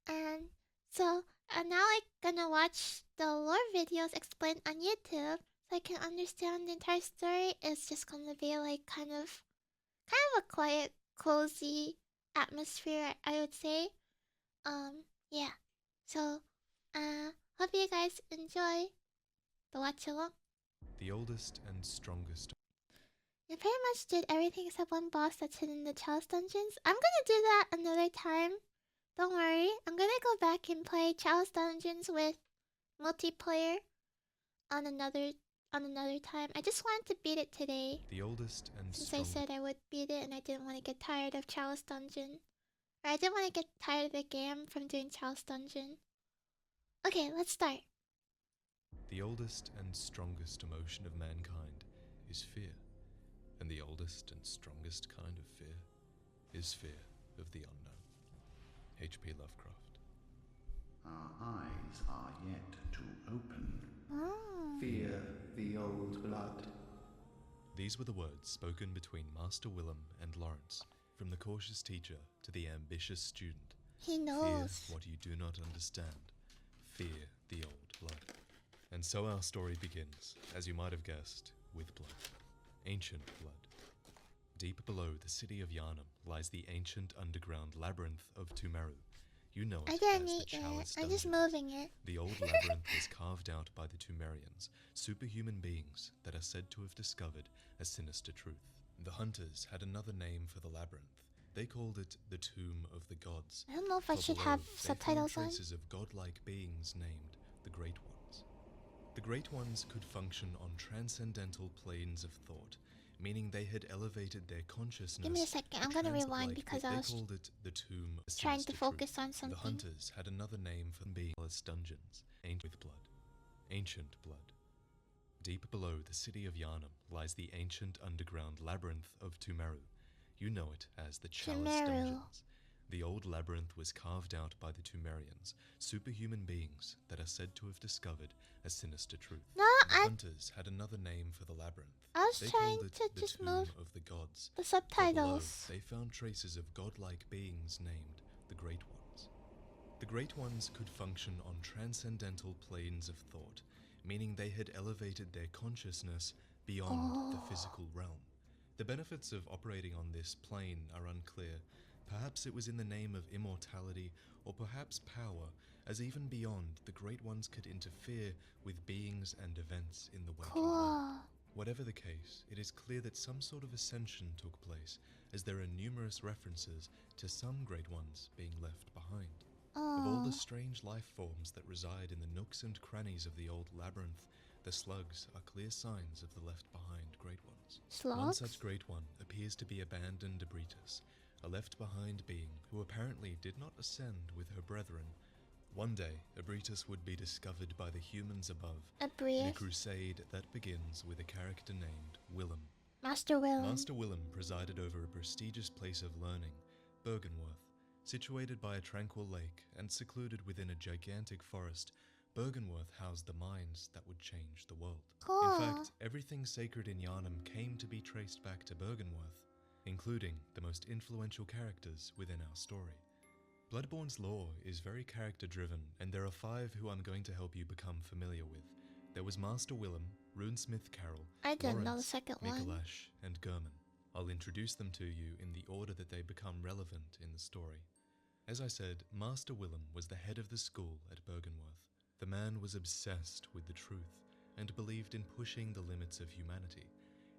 And so now I'm gonna watch the lore videos explained on YouTube so I can understand the entire story. It's just gonna be like kind of a quiet, cozy atmosphere, I would say. Yeah. So, hope you guys enjoy the watch along. The oldest and strongest. I pretty much did everything except one boss that's hidden in the Chalice Dungeons. I'm gonna do that another time. Don't worry. I'm gonna go back and play Chalice Dungeons with multiplayer on another time. I just wanted to beat it today. The oldest and Since strongest. I said I would beat it and I didn't want to get tired of Chalice Dungeon. Or I didn't want to get tired of the game from doing Chalice Dungeon. Okay, let's start. The oldest and strongest emotion of mankind is fear. And the oldest and strongest kind of fear is fear of the unknown. H.P. Lovecraft. Our eyes are yet to open. Oh. Fear the old blood. These were the words spoken between Master Willem and Lawrence, from the cautious teacher to the ambitious student. He knows. Fear what you do not understand. Fear the old blood. And so our story begins, as you might have guessed, with blood. Ancient blood. Deep below the city of Gehrman lies the ancient underground labyrinth of Tumeru. You know it I didn't as eat the it. Chalice I'm just Dungeons. moving it. The old labyrinth was carved out by the Tumerians, superhuman beings that are said to have discovered a sinister truth. The hunters had another name for the labyrinth. They called it the Tomb of the Gods. I don't know if I For should below, have they subtitles found on. traces of godlike beings named the Great Ones. The Great Ones could function on transcendental planes of thought, meaning they had elevated their consciousness. Give me a second. I'm to gonna planes of rewind light because that I they was called it the Tomb of trying to Sinister focus Truth. on something. The hunters had another name for them being Chalice Dungeons, ancient blood. Ancient blood. Deep below the city of Gehrman lies the ancient underground labyrinth of Tumeru. You know it as the Chalice Tumeru. Dungeons. The old labyrinth was carved out by the Tumerians, superhuman beings that are said to have discovered a sinister truth. No, The hunters had another name for the labyrinth. I was They trying called it to the just Tomb move of the Gods. the For below, subtitles. they found traces of godlike beings named the Great Ones. The Great Ones could function on transcendental planes of thought, meaning they had elevated their consciousness beyond the physical realm. The benefits of operating on this plane are unclear. Perhaps it was in the name of immortality, or perhaps power, as even beyond, the Great Ones could interfere with beings and events in the waking world. Cool. Whatever the case, it is clear that some sort of ascension took place, as there are numerous references to some Great Ones being left behind. Of all the strange life forms that reside in the nooks and crannies of the old labyrinth, the slugs are clear signs of the left-behind Great Ones. One Slugs? such Great One appears to be abandoned Abritus, a left-behind being who apparently did not ascend with her brethren. One day, Abritus would be discovered by the humans above, A in a brief. crusade that begins with a character named Willem. Master Will. Master Willem presided over a prestigious place of learning, Bergenworth. Situated by a tranquil lake and secluded within a gigantic forest, Bergenworth housed the minds that would change the world. Cool. In fact, everything sacred in Yharnam came to be traced back to Bergenworth, including the most influential characters within our story. Bloodborne's lore is very character-driven, and there are 5 who I'm going to help you become familiar with. There was Master Willem, Runesmith Carol, I didn't know the Lawrence, second one. Mikolash, and Gehrman. I'll introduce them to you in the order that they become relevant in the story. As I said, Master Willem was the head of the school at Bergenworth. The man was obsessed with the truth and believed in pushing the limits of humanity.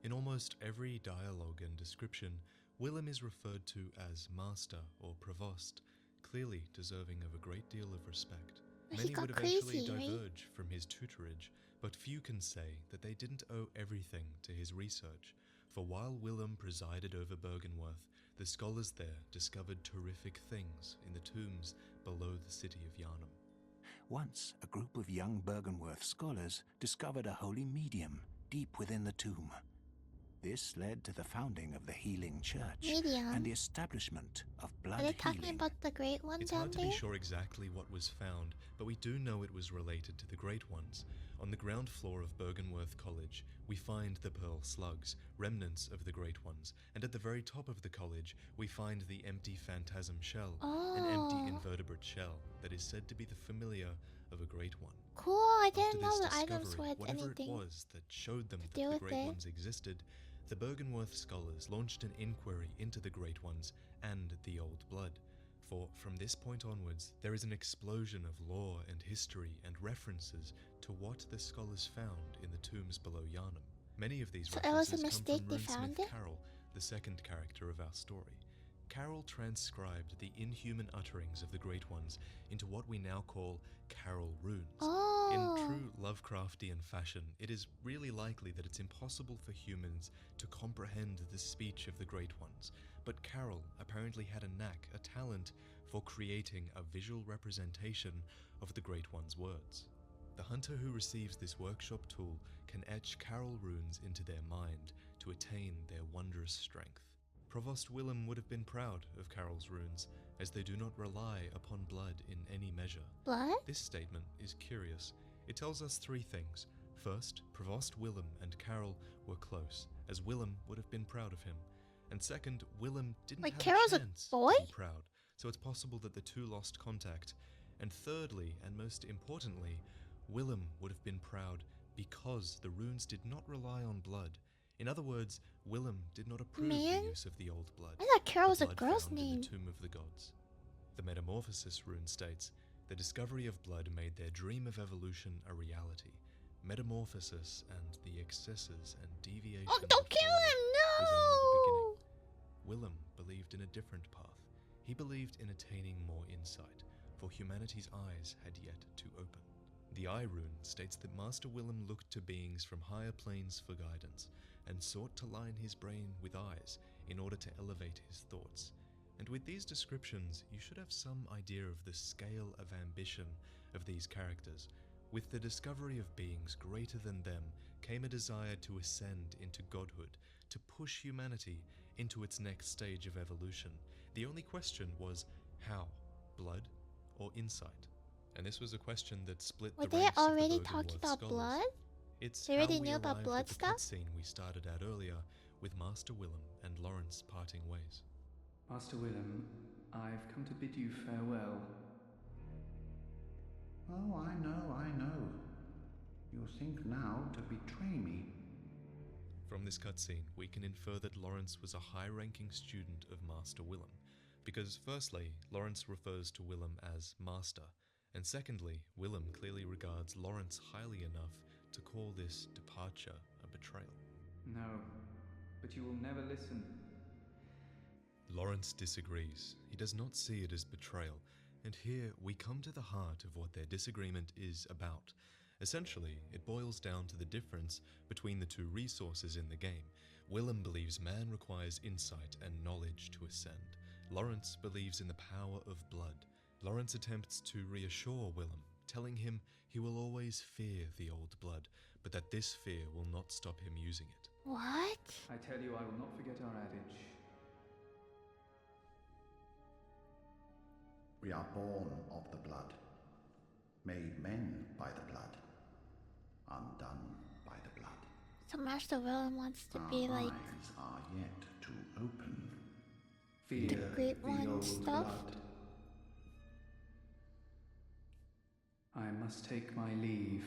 In almost every dialogue and description, Willem is referred to as Master or Provost, clearly deserving of a great deal of respect. He Many got would eventually crazy, right? diverge from his tutorage, but few can say that they didn't owe everything to his research, for while Willem presided over Bergenworth, the scholars there discovered terrific things in the tombs below the city of Yharnam. Once, a group of young Bergenworth scholars discovered a holy medium deep within the tomb. This led to the founding of the Healing Church Medium? and the establishment of blood Are they talking healing. about the Great One It's down hard to there? be sure exactly what was found, but we do know it was related to the Great Ones. On the ground floor of Bergenworth College, we find the Pearl Slugs, remnants of the Great Ones, and at the very top of the college, we find the empty phantasm shell, an empty Oh. invertebrate shell that is said to be the familiar of a Great One. Cool, I After didn't know this the items discovery, had whatever anything. it was that showed them to that do the with Great it. Ones existed, the Bergenworth scholars launched an inquiry into the Great Ones and the Old Blood. For from this point onwards, there is an explosion of lore and history and references to what the scholars found in the tombs below Yharnam. Many of these So it was a references mistake come they from found Runesmith it? Carol, the second character of our story. Carol transcribed the inhuman utterings of the Great Ones into what we now call Carol runes. Oh. In true Lovecraftian fashion, it is really likely that it's impossible for humans to comprehend the speech of the Great Ones, but Carol apparently had a knack, a talent, for creating a visual representation of the Great One's words. The hunter who receives this workshop tool can etch Carol runes into their mind to attain their wondrous strength. Provost Willem would have been proud of Carol's runes, as they do not rely upon blood in any measure. Blood? This statement is curious. It tells us 3 things. First, Provost Willem and Carol were close, as Willem would have been proud of him. And second, Willem didn't Wait, have Carol's a a chance boy? to be proud, so it's possible that the 2 lost contact. And thirdly, and most importantly, Willem would have been proud because the runes did not rely on blood. In other words, Willem did not approve Man? the use of the Old Blood. I thought Carol the was a blood girl's found in name. the Tomb of the Gods. The Metamorphosis rune states, the discovery of blood made their dream of evolution a reality. Metamorphosis and the excesses and deviations Oh, don't of kill blood him! was only the No! beginning. Willem believed in a different path. He believed in attaining more insight, for humanity's eyes had yet to open. The Eye rune states that Master Willem looked to beings from higher planes for guidance, and sought to line his brain with eyes in order to elevate his thoughts. And with these descriptions, you should have some idea of the scale of ambition of these characters. With the discovery of beings greater than them came a desire to ascend into godhood, to push humanity into its next stage of evolution. The only question was, How? Blood or insight? And this was a question that split Were the they ranks already of the talking Byrgenwerth about scholars. blood? It's They how already we knew about arrived blood at the stuff? cutscene we started at earlier with Master Willem and Lawrence parting ways. Master Willem, I've come to bid you farewell. Oh, I know. You think now to betray me. From this cutscene, we can infer that Lawrence was a high-ranking student of Master Willem, because firstly, Lawrence refers to Willem as Master, and secondly, Willem clearly regards Lawrence highly enough to call this departure a betrayal. No, but you will never listen. Lawrence disagrees. He does not see it as betrayal, and here we come to the heart of what their disagreement is about. Essentially, it boils down to the difference between the two resources in the game. Willem believes man requires insight and knowledge to ascend. Lawrence believes in the power of blood. Lawrence attempts to reassure Willem, telling him he will always fear the old blood, but that this fear will not stop him using it. What? I tell you, I will not forget our adage. We are born of the blood, made men by the blood, undone by the blood. So Master Willem wants to be Our like eyes are yet to open. Fear the Great the One old stuff? blood. I must take my leave.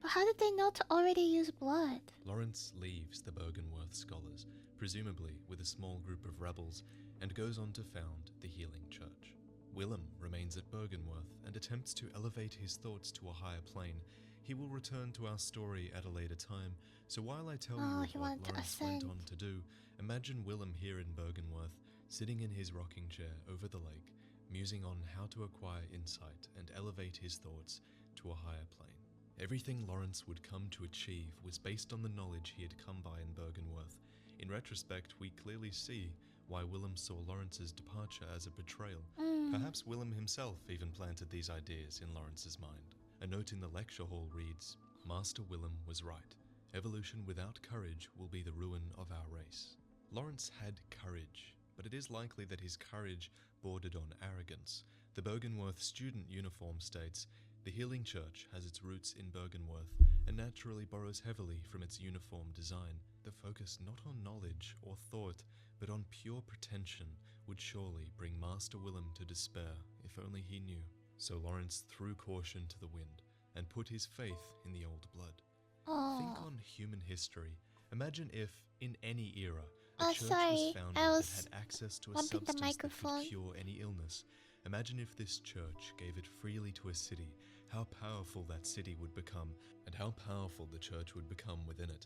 But how did they know to already use blood? Lawrence leaves the Byrgenwerth scholars, presumably with a small group of rebels, and goes on to found the Healing Church. Willem remains at Byrgenwerth and attempts to elevate his thoughts to a higher plane. He will return to our story at a later time, so while I tell you of he what wanted to Lawrence went ascend. on to do, imagine Willem here in Byrgenwerth, sitting in his rocking chair over the lake, musing on how to acquire insight and elevate his thoughts to a higher plane. Everything Lawrence would come to achieve was based on the knowledge he had come by in Byrgenwerth. In retrospect, we clearly see why Willem saw Lawrence's departure as a betrayal. Perhaps Willem himself even planted these ideas in Lawrence's mind. A note in the lecture hall reads, "Master Willem was right. Evolution without courage will be the ruin of our race." Lawrence had courage, but it is likely that his courage bordered on arrogance. The Byrgenwerth student uniform states, "The Healing Church has its roots in Byrgenwerth and naturally borrows heavily from its uniform design. The focus not on knowledge or thought, but on pure pretension would surely bring Master Willem to despair if only he knew." So Lawrence threw caution to the wind and put his faith in the old blood. Think Oh. on human history. Imagine if, in any era, a Oh, church sorry, was founded I that was had access to a bumping the substance that microphone. could cure any illness. Imagine if this church gave it freely to a city, how powerful that city would become, and how powerful the church would become within it.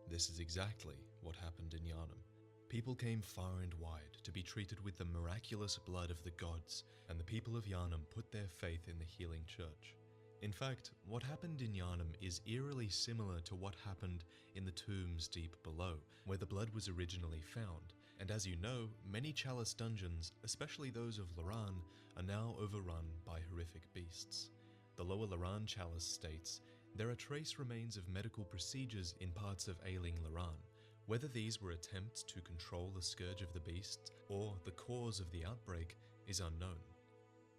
This is exactly what happened in Yharnam. People came far and wide to be treated with the miraculous blood of the gods, and the people of Yharnam put their faith in the Healing Church. In fact, what happened in Yharnam is eerily similar to what happened in the tombs deep below, where the blood was originally found. And as you know, many Chalice Dungeons, especially those of Loran, are now overrun by horrific beasts. The Lower Loran Chalice states, "There are trace remains of medical procedures in parts of ailing Loran. Whether these were attempts to control the scourge of the beasts or the cause of the outbreak is unknown."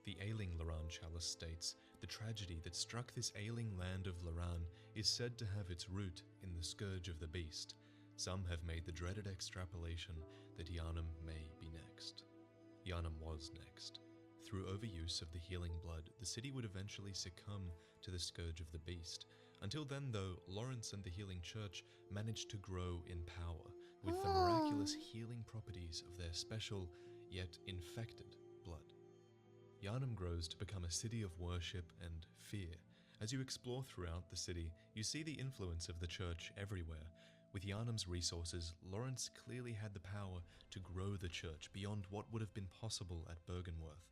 The ailing Loran Chalice states, "The tragedy that struck this ailing land of Loran is said to have its root in the scourge of the beast. Some have made the dreaded extrapolation that Yharnam may be next." Yharnam was next. Through overuse of the healing blood, the city would eventually succumb to the scourge of the beast. Until then, though, Lawrence and the Healing Church managed to grow in power with the miraculous healing properties of their special, yet infected, blood. Yharnam grows to become a city of worship and fear. As you explore throughout the city, you see the influence of the church everywhere. With Yharnam's resources, Lawrence clearly had the power to grow the church beyond what would have been possible at Byrgenwerth.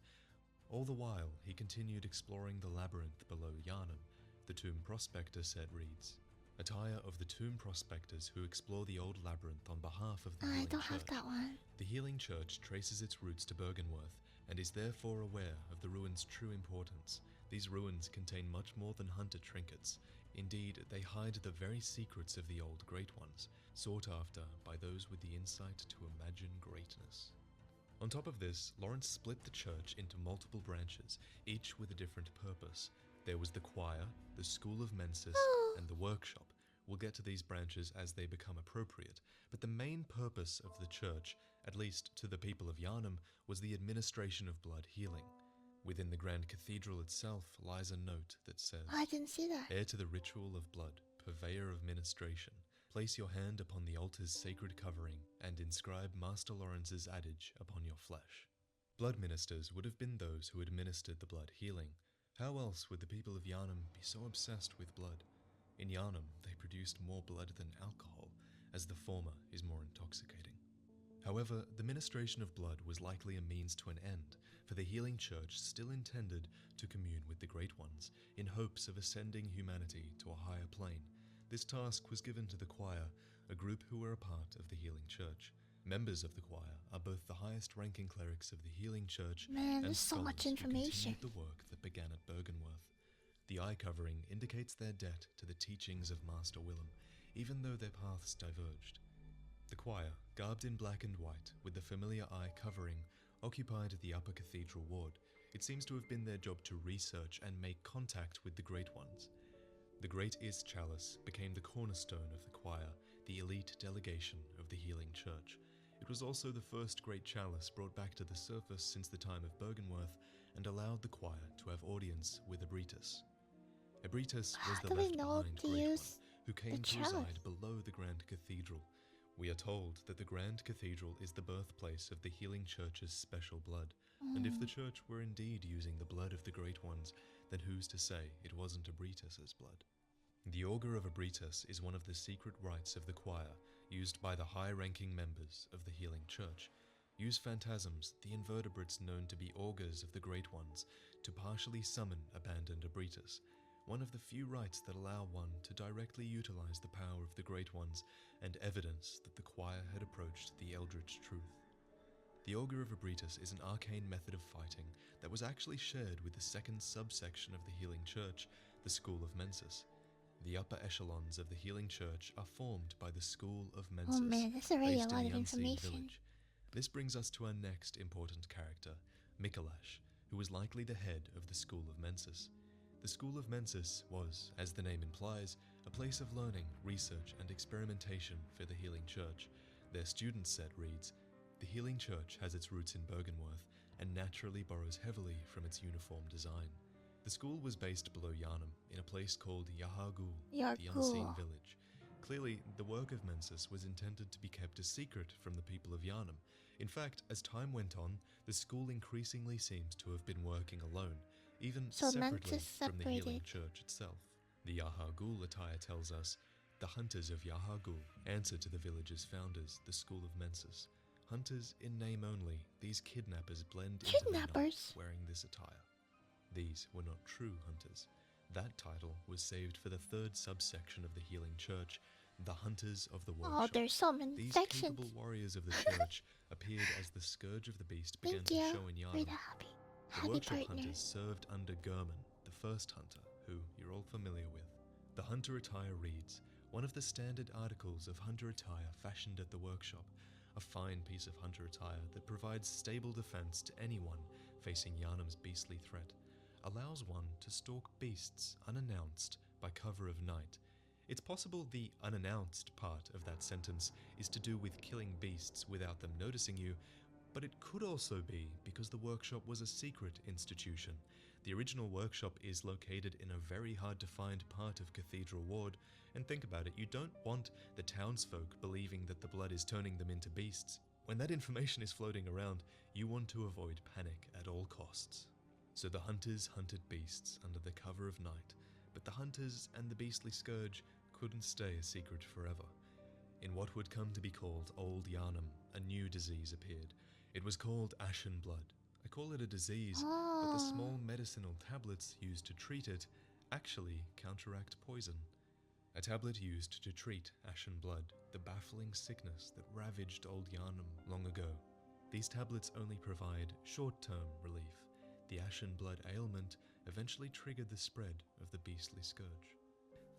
All the while, he continued exploring the labyrinth below Yharnam. The Tomb Prospector said reads, "Attire of the Tomb Prospectors who explore the old labyrinth on behalf of the I Healing don't Church. have that one. The Healing Church traces its roots to Byrgenwerth and is therefore aware of the ruins' true importance. These ruins contain much more than hunter trinkets. Indeed, they hide the very secrets of the old Great Ones, sought after by those with the insight to imagine greatness." On top of this, Lawrence split the church into multiple branches, each with a different purpose. There was the choir, the school of Mensis, and the workshop. We'll get to these branches as they become appropriate, but the main purpose of the church, at least to the people of Yharnam, was the administration of blood healing. Within the Grand Cathedral itself lies a note that says, I didn't see that. "Heir to the ritual of blood, purveyor of ministration, place your hand upon the altar's sacred covering and inscribe Master Lawrence's adage upon your flesh." Blood ministers would have been those who administered the blood healing. How else would the people of Yharnam be so obsessed with blood? In Yharnam, they produced more blood than alcohol, as the former is more intoxicating. However, the ministration of blood was likely a means to an end, for the healing church still intended to commune with the Great Ones, in hopes of ascending humanity to a higher plane. This task was given to the choir, a group who were a part of the healing church. Members of the choir are both the highest-ranking clerics of the healing church Man, and there's so scholars much who information. continued the work that began at Bergenworth. The eye covering indicates their debt to the teachings of Master Willem, even though their paths diverged. The choir, garbed in black and white, with the familiar eye covering, occupied the upper cathedral ward. It seems to have been their job to research and make contact with the Great Ones. The Great Is Chalice became the cornerstone of the choir, the elite delegation of the healing church. It was also the first great chalice brought back to the surface since the time of Bergenworth and allowed the choir to have audience with Ebritus. Ebritus was How the do we left know behind to Great One, use who the came to chalice? reside below the Grand Cathedral. We are told that the Grand Cathedral is the birthplace of the healing church's special blood, and if the church were indeed using the blood of the Great Ones, then who's to say it wasn't Ebritus's blood? The Augur of Ebritus is one of the secret rites of the choir, used by the high-ranking members of the healing church. Use phantasms, the invertebrates known to be augurs of the Great Ones, to partially summon abandoned Ebritus, one of the few rites that allow one to directly utilize the power of the Great Ones and evidence that the choir had approached the eldritch truth. The Augur of Ebritus is an arcane method of fighting that was actually shared with the second subsection of the healing church, the School of Mensis. The upper echelons of the healing church are formed by the School of Mensis, Oh man, that's already a based lot in of the Unseen information. Village. This brings us to our next important character, Mikolash, who was likely the head of the School of Mensis. The School of Mensis was, as the name implies, a place of learning, research, and experimentation for the healing church. Their student set reads, "The healing church has its roots in Bergenworth and naturally borrows heavily from its uniform design." The school was based below Yharnam, in a place called Yahar'gul, the Unseen Yahar'gul. Village. Clearly, the work of Mensis was intended to be kept a secret from the people of Yharnam. In fact, as time went on, the school increasingly seems to have been working alone, even So separately Mensis from the healing separated. church itself. The Yahar'gul attire tells us, "The hunters of Yahar'gul answer to the village's founders, the School of Mensis. Hunters in name only, these kidnappers blend into the night Kidnappers? wearing this attire." These were not true hunters. That title was saved for the third subsection of the healing church, the Hunters of the Workshop. Oh, there's so many These sections. capable warriors of the church appeared as the Scourge of the Beast began Thank to you show in for Yharnam. the happy The workshop partner. hunters served under Gehrman, the first hunter, who you're all familiar with. The hunter attire reads, one of the standard articles of hunter attire fashioned at the workshop, a fine piece of hunter attire that provides stable defense to anyone facing Yharnam's beastly threat, allows one to stalk beasts unannounced by cover of night. It's possible the unannounced part of that sentence is to do with killing beasts without them noticing you, but it could also be because the workshop was a secret institution. The original workshop is located in a very hard to find part of Cathedral Ward, and think about it, you don't want the townsfolk believing that the blood is turning them into beasts. When that information is floating around, you want to avoid panic at all costs. So the hunters hunted beasts under the cover of night, but the hunters and the beastly scourge couldn't stay a secret forever. In what would come to be called Old Yharnam, a new disease appeared. It was called Ashen Blood. I call it a disease, but the small medicinal tablets used to treat it actually counteract poison. A tablet used to treat Ashen Blood, the baffling sickness that ravaged Old Yharnam long ago. These tablets only provide short-term relief. The Ashen Blood ailment eventually triggered the spread of the beastly scourge.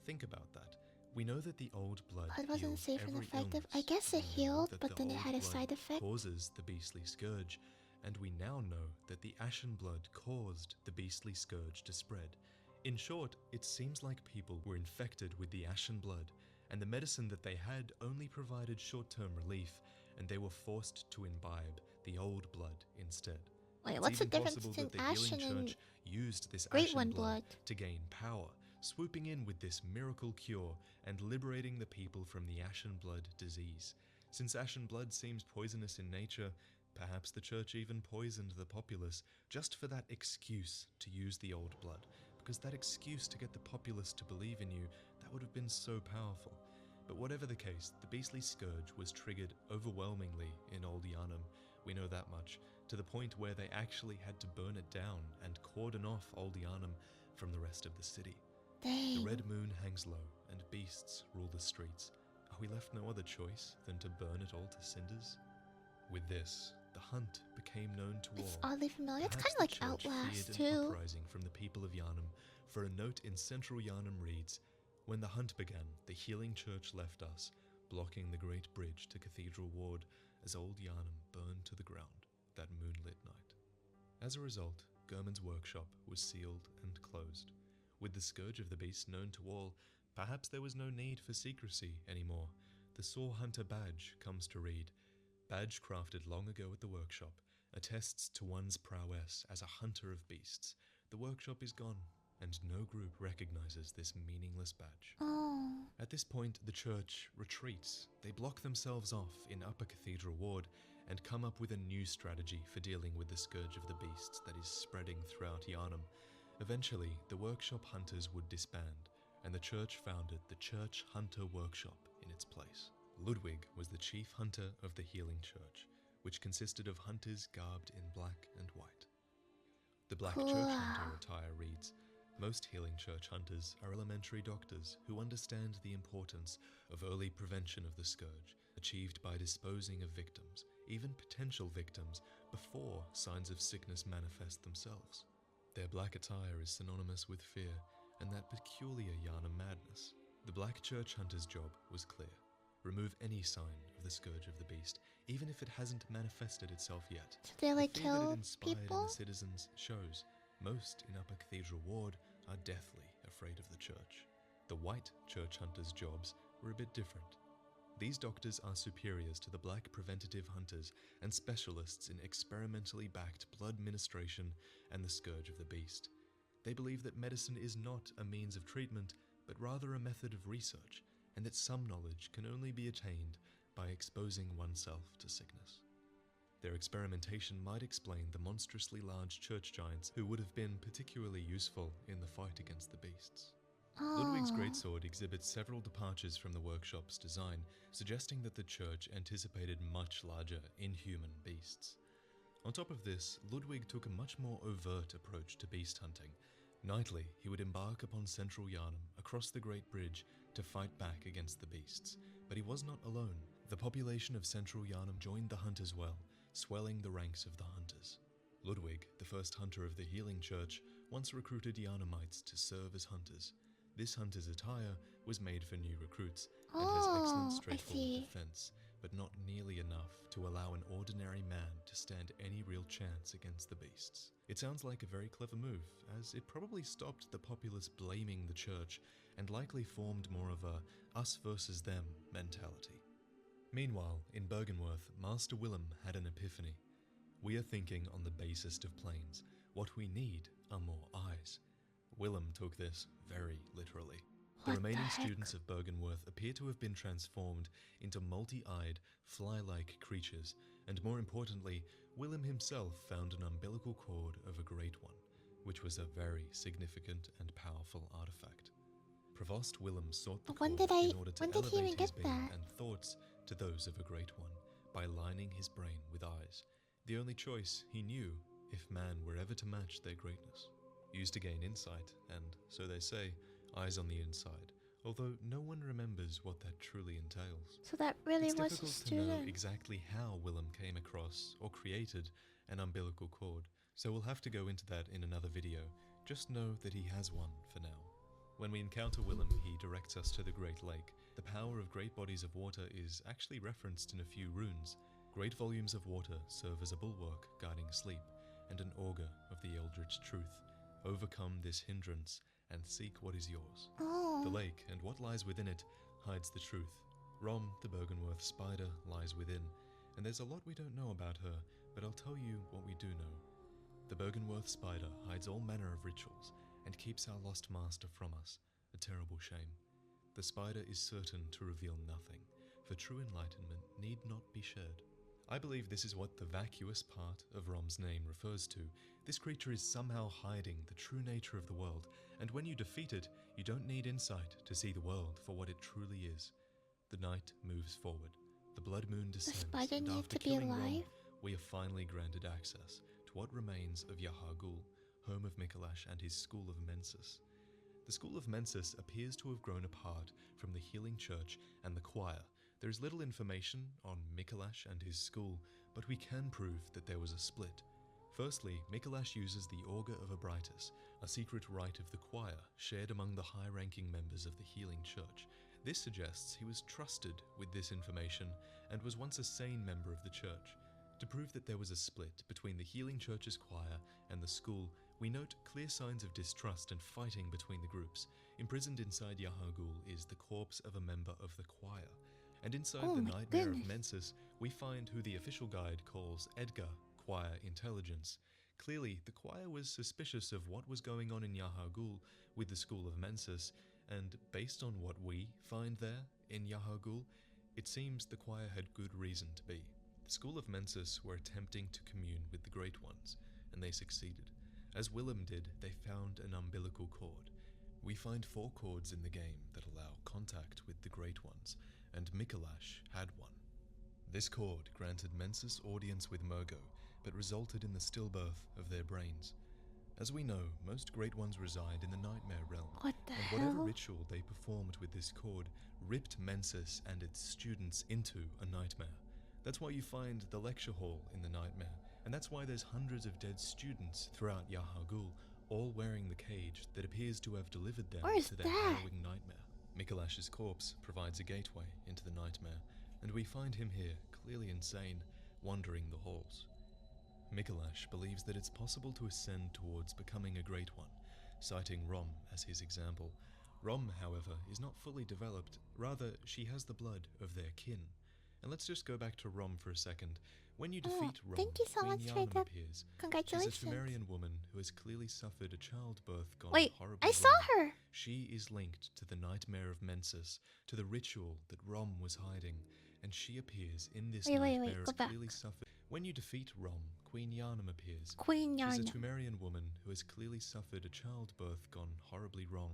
Think about that. We know that the old blood It wasn't heals safe and every effective. illness. I guess it We know healed, that but the then it old had a blood side effect. causes the beastly scourge, and we now know that the ashen blood caused the beastly scourge to spread. In short, it seems like people were infected with the ashen blood, and the medicine that they had only provided short-term relief, and they were forced to imbibe the old blood instead. Wait, It's what's the even difference possible between that the Healing ashen and Church used this Great ashen One blood blood? to gain power, swooping in with this miracle cure and liberating the people from the ashen blood disease. Since ashen blood seems poisonous in nature, perhaps the church even poisoned the populace just for that excuse to use the old blood, because that excuse to get the populace to believe in you, that would have been so powerful. But whatever the case, the beastly scourge was triggered overwhelmingly in Old Yharnam, we know that much, to the point where they actually had to burn it down and cordon off Old Yharnam from the rest of the city. The Dang. red moon hangs low, and beasts rule the streets. Are we left no other choice than to burn it all to cinders? With this, the hunt became known to It's all. oddly familiar. It's Perhaps kind of the like church Outlast, feared an too. uprising from the people of Yharnam, for a note in central Yharnam reads, "When the hunt began, the healing church left us, blocking the great bridge to Cathedral Ward, as Old Yharnam burned to the ground that moonlit night." As a result, Gehrman's workshop was sealed and closed. With the scourge of the beast known to all, perhaps there was no need for secrecy anymore. The Saw Hunter badge comes to read, "Badge crafted long ago at the workshop, attests to one's prowess as a hunter of beasts. The workshop is gone, and no group recognizes this meaningless badge." Oh. At this point, the church retreats. They block themselves off in Upper Cathedral Ward and come up with a new strategy for dealing with the scourge of the beasts that is spreading throughout Yharnam. Eventually, the workshop hunters would disband, and the church founded the Church Hunter Workshop in its place. Ludwig was the chief hunter of the Healing Church, which consisted of hunters garbed in black and white. The Black Cool. Church Hunter attire reads, "Most Healing Church hunters are elementary doctors who understand the importance of early prevention of the scourge, achieved by disposing of victims, even potential victims, before signs of sickness manifest themselves. Their black attire is synonymous with fear and that peculiar Yharnam madness. The Black Church Hunter's job was clear. Remove any sign of the scourge of the beast, even if it hasn't manifested itself yet. So they like The fear that it kill inspired in people? the citizens shows. Most in Upper Cathedral Ward are deathly afraid of the church. The White Church Hunters' jobs were a bit different. These doctors are superiors to the Black Preventative Hunters and specialists in experimentally backed blood ministration and the scourge of the beast. They believe that medicine is not a means of treatment, but rather a method of research, and that some knowledge can only be attained by exposing oneself to sickness. Their experimentation might explain the monstrously large church giants who would have been particularly useful in the fight against the beasts. Ludwig's Oh. greatsword exhibits several departures from the workshop's design, suggesting that the church anticipated much larger, inhuman beasts. On top of this, Ludwig took a much more overt approach to beast hunting. Nightly, he would embark upon central Yharnam, across the Great Bridge, to fight back against the beasts. But he was not alone. The population of central Yharnam joined the hunt as well, swelling the ranks of the hunters. Ludwig, the first hunter of the Healing Church, once recruited Yharnamites to serve as hunters. This hunter's attire was made for new recruits and has excellent I straightforward see. defense, but not nearly enough to allow an ordinary man to stand any real chance against the beasts. It sounds like a very clever move, as it probably stopped the populace blaming the church and likely formed more of a us versus them mentality. Meanwhile, in Bergenworth, Master Willem had an epiphany. We are thinking on the basest of planes. What we need are more eyes. Willem took this very literally. The What the remaining heck? students of Bergenworth appear to have been transformed into multi-eyed, fly-like creatures, and more importantly, Willem himself found an umbilical cord of a Great One, which was a very significant and powerful artifact. Provost Willem sought the When cord did in order to when did he even elevate his get being that? and thoughts to those of a Great One by lining his brain with eyes, the only choice he knew if man were ever to match their greatness. Used to gain insight, and, so they say, eyes on the inside, although no one remembers what that truly entails. So that really It's was a difficult to know student. exactly how Willem came across or created an umbilical cord, so we'll have to go into that in another video. Just know that he has one for now. When we encounter Willem, he directs us to the Great Lake. The power of great bodies of water is actually referenced in a few runes. Great volumes of water serve as a bulwark guarding sleep, and an augur of the eldritch truth. Overcome this hindrance and seek what is yours. Oh. The lake and what lies within it hides the truth. Rom, the Byrgenwerth spider, lies within, and there's a lot we don't know about her, but I'll tell you what we do know. The Byrgenwerth spider hides all manner of rituals and keeps our lost master from us, a terrible shame. The spider is certain to reveal nothing, for true enlightenment need not be shared. I believe this is what the vacuous part of Rom's name refers to. This creature is somehow hiding the true nature of the world, and when you defeat it, you don't need insight to see the world for what it truly is. The night moves forward. The blood moon The descends, spider and needs after to be killing Rom, alive. we are finally granted access to what remains of Yahar'gul, home of Mikolash and his School of Mensis. The School of Mensis appears to have grown apart from the Healing Church and the Choir. There is little information on Mikolash and his school, but we can prove that there was a split. Firstly, Mikolash uses the Augur of Abritus, a secret rite of the Choir shared among the high-ranking members of the Healing Church. This suggests he was trusted with this information and was once a sane member of the church. To prove that there was a split between the Healing Church's choir and the school, we note clear signs of distrust and fighting between the groups. Imprisoned inside Yahar'gul is the corpse of a member of the choir, and inside Oh the my Nightmare goodness. of Mensis, we find who the official guide calls Edgar, Choir Intelligence. Clearly, the choir was suspicious of what was going on in Yahar'gul with the School of Mensis, and based on what we find there in Yahar'gul, it seems the choir had good reason to be. The School of Mensis were attempting to commune with the Great Ones, and they succeeded. As Willem did, they found an umbilical cord. We find 4 cords in the game that allow contact with the Great Ones, and Mikolash had one. This cord granted Mensis audience with Murgo, but resulted in the stillbirth of their brains. As we know, most Great Ones reside in the Nightmare Realm, What the and whatever hell? ritual they performed with this cord ripped Mensis and its students into a nightmare. That's why you find the lecture hall in the Nightmare, and that's why there's hundreds of dead students throughout Yahar'gul, all wearing the cage that appears to have delivered them Where is to their that? harrowing nightmare. Mikolash's corpse provides a gateway into the nightmare, and we find him here, clearly insane, wandering the halls. Mikolash believes that it's possible to ascend towards becoming a Great One, citing Rom as his example. Rom, however, is not fully developed, rather she has the blood of their kin. And let's just go back to Rom for a second. When you defeat Rom, thank you so Queen much for Yharnam the appears. She's a Congratulations. Temerian woman who has clearly suffered a childbirth gone Wait, horribly I saw wrong. her. She is linked to the Nightmare of Mensis, to the ritual that Rom was hiding, and she appears in this Wait, nightmare go as back. clearly suffered. When you defeat Rom, Queen Yharnam appears. Queen She's a Yarna. Temerian woman who has clearly suffered a childbirth gone horribly wrong.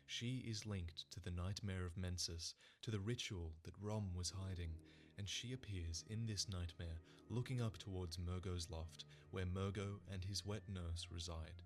She is linked to the Nightmare of Mensis, to the ritual that Rom was hiding, and she appears in this nightmare, looking up towards Murgo's loft, where Murgo and his wet nurse reside.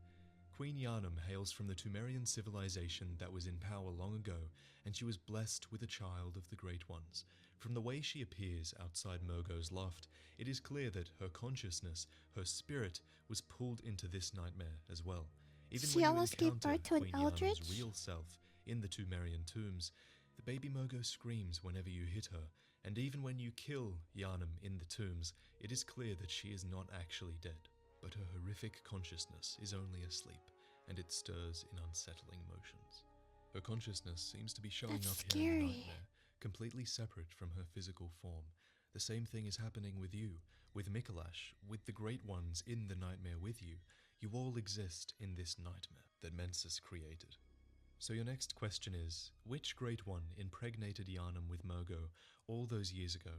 Queen Yharnam hails from the Temerian civilization that was in power long ago, and she was blessed with a child of the Great Ones. From the way she appears outside Murgo's loft, it is clear that her consciousness, her spirit, was pulled into this nightmare as well. Even She when you almost gave encounter birth to an Queen Yharnam's eldritch? real self in the Temerian tombs, the baby Murgo screams whenever you hit her, and even when you kill Yharnam in the tombs, it is clear that she is not actually dead, but her horrific consciousness is only asleep, and it stirs in unsettling motions. Her consciousness seems to be showing That's up here in the scary. nightmare, completely separate from her physical form. The same thing is happening with you, with Mikolash, with the Great Ones in the nightmare with you. You all exist in this nightmare that Mensis created. So your next question is, which Great One impregnated Yharnam with Murgo all those years ago?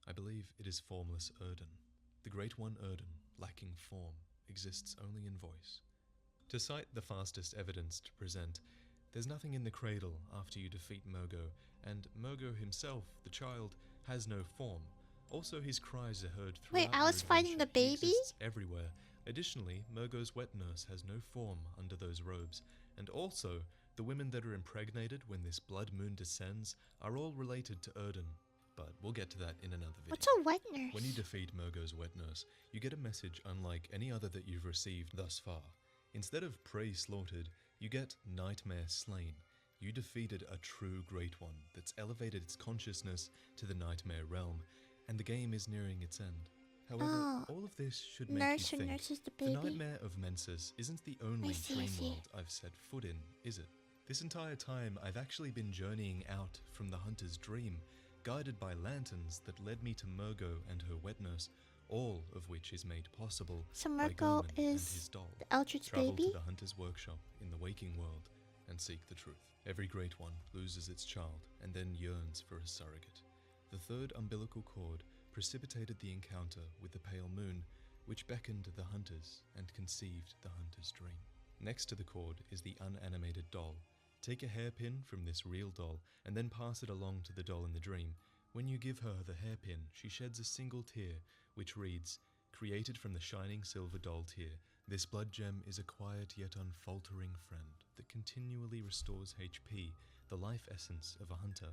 I believe it is formless Erden. The Great One Erden, lacking form, exists only in voice. To cite the fastest evidence to present, there's nothing in the cradle after you defeat Murgo, and Murgo himself, the child, has no form. Also, his cries are heard throughout Wait, I your was fighting the adventure. He baby? exists everywhere. Additionally, Murgo's wet nurse has no form under those robes, and also, the women that are impregnated when this blood moon descends are all related to Erden, but we'll get to that in another video. What's a wet nurse? When you defeat Murgo's wet nurse, you get a message unlike any other that you've received thus far. Instead of prey slaughtered, you get nightmare slain. You defeated a true Great One that's elevated its consciousness to the nightmare realm, and the game is nearing its end. However, all of this should make Nurse you who think, nurses the the baby. Nightmare of Mensis isn't the only I see. dream world I've set foot in, is it? This entire time, I've actually been journeying out from the hunter's dream, guided by lanterns that led me to Murgo and her wet nurse, all of which is made possible So by Murgo Gehrman and is his doll. the Eldritch Travel baby? to the hunter's workshop in the waking world and seek the truth. Every Great One loses its child and then yearns for a surrogate. The third umbilical cord precipitated the encounter with the pale moon, which beckoned the hunters and conceived the hunter's dream. Next to the cord is the unanimated doll. Take a hairpin from this real doll and then pass it along to the doll in the dream. When you give her the hairpin, she sheds a single tear, which reads, "Created from the shining silver doll tear, this blood gem is a quiet yet unfaltering friend that continually restores HP, the life essence of a hunter.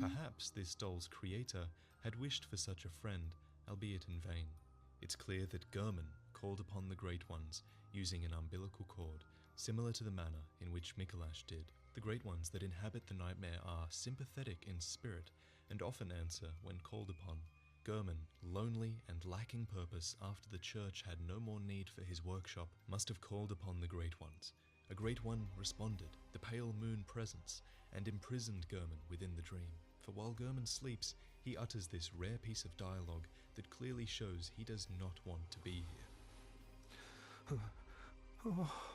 Perhaps this doll's creator had wished for such a friend, albeit in vain." It's clear that Gehrman called upon the Great Ones using an umbilical cord, similar to the manner in which Mikolash did. The Great Ones that inhabit the nightmare are sympathetic in spirit and often answer when called upon. Gehrman, lonely and lacking purpose after the church had no more need for his workshop, must have called upon the Great Ones. A Great One responded, the pale moon presence, and imprisoned Gehrman within the dream. For while Gehrman sleeps, he utters this rare piece of dialogue that clearly shows he does not want to be here. Oh,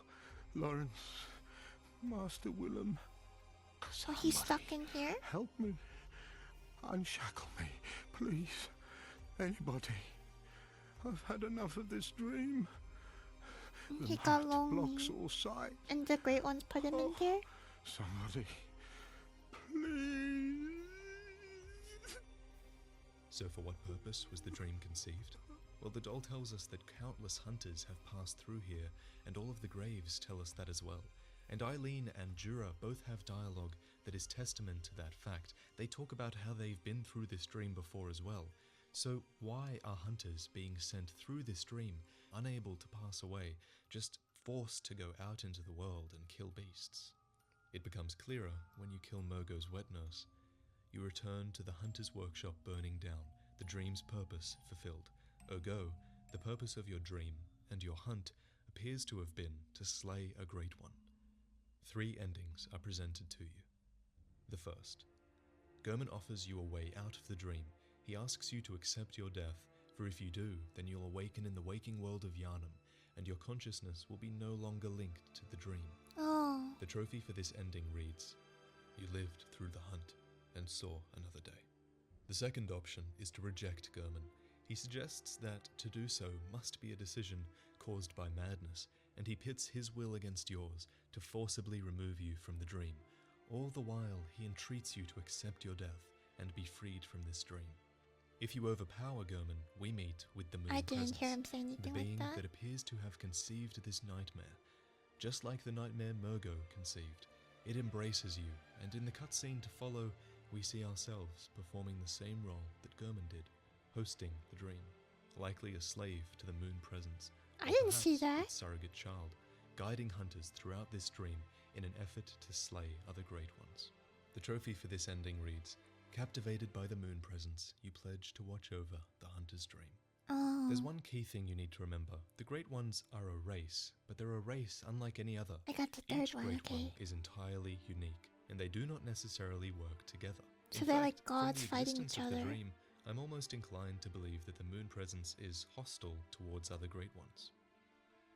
Lawrence, Master Willem. So he's stuck in here? Help me. Unshackle me, please. Anybody. I've had enough of this dream. The He got night lonely. blocks all sight. And the Great Ones put him in there? Somebody, please. So for what purpose was the dream conceived? Well, the doll tells us that countless hunters have passed through here, and all of the graves tell us that as well. And Eileen and Jura both have dialogue that is testament to that fact. They talk about how they've been through this dream before as well. So why are hunters being sent through this dream, unable to pass away, just forced to go out into the world and kill beasts? It becomes clearer when you kill Murgo's wet nurse. You return to the hunter's workshop burning down, the dream's purpose fulfilled. Ergo, the purpose of your dream and your hunt appears to have been to slay a Great One. 3 endings are presented to you. The first. Gehrman offers you a way out of the dream. He asks you to accept your death, for if you do, then you'll awaken in the waking world of Yharnam, and your consciousness will be no longer linked to the dream. Oh. The trophy for this ending reads, "You lived through the hunt and saw another day." The second option is to reject Gehrman. He suggests that to do so must be a decision caused by madness, and he pits his will against yours to forcibly remove you from the dream. All the while, he entreats you to accept your death and be freed from this dream. If you overpower Gehrman, we meet with the moon I didn't presence, hear him say the anything being like that. that appears to have conceived this nightmare. Just like the nightmare Murgo conceived, it embraces you, and in the cutscene to follow, we see ourselves performing the same role that Gehrman did, hosting the dream, likely a slave to the moon presence. I or didn't see perhaps that. its surrogate child, guiding hunters throughout this dream in an effort to slay other Great Ones. The trophy for this ending reads, "Captivated by the moon presence, you pledge to watch over the hunter's dream." Oh. There's one key thing you need to remember. The Great Ones are a race, but they're a race unlike any other. I got the third Each one, Great okay. One is entirely unique, and they do not necessarily work together. So In they're fact, like gods from the fighting existence each of the other. dream, I'm almost inclined to believe that the moon presence is hostile towards other Great Ones.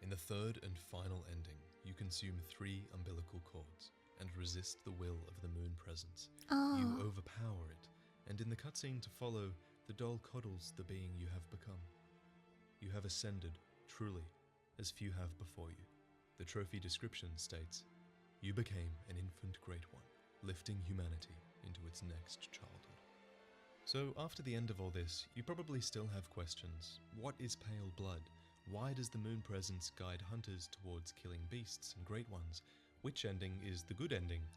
In the third and final ending, you consume 3 umbilical cords and resist the will of the moon presence. Oh. You overpower it, and in the cutscene to follow, the doll coddles the being you have become. You have ascended, truly, as few have before you. The trophy description states, "You became an infant Great One, lifting humanity into its next childhood." So after the end of all this, you probably still have questions. What is pale blood? Why does the moon presence guide hunters towards killing beasts and Great Ones? Which ending is the good ending?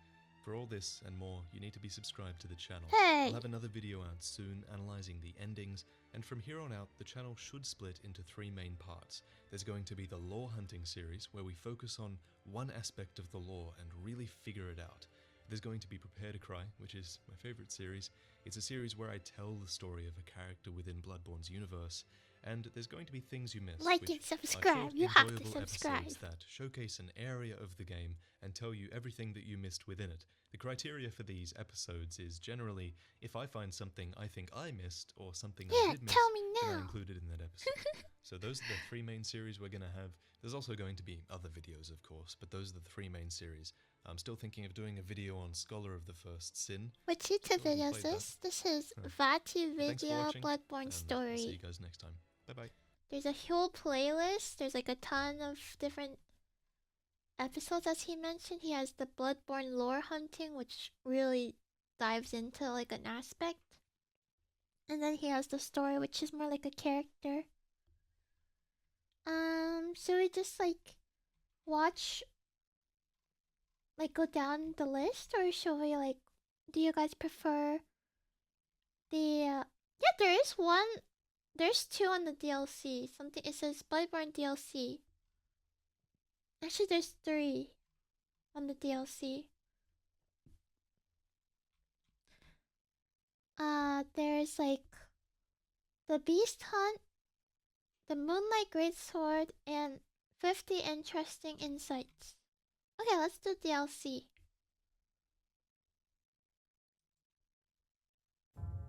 For all this and more, you need to be subscribed to the channel. Hey! I'll have another video out soon analysing the endings, and from here on out, the channel should split into 3 main parts. There's going to be the lore hunting series, where we focus on one aspect of the lore and really figure it out. There's going to be Prepare to Cry, which is my favourite series. It's a series where I tell the story of a character within Bloodborne's universe, and there's going to be Things You Missed, Like which and are subscribe. short, You have to enjoyable subscribe. episodes that showcase an area of the game and tell you everything that you missed within it. The criteria for these episodes is generally if I find something I think I missed or something I Yeah, did miss, tell me then I now. include it in that episode. So those are the three main series we're going to have. There's also going to be other videos, of course, but those are the three main series. I'm still thinking of doing a video on Scholar of the First Sin. What YouTube Still haven't video is played this? This is Vatu Thanks for video watching, Bloodborne and I'll see you story. guys next time. Bye-bye. There's a whole playlist. There's like a ton of different episodes, as he mentioned. He has the Bloodborne lore hunting, which really dives into like an aspect. And then he has the story, which is more like a character. So we just like watch, like go down the list, or should we like? Do you guys prefer the? Yeah, there is one. There's two on the DLC. Something it says Bloodborne DLC. Actually, there's three on the DLC. There's like the Beast Hunt, the Moonlight Greatsword, and 50 interesting insights. Okay, let's do DLC.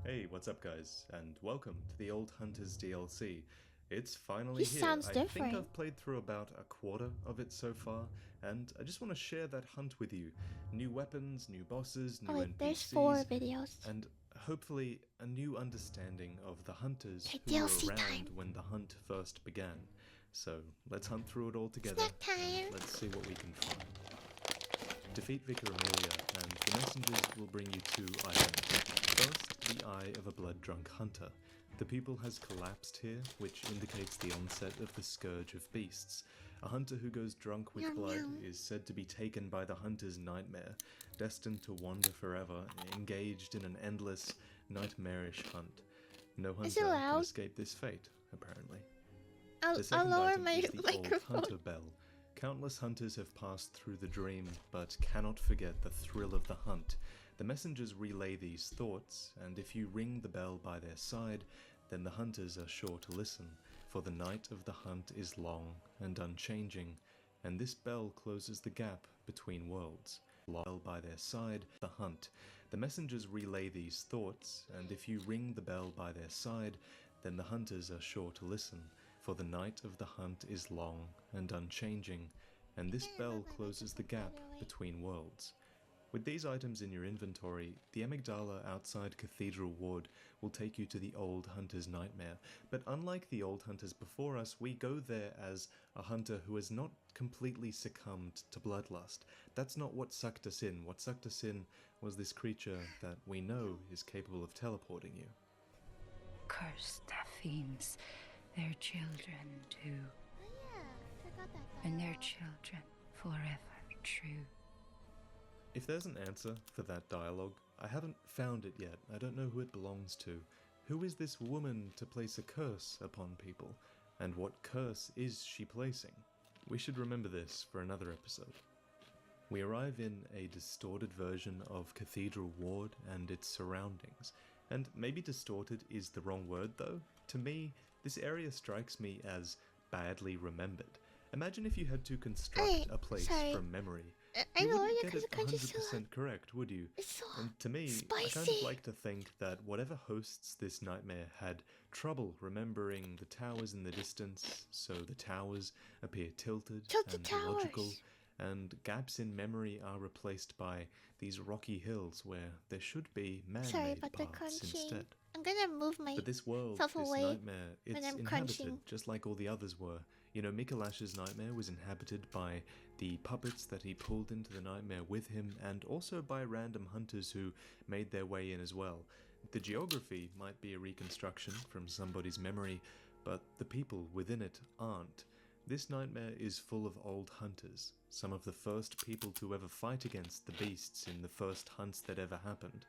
Hey, what's up guys, and welcome to the Old Hunters DLC. It's finally He here. sounds I different. think I've played through about a quarter of it so far, and I just want to share that hunt with you. New weapons, new bosses, new Oh wait, NPCs, there's 4 videos. and hopefully a new understanding of the hunters Okay, who were DLC around time. when the hunt first began. So let's hunt through it all together. Snack time. Let's see what we can find. Defeat Vicar Amelia, and the messengers will bring you 2 items. First, the Eye of a Blood-Drunk Hunter. The pupil has collapsed here, which indicates the onset of the Scourge of Beasts. A hunter who goes drunk with Yum, blood yum. is said to be taken by the hunter's nightmare, destined to wander forever, engaged in an endless, nightmarish hunt. No Is it hunter can loud? escape this fate, apparently. I'll The second lower item my is the Old microphone. Hunter Bell. Countless hunters have passed through the dream, but cannot forget the thrill of the hunt. The messengers relay these thoughts, and if you ring the bell by their side, then the hunters are sure to listen, for the night of the hunt is long and unchanging, and this bell closes the gap between worlds. Bell by their side, the hunt. The messengers relay these thoughts, and if you ring the bell by their side, then the hunters are sure to listen, for the night of the hunt is long and unchanging, and this bell closes the gap between worlds. With these items in your inventory, the amygdala outside Cathedral Ward will take you to the Old Hunter's Nightmare, but unlike the Old Hunters before us, we go there as a hunter who has not completely succumbed to bloodlust. That's not what sucked us in. What sucked us in was this creature that we know is capable of teleporting you. Cursed fiends, their children too, Oh yeah, forgot that. and their children forever true. If there's an answer for that dialogue, I haven't found it yet. I don't know who it belongs to. Who is this woman to place a curse upon people? And what curse is she placing? We should remember this for another episode. We arrive in a distorted version of Cathedral Ward and its surroundings. And maybe distorted is the wrong word though. To me, this area strikes me as badly remembered. Imagine if you had to construct Hey, a place sorry. from memory. I You know wouldn't you get because it the crunchy's so 100% correct, would you? It's so And to me, I kind of spicy. like to think that whatever hosts this nightmare had trouble remembering the towers in the distance, so the towers appear tilted Tilt the and illogical, towers. and gaps in memory are replaced by these rocky hills where there should be Sorry man-made about the paths crunching. instead. I'm gonna move my But this world, self this away nightmare, when it's I'm inhabited crunching. just like all the others were. You know, Mikolash's nightmare was inhabited by the puppets that he pulled into the nightmare with him, and also by random hunters who made their way in as well. The geography might be a reconstruction from somebody's memory, but the people within it aren't. This nightmare is full of old hunters, some of the first people to ever fight against the beasts in the first hunts that ever happened.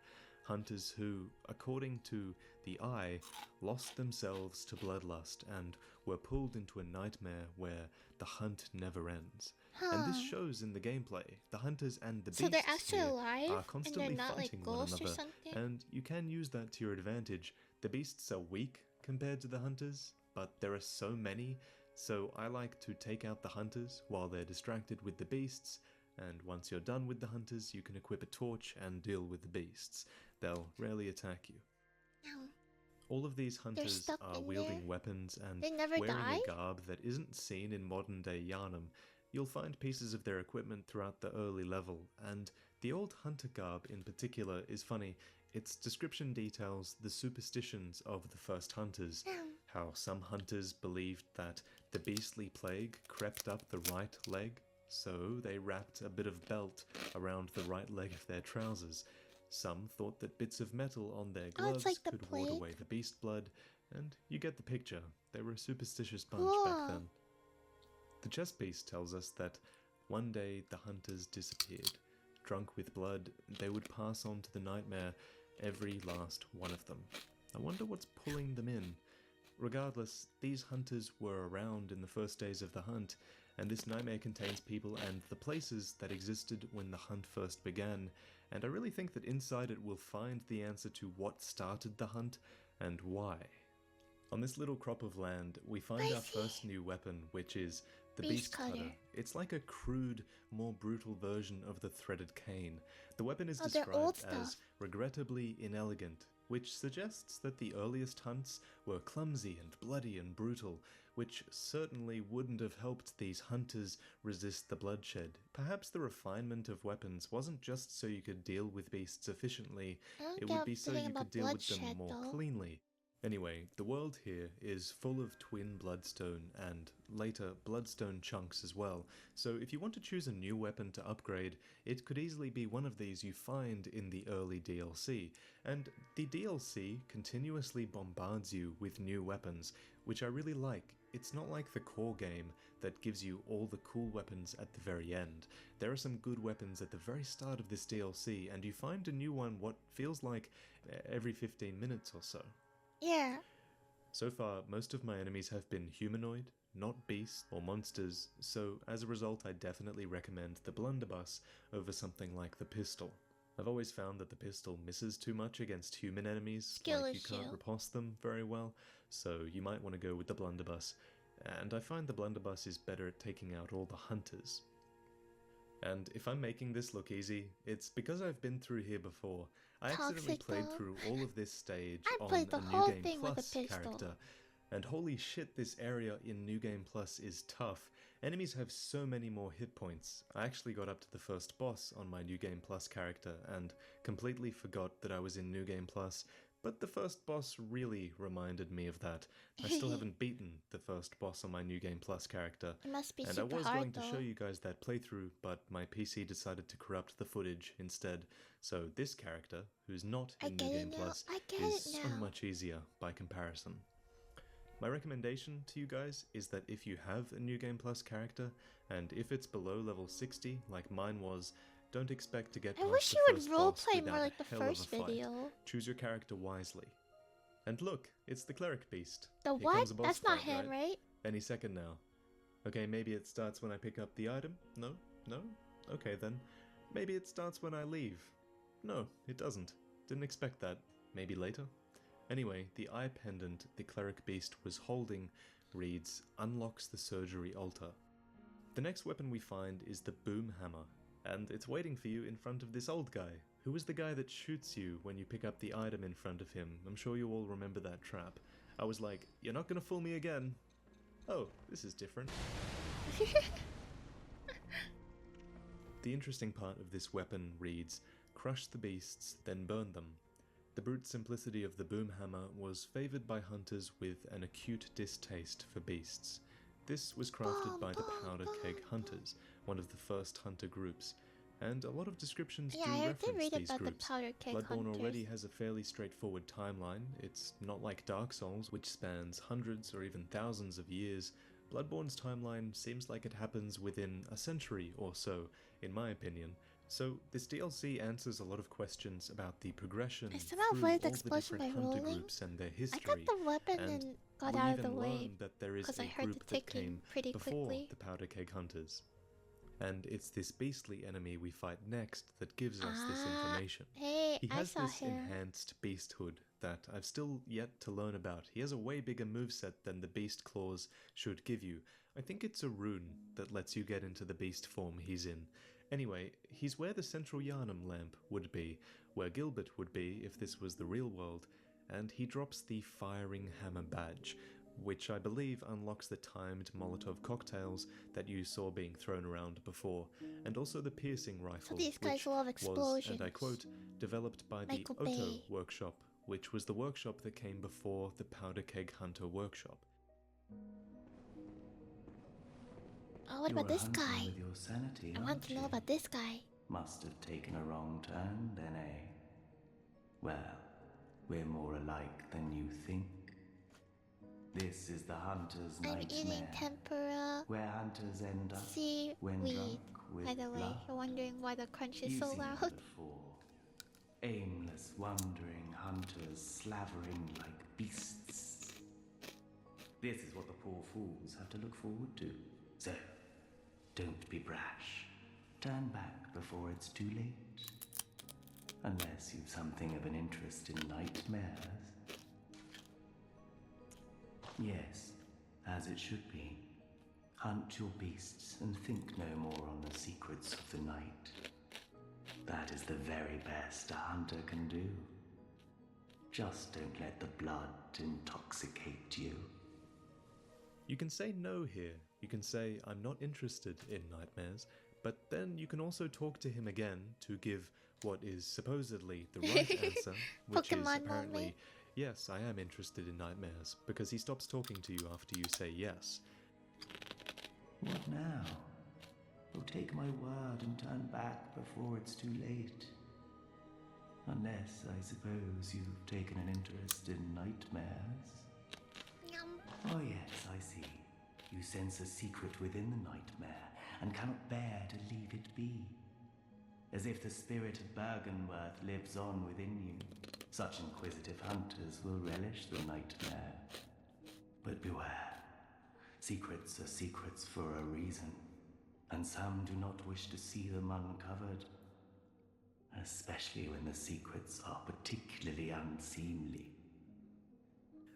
Hunters who, according to the Eye, lost themselves to bloodlust and were pulled into a nightmare where the hunt never ends. And this shows in the gameplay. The hunters and the beasts So they're actually here alive are and constantly they're not like fighting one ghosts or another, something? and you can use that to your advantage. The beasts are weak compared to the hunters, but there are so many, so I like to take out the hunters while they're distracted with the beasts, and once you're done with the hunters, you can equip a torch and deal with the beasts. They'll rarely attack you. No. All of these hunters stuck are in wielding there? weapons and They never wearing die? a garb that isn't seen in modern-day Yharnam. You'll find pieces of their equipment throughout the early level, and the old hunter garb in particular is funny. Its description details the superstitions of the first hunters, how some hunters believed that the beastly plague crept up the right leg, so they wrapped a bit of belt around the right leg of their trousers. Some thought that bits of metal on their gloves like the could ward plague. away the beast blood, and you get the picture. They were a superstitious bunch Cool. back then. The chest piece tells us that one day the hunters disappeared. Drunk with blood, they would pass on to the nightmare, every last one of them. I wonder what's pulling them in. Regardless, these hunters were around in the first days of the hunt, and this nightmare contains people and the places that existed when the hunt first began, and I really think that inside it we'll find the answer to what started the hunt and why. On this little crop of land, we find our first new weapon, which is the Beast Cutter. It's like a crude, more brutal version of the threaded cane. The weapon is they're old described as stuff. regrettably inelegant, which suggests that the earliest hunts were clumsy and bloody and brutal, which certainly wouldn't have helped these hunters resist the bloodshed. Perhaps the refinement of weapons wasn't just so you could deal with beasts efficiently, it would be so you could deal with them more cleanly. Anyway, the world here is full of twin bloodstone and later bloodstone chunks as well, so if you want to choose a new weapon to upgrade, it could easily be one of these you find in the early DLC, and the DLC continuously bombards you with new weapons, which I really like. It's not like the core game that gives you all the cool weapons at the very end. There are some good weapons at the very start of this DLC, and you find a new one what feels like every 15 minutes or so. Yeah. So far, most of my enemies have been humanoid, not beasts or monsters, so as a result I definitely recommend the blunderbuss over something like the pistol. I've always found that the pistol misses too much against human enemies, like you can't riposte them very well, so you might want to go with the blunderbuss, and I find the blunderbuss is better at taking out all the hunters. And if I'm making this look easy, it's because I've been through here before. I accidentally played through all of this stage on a New Game Plus character, and holy shit, this area in New Game Plus is tough. Enemies have so many more hit points. I actually got up to the first boss on my New Game Plus character and completely forgot that I was in New Game Plus, but the first boss really reminded me of that. I still haven't beaten the first boss on my New Game Plus character, It must be and super I was hard, going to show you guys that playthrough, but my PC decided to corrupt the footage instead. So this character, who's not in New Game Plus, is so much easier by comparison. My recommendation to you guys is that if you have a New Game Plus character, and if it's below level 60 like mine was, don't expect to get past the first boss without a hell of a fight. Choose your character wisely. And look, it's the Cleric Beast. The Here what? comes a boss That's not fight, him, right? Any second now. Okay, maybe it starts when I pick up the item? No? No? Okay then. Maybe it starts when I leave. No, it doesn't. Didn't expect that. Maybe later? Anyway, the eye pendant the Cleric Beast was holding reads, "Unlocks the Surgery Altar." The next weapon we find is the Boom Hammer, and it's waiting for you in front of this old guy, who is the guy that shoots you when you pick up the item in front of him. I'm sure you all remember that trap. I was like, you're not gonna fool me again. Oh, this is different. The interesting part of this weapon reads, "Crush the beasts, then burn them." The brute simplicity of the boom hammer was favoured by hunters with an acute distaste for beasts. This was crafted by the Powder Keg Hunters, one of the first hunter groups, and a lot of descriptions do reference these groups. Bloodborne already has a fairly straightforward timeline. It's not like Dark Souls, which spans hundreds or even thousands of years. Bloodborne's timeline seems like it happens within a century or so, in my opinion, So this DLC answers a lot of questions about the progression I through somehow all avoided the the explosion different by hunter rolling. groups and their I history. got the weapon and got we out of the even way learn that there is because I a heard the group that ticking came pretty before quickly. the Powder Keg Hunters. And it's this beastly enemy we fight next that gives us this information. Hey, He I has saw this him. enhanced beasthood that I've still yet to learn about. He has a way bigger moveset than the beast claws should give you. I think it's a rune that lets you get into the beast form he's in. Anyway, he's where the central Yharnam lamp would be, where Gilbert would be if this was the real world, and he drops the firing hammer badge, which I believe unlocks the timed Molotov cocktails that you saw being thrown around before, and also the piercing rifle, So these guys which love was, explosions. and I quote, developed by the Michael Otto Bay. workshop, which was the workshop that came before the Powder Keg Hunter workshop. Oh, what You're about a this hunter guy? with your sanity, I want aren't to know you? about this guy. Must have taken a wrong turn then, eh? Well, we're more alike than you think. This is the hunter's I'm nightmare, eating tempura where hunters end up when seaweed. drunk with By the way, blood. you're wondering why the crunch is You've so seen them loud. before. Aimless, wandering hunters slavering like beasts. This is what the poor fools have to look forward to. So, don't be brash. Turn back before it's too late. Unless you've something of an interest in nightmares. Yes, as it should be. Hunt your beasts and think no more on the secrets of the night. That is the very best a hunter can do. Just don't let the blood intoxicate you. You can say no here. You can say, I'm not interested in nightmares, but then you can also talk to him again to give what is supposedly the right answer, which is Pokemon apparently, moment. yes, I am interested in nightmares, because he stops talking to you after you say yes. What now? Oh, take my word and turn back before it's too late. Unless, I suppose, you've taken an interest in nightmares. Yum. Oh yes, I see. You sense a secret within the nightmare and cannot bear to leave it be. As if the spirit of Bergenworth lives on within you. Such inquisitive hunters will relish the nightmare. But beware. Secrets are secrets for a reason, and some do not wish to see them uncovered. Especially when the secrets are particularly unseemly.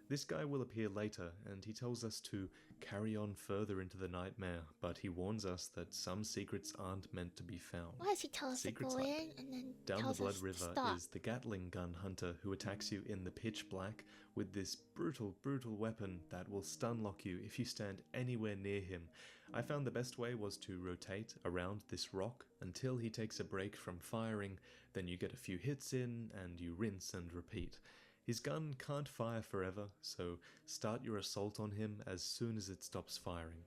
This guy will appear later, and he tells us to carry on further into the nightmare, but he warns us that some secrets aren't meant to be found. Why does he tell us Secrets to go like in and then down the tells Blood us to River stop? is the Gatling gun hunter who attacks you in the pitch black with this brutal weapon that will stun lock you if you stand anywhere near him. I found the best way was to rotate around this rock until he takes a break from firing, then you get a few hits in and you rinse and repeat. His gun can't fire forever, so start your assault on him as soon as it stops firing.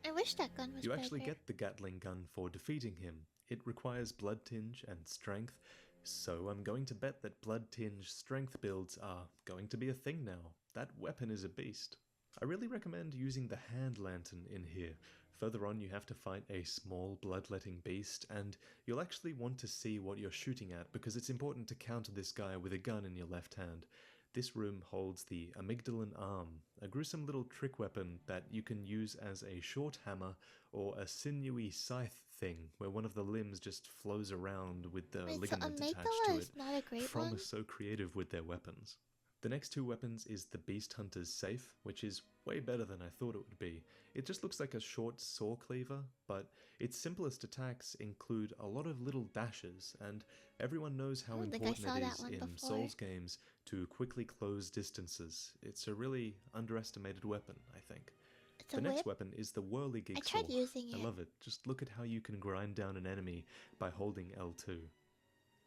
I wish that gun was You bigger. actually get the Gatling gun for defeating him. It requires blood tinge and strength, so I'm going to bet that blood tinge strength builds are going to be a thing now. That weapon is a beast. I really recommend using the hand lantern in here. Further on you have to fight a small bloodletting beast, and you'll actually want to see what you're shooting at because it's important to counter this guy with a gun in your left hand. This room holds the Amygdalan Arm, a gruesome little trick weapon that you can use as a short hammer or a sinewy scythe thing where one of the limbs just flows around with the Wait, so ligament attached Amygdala to is it. not a great From one? is so creative with their weapons. The next two weapons is the Beast Hunter's Safe, which is way better than I thought it would be. It just looks like a short saw cleaver, but its simplest attacks include a lot of little dashes, and everyone knows how I don't think I important saw it that is one in before. Souls games to quickly close distances. It's a really underestimated weapon, I think. It's a The next whip? weapon is the Whirligig I tried Saw. using I it. love it. Just look at how you can grind down an enemy by holding L2.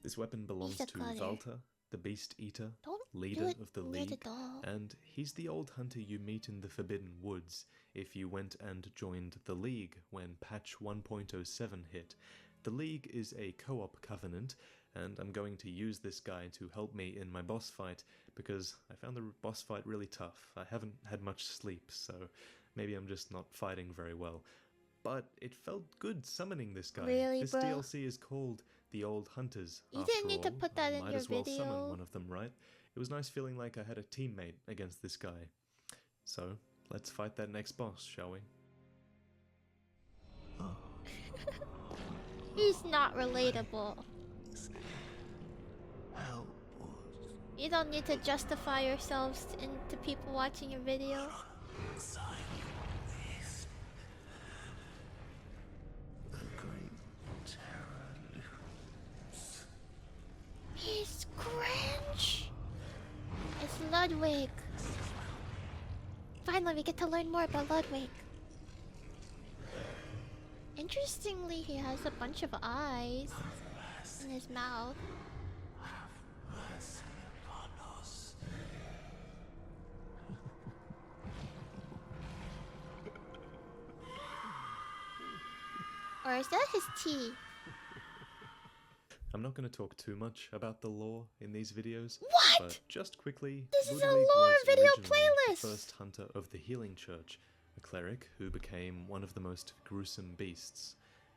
This weapon belongs He's a to cutter. Valta, the Beast Eater, Don't leader do it of the near the League, doll. and he's the old hunter you meet in the Forbidden Woods if you went and joined the League when patch 1.07 hit. The League is a co-op covenant, and I'm going to use this guy to help me in my boss fight because I found the boss fight really tough. I haven't had much sleep, so maybe I'm just not fighting very well. but it felt good summoning this guy. Really, this bro? DLC is called The Old Hunters. You after didn't need to all. put that I in might your as well video. summon one of them, right? It was nice feeling like I had a teammate against this guy. So, let's fight that next boss, shall we? He's not relatable. Help You don't need to justify yourselves to people watching your video. inside this. The great terror looms. He's cringe. It's Ludwig. Finally, we get to learn more about Ludwig. Interestingly, he has a bunch of eyes in his mouth. Mercy upon us. Or is that his tea? I'm not going to talk too much about the lore in these videos. What? But just quickly, This is a Ludwig lore was video originally playlist. the first hunter of the Healing Church, a cleric who became one of the most gruesome beasts.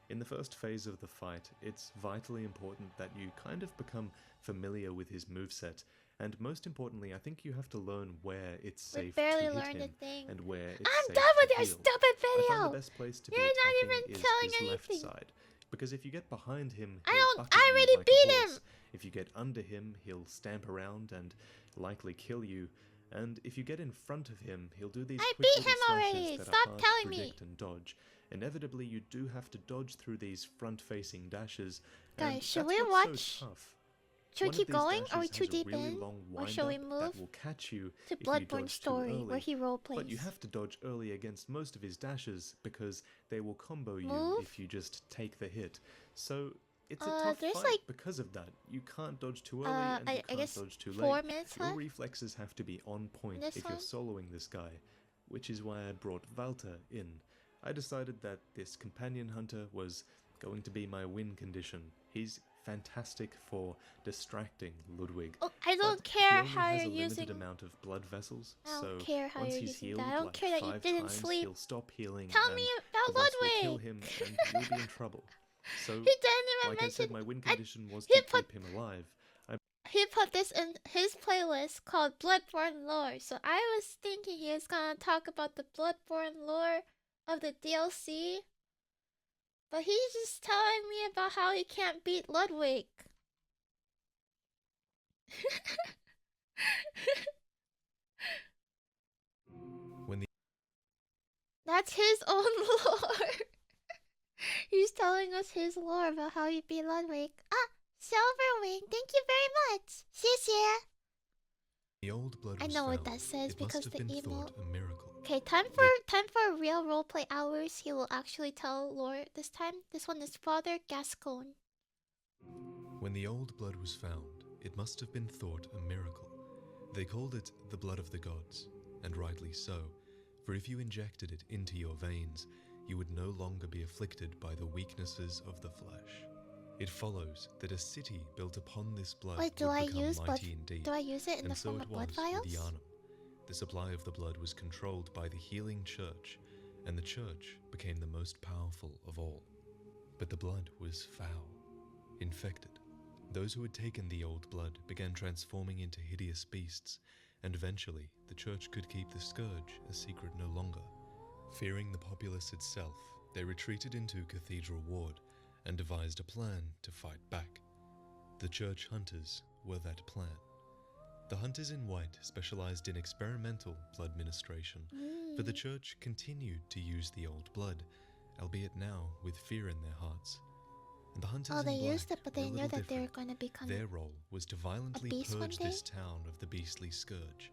In the first phase of the fight, it's vitally important that you kind of become familiar with his moveset, and most importantly, I think you have to learn where it's We safe barely to hit learned a him thing. and where it's I'm safe done to with your heal. stupid I video. find the best place to You're be not attacking even is telling his anything. left side, because if you get behind him, I he'll don't- bucket I you already like a beat horse. him. If you get under him, he'll stamp around and likely kill you. And if you get in front of him, he'll do these I quick beat little him already. slashes that Stop are hard telling to me. predict and dodge. Inevitably, you do have to dodge through these front-facing dashes. Guys, and should that's we what's watch- So tough. Should we One of keep these going? Are we dashes too has a deep really in? long Or shall we wind-up move that will catch you to if you Bloodborne dodge too Story, early. where he roleplays? But you have to dodge early against most of his dashes because they will combo you Move? if you just take the hit. So it's a Uh, tough there's fight like- because of that. You can't dodge too early and I you can't guess dodge too 4 late. minutes Your left. reflexes have to be on point This if one? you're soloing this guy, which is why I brought Valter in. I decided that this companion hunter was going to be my win condition. He's fantastic for distracting Ludwig. Oh, I don't But care he only how has you're a limited using. amount of blood vessels, I don't so care how once you're he's using healed that. I don't like care that you 5 didn't times, sleep. he'll stop healing Tell and me the about boss will kill Ludwig. him and you'll be in trouble. So, He didn't even like I said, mention. my win I- condition was he to put- keep him alive. He put this in his playlist called Bloodborne Lore. So I was thinking he was gonna talk about the Bloodborne lore of the DLC. But he's just telling me about how he can't beat Ludwig. When the That's his own lore. He's telling us his lore about how he beat Ludwig. Ah, Silverwing, thank you very much. 谢谢. The old blood I was know what found, that says it because must have the been emo. thought a miracle. Okay, time for real roleplay hours. He will actually tell lore this time. This one is Father Gascoigne. When the old blood was found, it must have been thought a miracle. They called it the blood of the gods, and rightly so, for if you injected it into your veins, you would no longer be afflicted by the weaknesses of the flesh. It follows that a city built upon this blood Wait, do would I become use blood? mighty indeed. Do I use it in the And so form it of blood was vials? with Gehrman. The supply of the blood was controlled by the healing church, and the church became the most powerful of all. But the blood was foul, infected. Those who had taken the old blood began transforming into hideous beasts, and eventually the church could keep the scourge a secret no longer. Fearing the populace itself, they retreated into Cathedral Ward and devised a plan to fight back. The church hunters were that plan. The hunters in white specialized in experimental blood ministration, for the church continued to use the old blood, albeit now with fear in their hearts. And the hunters Oh, they in black used it, but were a they knew little that they were different. going to become. Their role was to violently beast one purge day? this town of the beastly scourge.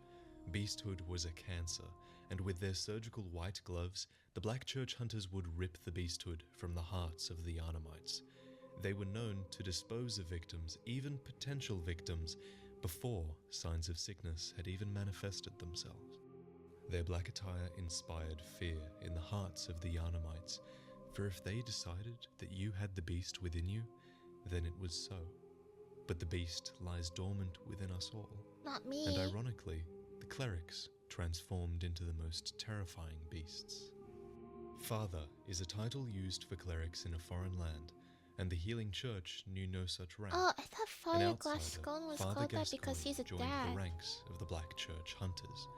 Beasthood was a cancer, and with their surgical white gloves, the black church hunters would rip the beasthood from the hearts of the Arnhemites. They were known to dispose of victims, even potential victims, before signs of sickness had even manifested themselves. Their black attire inspired fear in the hearts of the Arnhemites, for if they decided that you had the beast within you, then it was so. But the beast lies dormant within us all, Not me. and ironically, the clerics transformed into the most terrifying beasts. Father is a title used for clerics in a foreign land, and the Healing Church knew no such rank. Oh, I thought An Father outsider, Gascon was Father called that because Gascoigne he's a joined dad. the ranks of the Black Church hunters.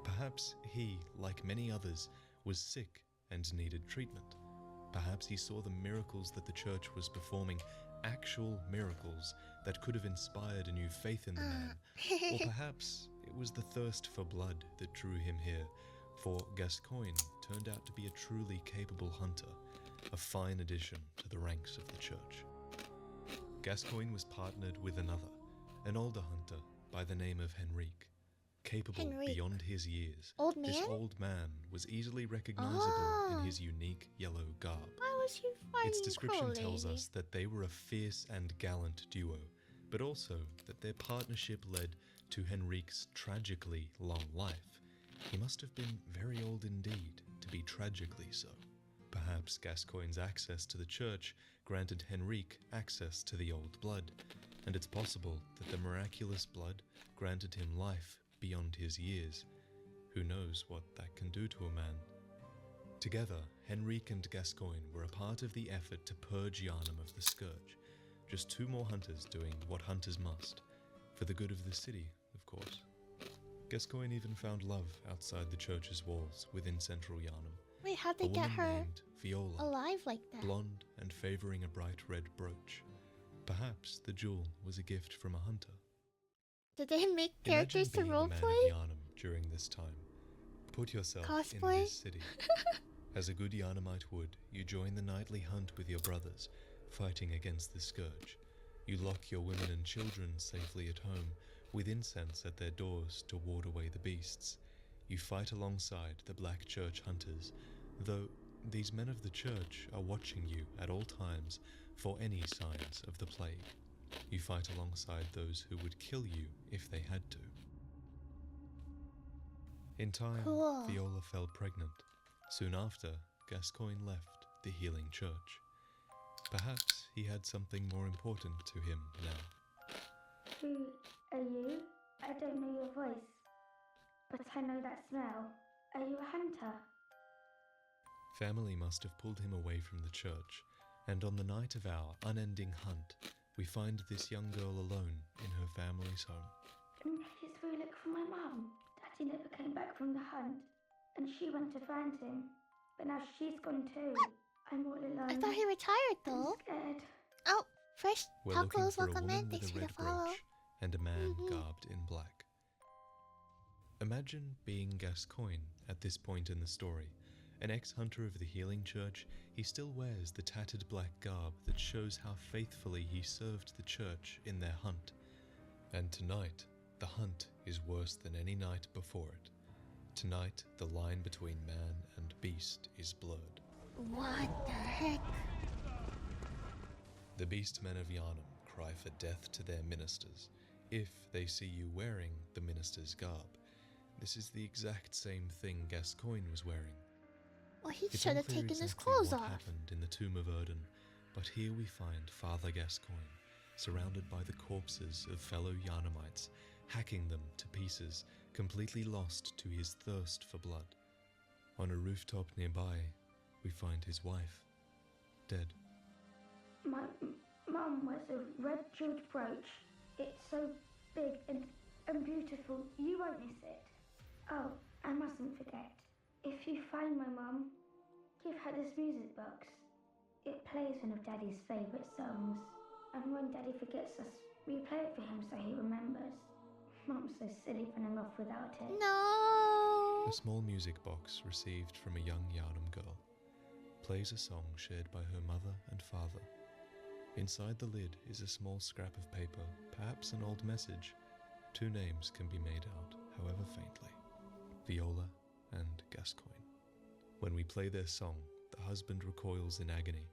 Perhaps he, like many others, was sick and needed treatment. Perhaps he saw the miracles that the church was performing, actual miracles that could have inspired a new faith in the man. Or perhaps it was the thirst for blood that drew him here, for Gascoigne turned out to be a truly capable hunter, a fine addition to the ranks of the church. Gascoigne was partnered with another, an older hunter by the name of Henrique. Capable Henrique. beyond his years, Old this man? old man was easily recognizable Ah. in his unique yellow garb. Why was he fighting Its description Crow tells Lady? us that they were a fierce and gallant duo, but also that their partnership led to Henrique's tragically long life. He must have been very old indeed to be tragically so. Perhaps Gascoigne's access to the church granted Henrique access to the old blood, and it's possible that the miraculous blood granted him life beyond his years. Who knows what that can do to a man? Together, Henrique and Gascoigne were a part of the effort to purge Gehrman of the scourge. Just two more hunters doing what hunters must, for the good of the city, of course. Gascoigne even found love outside the church's walls within central Gehrman. Wait, how'd A they get woman her named Viola, alive like that? blonde and favoring a bright red brooch. Perhaps the jewel was a gift from a hunter. Did they make characters to Imagine being the man roleplay? of Gehrman during this time. Put yourself in Cosplay? this city. As a good Gehrmanite would, you join the nightly hunt with your brothers, fighting against the scourge. You lock your women and children safely at home, with incense at their doors to ward away the beasts. You fight alongside the Black Church hunters, though these men of the church are watching you at all times for any signs of the plague. You fight alongside those who would kill you if they had to. In time, Cool. Viola fell pregnant. Soon after, Gascoigne left the Healing Church. Perhaps he had something more important to him now. Who are you? I don't know your voice, but I know that smell. Are you a hunter? Family must have pulled him away from the church, and on the night of our unending hunt, we find this young girl alone in her family's home. It's really look for my mum. Daddy never came back from the hunt, and she went to find him. But now she's gone too. I'm all alone. I thought he retired though. I'm scared. Oh, fresh We're looking tacos, for a welcome woman in. Thanks with a for the red follow. brooch and a man Mhm. garbed in black. Imagine being Gascoigne at this point in the story. An ex-hunter of the Healing Church, he still wears the tattered black garb that shows how faithfully he served the church in their hunt. And tonight, the hunt is worse than any night before it. Tonight, the line between man and beast is blurred. What the heck? The beastmen of Gehrman cry for death to their ministers if they see you wearing the minister's garb. This is the exact same thing Gascoigne was wearing. Well, he It's should have unclear taken his exactly clothes what off. happened in the tomb of Erden, but here we find Father Gascoigne, surrounded by the corpses of fellow Gehrmanites, hacking them to pieces, completely lost to his thirst for blood. On a rooftop nearby, we find his wife, dead. My mum wears a red jeweled brooch. It's so big and beautiful. You won't miss it. Oh, I mustn't forget. If you find my mum, give her this music box. It plays one of Daddy's favourite songs. And when Daddy forgets us, we play it for him so he remembers. Mum's so silly running off without it. No. A small music box received from a young Gehrman girl plays a song shared by her mother and father. Inside the lid is a small scrap of paper, perhaps an old message. Two names can be made out, however faintly: Viola and Gascoigne. When we play their song, the husband recoils in agony.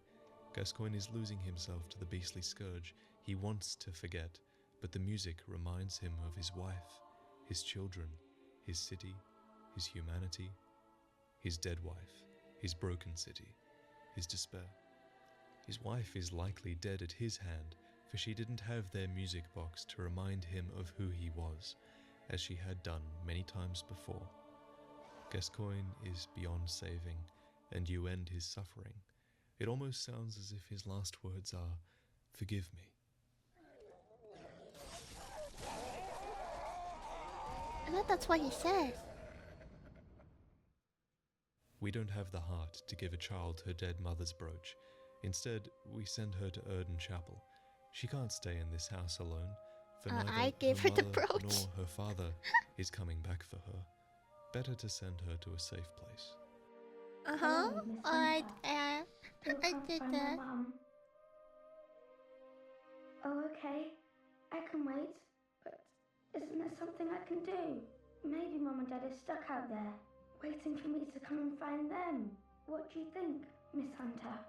Gascoigne is losing himself to the beastly scourge. He wants to forget, but the music reminds him of his wife, his children, his city, his humanity, his dead wife, his broken city, his despair. His wife is likely dead at his hand, for she didn't have their music box to remind him of who he was, as she had done many times before. Gascoigne is beyond saving, and you end his suffering. It almost sounds as if his last words are, "Forgive me." I thought that's what he says. We don't have the heart to give a child her dead mother's brooch. Instead, we send her to Erden Chapel. She can't stay in this house alone, for neither I gave her the mother brooch. nor her father is coming back for her. Better to send her to a safe place. Uh-huh. Miss Alright, Hunter. Still I can't did find my that. mum. Oh, okay. I can wait. But isn't there something I can do? Maybe Mum and Dad are stuck out there, waiting for me to come and find them. What do you think, Miss Hunter?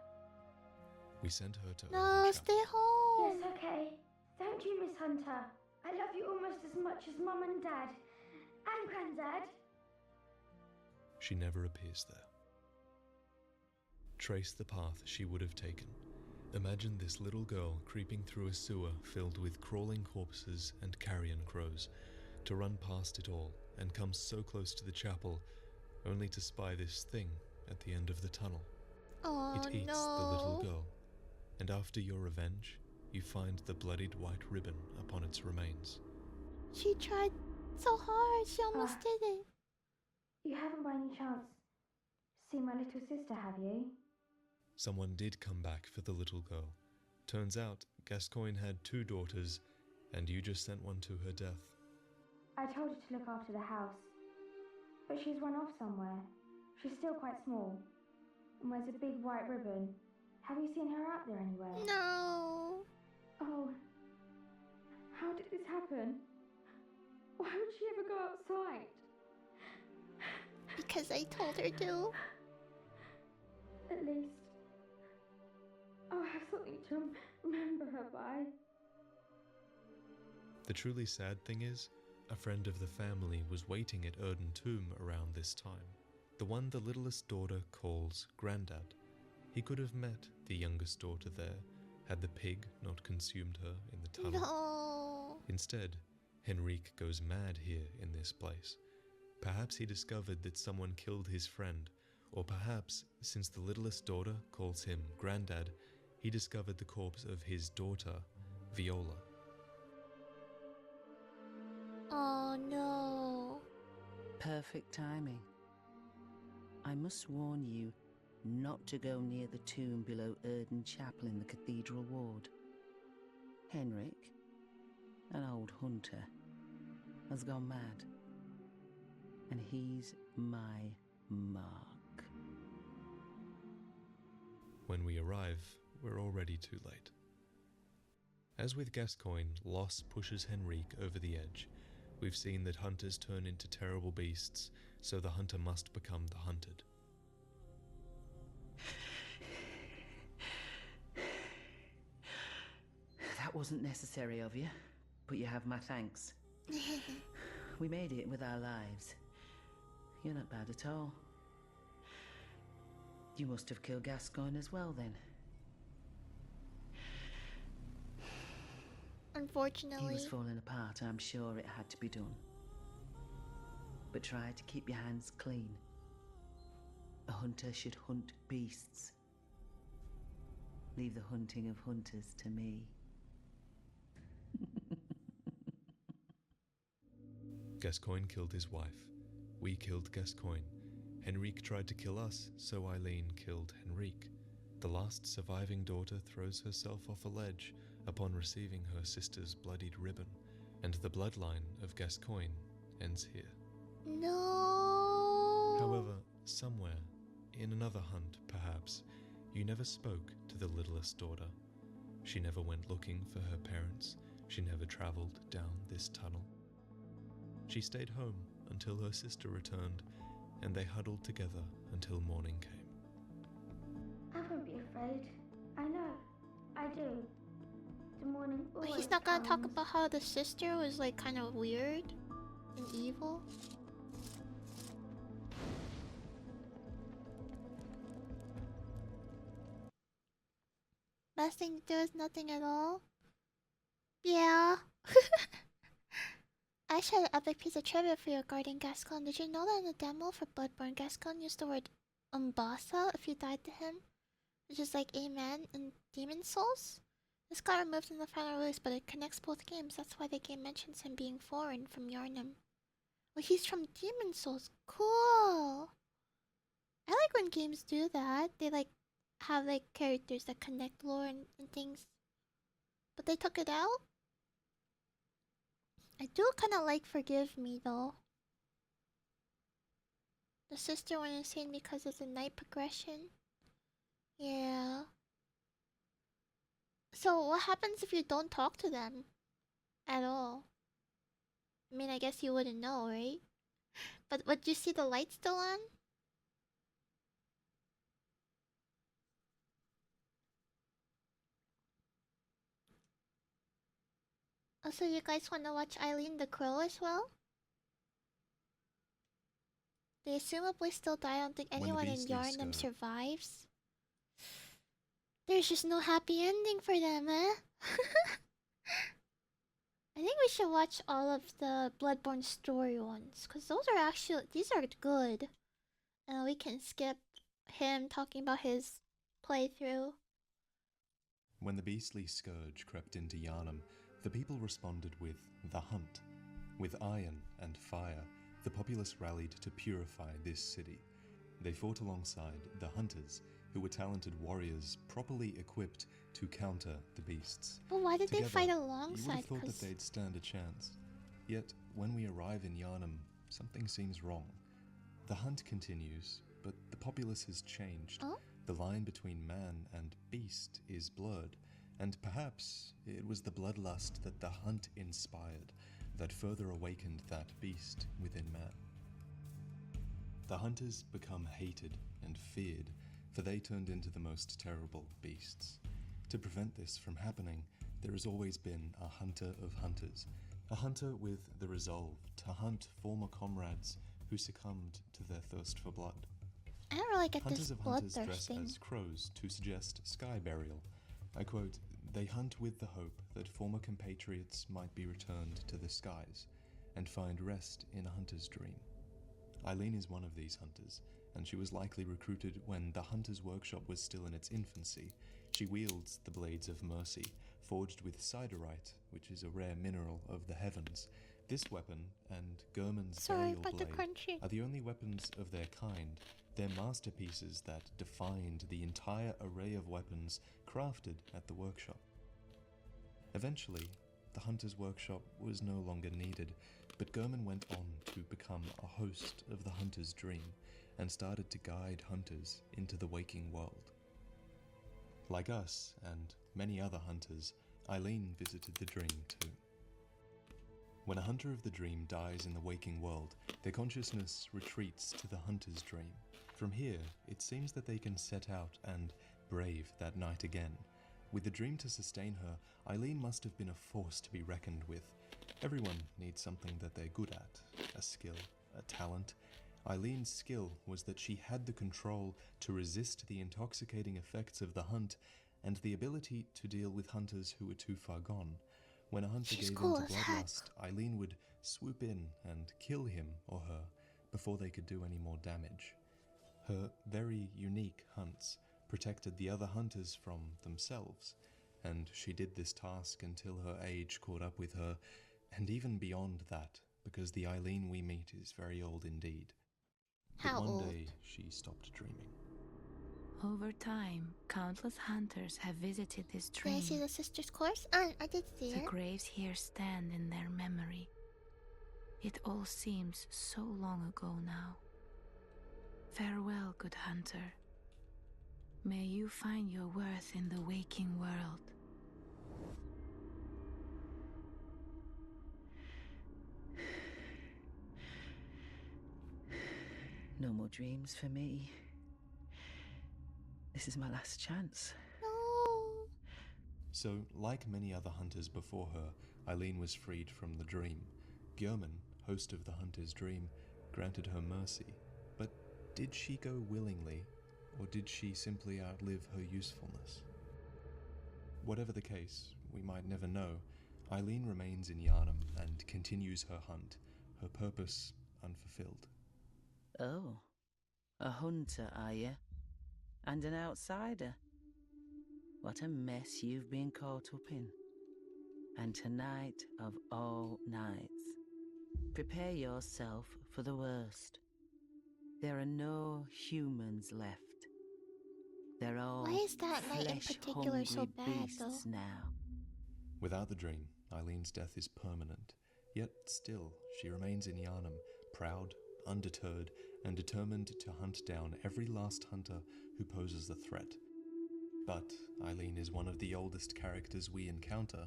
We send her to No, Erden Chapel. stay home. Yes, okay. Thank you, Miss Hunter. I love you almost as much as Mum and Dad. And Granddad. She never appears there. Trace the path she would have taken. Imagine this little girl creeping through a sewer filled with crawling corpses and carrion crows, to run past it all and come so close to the chapel, only to spy this thing at the end of the tunnel. Oh It eats no. the little girl, and after your revenge, you find the bloodied white ribbon upon its remains. She tried so hard. She almost did it. You haven't by any chance seen my little sister, have you? Someone did come back for the little girl. Turns out Gascoigne had 2 daughters, and you just sent one to her death. I told her to look after the house, but she's run off somewhere. She's still quite small and wears a big white ribbon. Have you seen her out there anywhere? No. Oh, how did this happen? Why would she ever go outside? Because I told her to. At least I'll have something to remember her by. The truly sad thing is, a friend of the family was waiting at Erden Tomb around this time. The one the littlest daughter calls Grandad. He could have met the youngest daughter there, had the pig not consumed her in the tunnel. No. Instead, Henrique goes mad here in this place. Perhaps he discovered that someone killed his friend, or perhaps, since the littlest daughter calls him Grandad, he discovered the corpse of his daughter, Viola. Oh no. Perfect timing. I must warn you not to go near the tomb below Erden Chapel in the Cathedral Ward. Henrik, an old hunter, has gone mad, and he's my mark. When we arrive, we're already too late. As with Gascoigne, loss pushes Henrique over the edge. We've seen that hunters turn into terrible beasts, so the hunter must become the hunted. That wasn't necessary of you, but you have my thanks. We made it with our lives. You're not bad at all. You must have killed Gascoigne as well, then. Unfortunately. He was falling apart, I'm sure it had to be done. But try to keep your hands clean. A hunter should hunt beasts. Leave the hunting of hunters to me. Gascoigne killed his wife. We killed Gascoigne. Henrique tried to kill us, so Eileen killed Henrique. The last surviving daughter throws herself off a ledge upon receiving her sister's bloodied ribbon, and the bloodline of Gascoigne ends here. No. However, somewhere, in another hunt perhaps, you never spoke to the littlest daughter. She never went looking for her parents. She never travelled down this tunnel. She stayed home until her sister returned, and they huddled together until morning came. I won't be afraid. I know. I do. The morning But always he's not gonna talk comes. about how the sister was like kind of weird and evil. Best thing to do is nothing at all. Yeah. I shared an epic piece of trivia for you regarding Gascon. Did you know that in the demo for Bloodborne, Gascon used the word boss out if you died to him, which is like Amen in Demon Souls. This got removed in the final release, but it connects both games. That's why the game mentions him being foreign from Yarnum. Well, he's from Demon Souls. Cool. I like when games do that. They like have like characters that connect lore and things. But they took it out. I do kind of like Forgive Me though. The sister went insane because of the night progression. Yeah. So what happens if you don't talk to them at all? I mean, I guess you wouldn't know, right? But would you see the light still on? Also, you guys want to watch Eileen the Crow as well? They assumably still die. I don't think anyone in Yarnum survives. There's just no happy ending for them, eh? I think we should watch all of the Bloodborne story ones, because those are actually, these are good. And we can skip him talking about his playthrough. When the beastly scourge crept into Yarnum, the people responded with the hunt. With iron and fire, the populace rallied to purify this city. They fought alongside the hunters, who were talented warriors properly equipped to counter the beasts. But why did Together, they fight you alongside? would have thought that they'd stand a chance. Yet, when we arrive in Yarnum, something seems wrong. The hunt continues, but the populace has changed. Oh? The line between man and beast is blurred, and perhaps it was the bloodlust that the hunt inspired that further awakened that beast within man. The hunters become hated and feared, for they turned into the most terrible beasts. To prevent this from happening, there has always been a hunter of hunters, a hunter with the resolve to hunt former comrades who succumbed to their thirst for blood. I don't really get Hunters this of hunters dress bloodthirsting. as crows to suggest sky burial. I quote, "They hunt with the hope that former compatriots might be returned to the skies and find rest in a hunter's dream." Eileen is one of these hunters, and she was likely recruited when the hunter's workshop was still in its infancy. She wields the Blades of Mercy, forged with siderite, which is a rare mineral of the heavens. This weapon and Gehrman's burial blade are the only weapons of their kind. They're masterpieces that defined the entire array of weapons crafted at the workshop. Eventually, the hunter's workshop was no longer needed, but Gehrman went on to become a host of the hunter's dream and started to guide hunters into the waking world. Like us and many other hunters, Eileen visited the dream too. When a hunter of the dream dies in the waking world, their consciousness retreats to the hunter's dream. From here, it seems that they can set out and brave that night again. With the dream to sustain her, Eileen must have been a force to be reckoned with. Everyone needs something that they're good at, a skill, a talent. Eileen's skill was that she had the control to resist the intoxicating effects of the hunt and the ability to deal with hunters who were too far gone. When a hunter gave in to bloodlust, Eileen would swoop in and kill him or her before they could do any more damage. Her very unique hunts protected the other hunters from themselves, and she did this task until her age caught up with her, and even beyond that, because the Eileen we meet is very old indeed. How but one old? day she stopped dreaming. Over time, countless hunters have visited this Did I dream. see the sister's course? I did see The it. graves here stand in their memory. It all seems so long ago now. Farewell, good hunter. May you find your worth in the waking world. No more dreams for me. This is my last chance. No. So, like many other hunters before her, Eileen was freed from the dream. Gehrman, host of the hunter's dream, granted her mercy. But did she go willingly, or did she simply outlive her usefulness? Whatever the case, we might never know. Eileen remains in Yarnum and continues her hunt, her purpose unfulfilled. Oh, A hunter, are you? And an outsider? What a mess you've been caught up in. And tonight of all nights, prepare yourself for the worst. There are no humans left. They're all Why is that night in particular so flesh-hungry bad, though? beasts now. Without the dream, Eileen's death is permanent, yet still she remains in Yharnam, proud, undeterred, and determined to hunt down every last hunter who poses a threat. But Eileen is one of the oldest characters we encounter,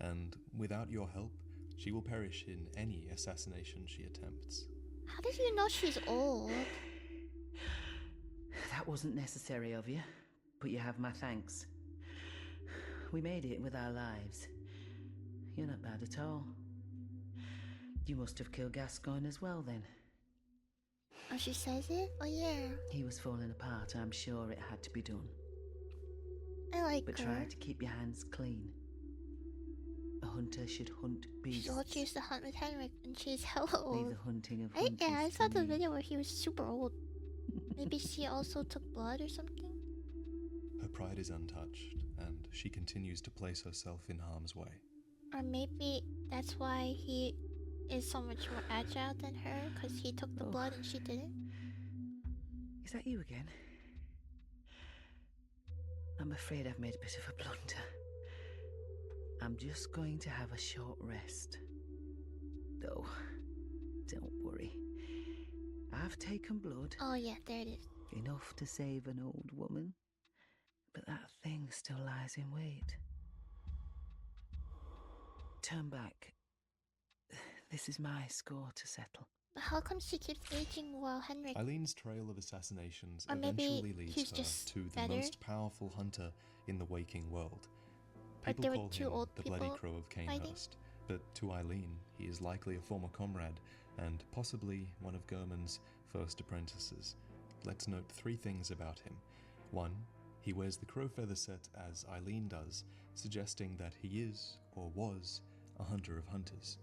and without your help, she will perish in any assassination she attempts. How did you know she's old? That wasn't necessary of you, but you have my thanks. We made it with our lives. You're not bad at all. You must have killed Gascoigne as well, then. Oh, she says it? Oh, yeah. He was falling apart, I'm sure it had to be done. I like But her. try to keep your hands clean. A hunter should hunt beasts. She told she used to hunt with Henrik, and she's hella Leave old. the hunting of Right? Yeah, I hunters saw to the me. video where he was super old. Maybe she also took blood or something? Her pride is untouched, and she continues to place herself in harm's way. Or maybe that's why he is so much more agile than her, because he took the Oh. blood and she didn't. Is that you again? I'm afraid I've made a bit of a blunder. I'm just going to have a short rest. Though, don't worry. I've taken blood. Oh, yeah, there it is. Enough to save an old woman. But that thing still lies in wait. Turn back. This is my score to settle. But how come she keeps aging while Henrik... Eileen's trail of assassinations Or maybe eventually leads he's her just to the better? most powerful hunter in the waking world. Or People there were call two him old the Bloody people Crow of fighting? Cainhurst, but to Eileen, he is likely a former comrade and possibly one of Gehrman's first apprentices. Let's note 3 things about him. 1, he wears the crow feather set as Eileen does, suggesting that he is, or was, a hunter of hunters.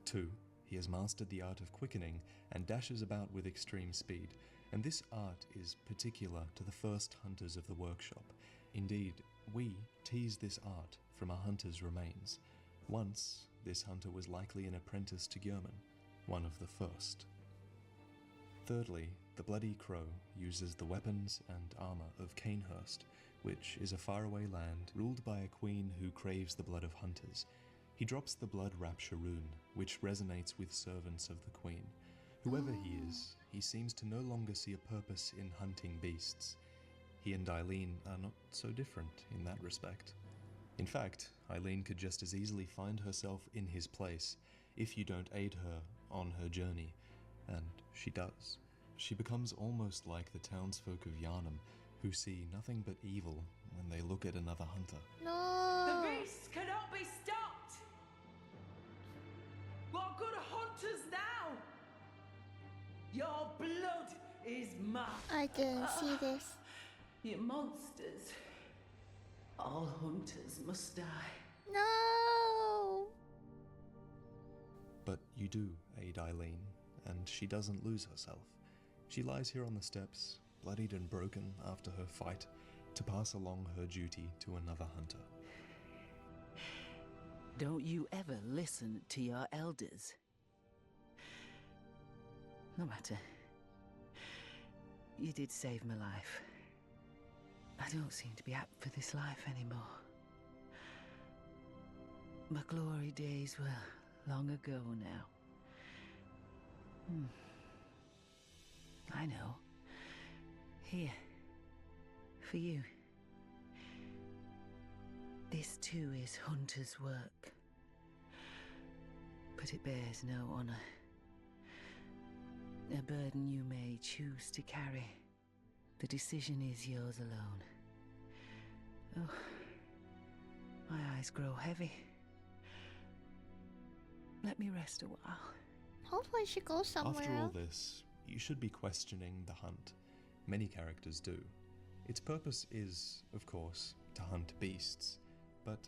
2, he has mastered the art of quickening and dashes about with extreme speed, and this art is particular to the first hunters of the workshop. Indeed, we tease this art from our hunter's remains. Once, this hunter was likely an apprentice to Gehrman, one of the first. Thirdly, the Bloody Crow uses the weapons and armor of Cainhurst, which is a faraway land ruled by a queen who craves the blood of hunters. He drops the Blood Rapture rune, which resonates with servants of the queen. Whoever he is, he seems to no longer see a purpose in hunting beasts. He and Eileen are not so different in that respect. In fact, Eileen could just as easily find herself in his place if you don't aid her on her journey, and she does. She becomes almost like the townsfolk of Yharnam, who see nothing but evil when they look at another hunter. No! The beasts cannot be stopped! What good hunters now? Your blood is mine. I didn't see this. You monsters. All hunters must die. No! But you do aid Eileen, and she doesn't lose herself. She lies here on the steps, bloodied and broken after her fight, to pass along her duty to another hunter. Don't you ever listen to your elders. No matter. You did save my life. I don't seem to be apt for this life anymore. My glory days were long ago now. I know. Here. For you. This too is hunter's work. But it bears no honor. A burden you may choose to carry. The decision is yours alone. Oh, my eyes grow heavy. Let me rest a while. Hopefully she goes somewhere After all else. this, you should be questioning the hunt. Many characters do. Its purpose is, of course, to hunt beasts, but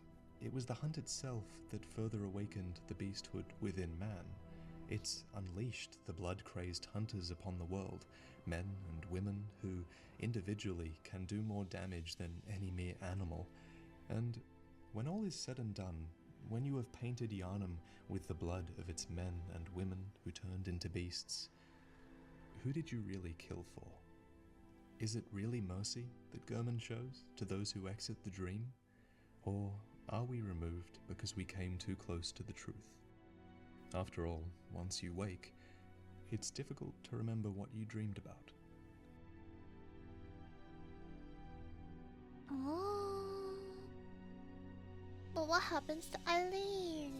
it was the hunt itself that further awakened the beasthood within man. It's unleashed the blood-crazed hunters upon the world, men and women who individually can do more damage than any mere animal. And when all is said and done, when you have painted Yharnam with the blood of its men and women who turned into beasts, who did you really kill for? Is it really mercy that Gehrman shows to those who exit the dream? Or are we removed because we came too close to the truth? After all, once you wake, it's difficult to remember what you dreamed about. Oh. But what happens to Eileen?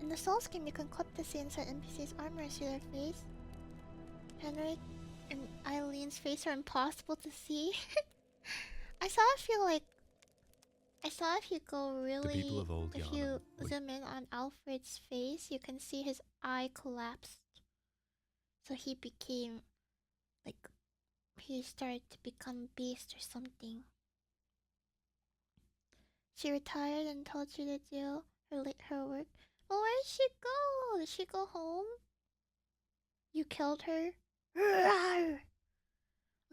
In the Souls game, you can clip to see inside NPC's armor and see their face. Henrik and Eileen's face are impossible to see. I saw if you go really, The people of old if Yharnam you would- zoom in on Alfred's face, you can see his eye collapsed. So he became, like, he started to become beast or something. She retired and told you to do her work. Well, where did she go? Did she go home? You killed her? Rawr!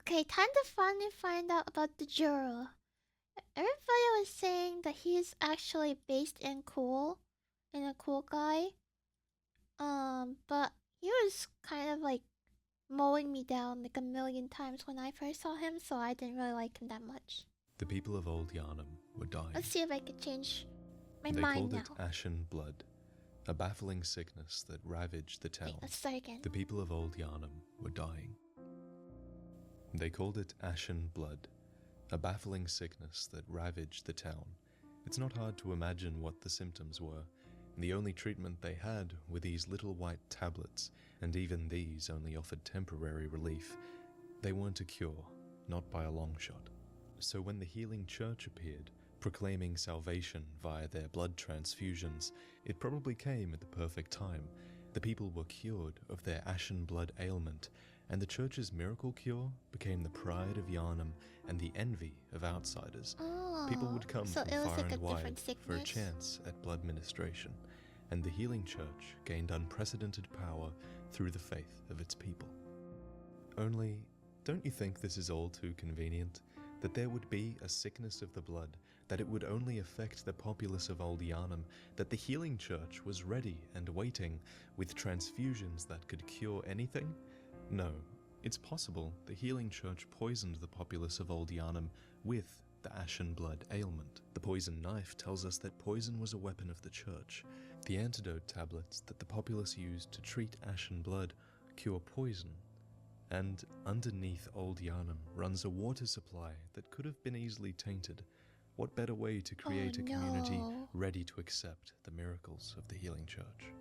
Okay, time to finally find out about the Jura. Everybody was saying that he's actually based in cool, and a cool guy. But he was kind of like mowing me down like a million times when I first saw him, so I didn't really like him that much. The people of old Yharnam were dying. Let's see if I could change my They mind called now. it ashen blood, a baffling sickness that ravaged the town. Wait, let's start again. The people of old Yharnam were dying. They called it ashen blood, a baffling sickness that ravaged the town. It's not hard to imagine what the symptoms were. The only treatment they had were these little white tablets, and even these only offered temporary relief. They weren't a cure, not by a long shot. So when the healing church appeared, proclaiming salvation via their blood transfusions, it probably came at the perfect time. The people were cured of their ashen blood ailment, and the church's miracle cure became the pride of Yharnam and the envy of outsiders. Oh, People would come so from it was far like a and wide different for a sickness. chance at blood ministration, and the healing church gained unprecedented power through the faith of its people. Only, don't you think this is all too convenient? That there would be a sickness of the blood, that it would only affect the populace of old Yharnam, that the healing church was ready and waiting with transfusions that could cure anything? No, it's possible the healing church poisoned the populace of old Yharnam with the ashen blood ailment. The poison knife tells us that poison was a weapon of the church. The antidote tablets that the populace used to treat ashen blood cure poison. And underneath old Yharnam runs a water supply that could have been easily tainted. What better way to create a community no. ready to accept the miracles of the healing church?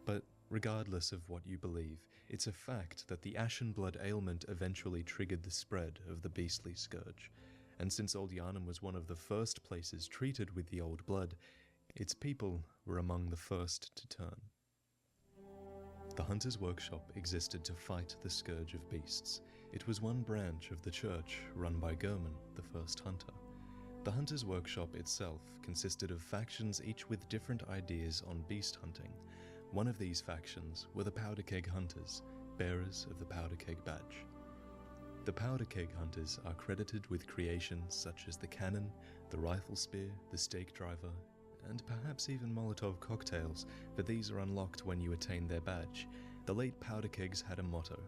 But regardless of what you believe, it's a fact that the ashen blood ailment eventually triggered the spread of the beastly scourge. And since old Yharnam was one of the first places treated with the old blood, its people were among the first to turn. The Hunter's Workshop existed to fight the scourge of beasts. It was one branch of the church run by Gehrman, the first hunter. The Hunter's Workshop itself consisted of factions, each with different ideas on beast hunting. One of these factions were the Powder Keg Hunters, bearers of the Powder Keg Badge. The Powder Keg Hunters are credited with creations such as the cannon, the rifle spear, the stake driver, and perhaps even Molotov cocktails, but these are unlocked when you attain their badge. The late Powder Kegs had a motto: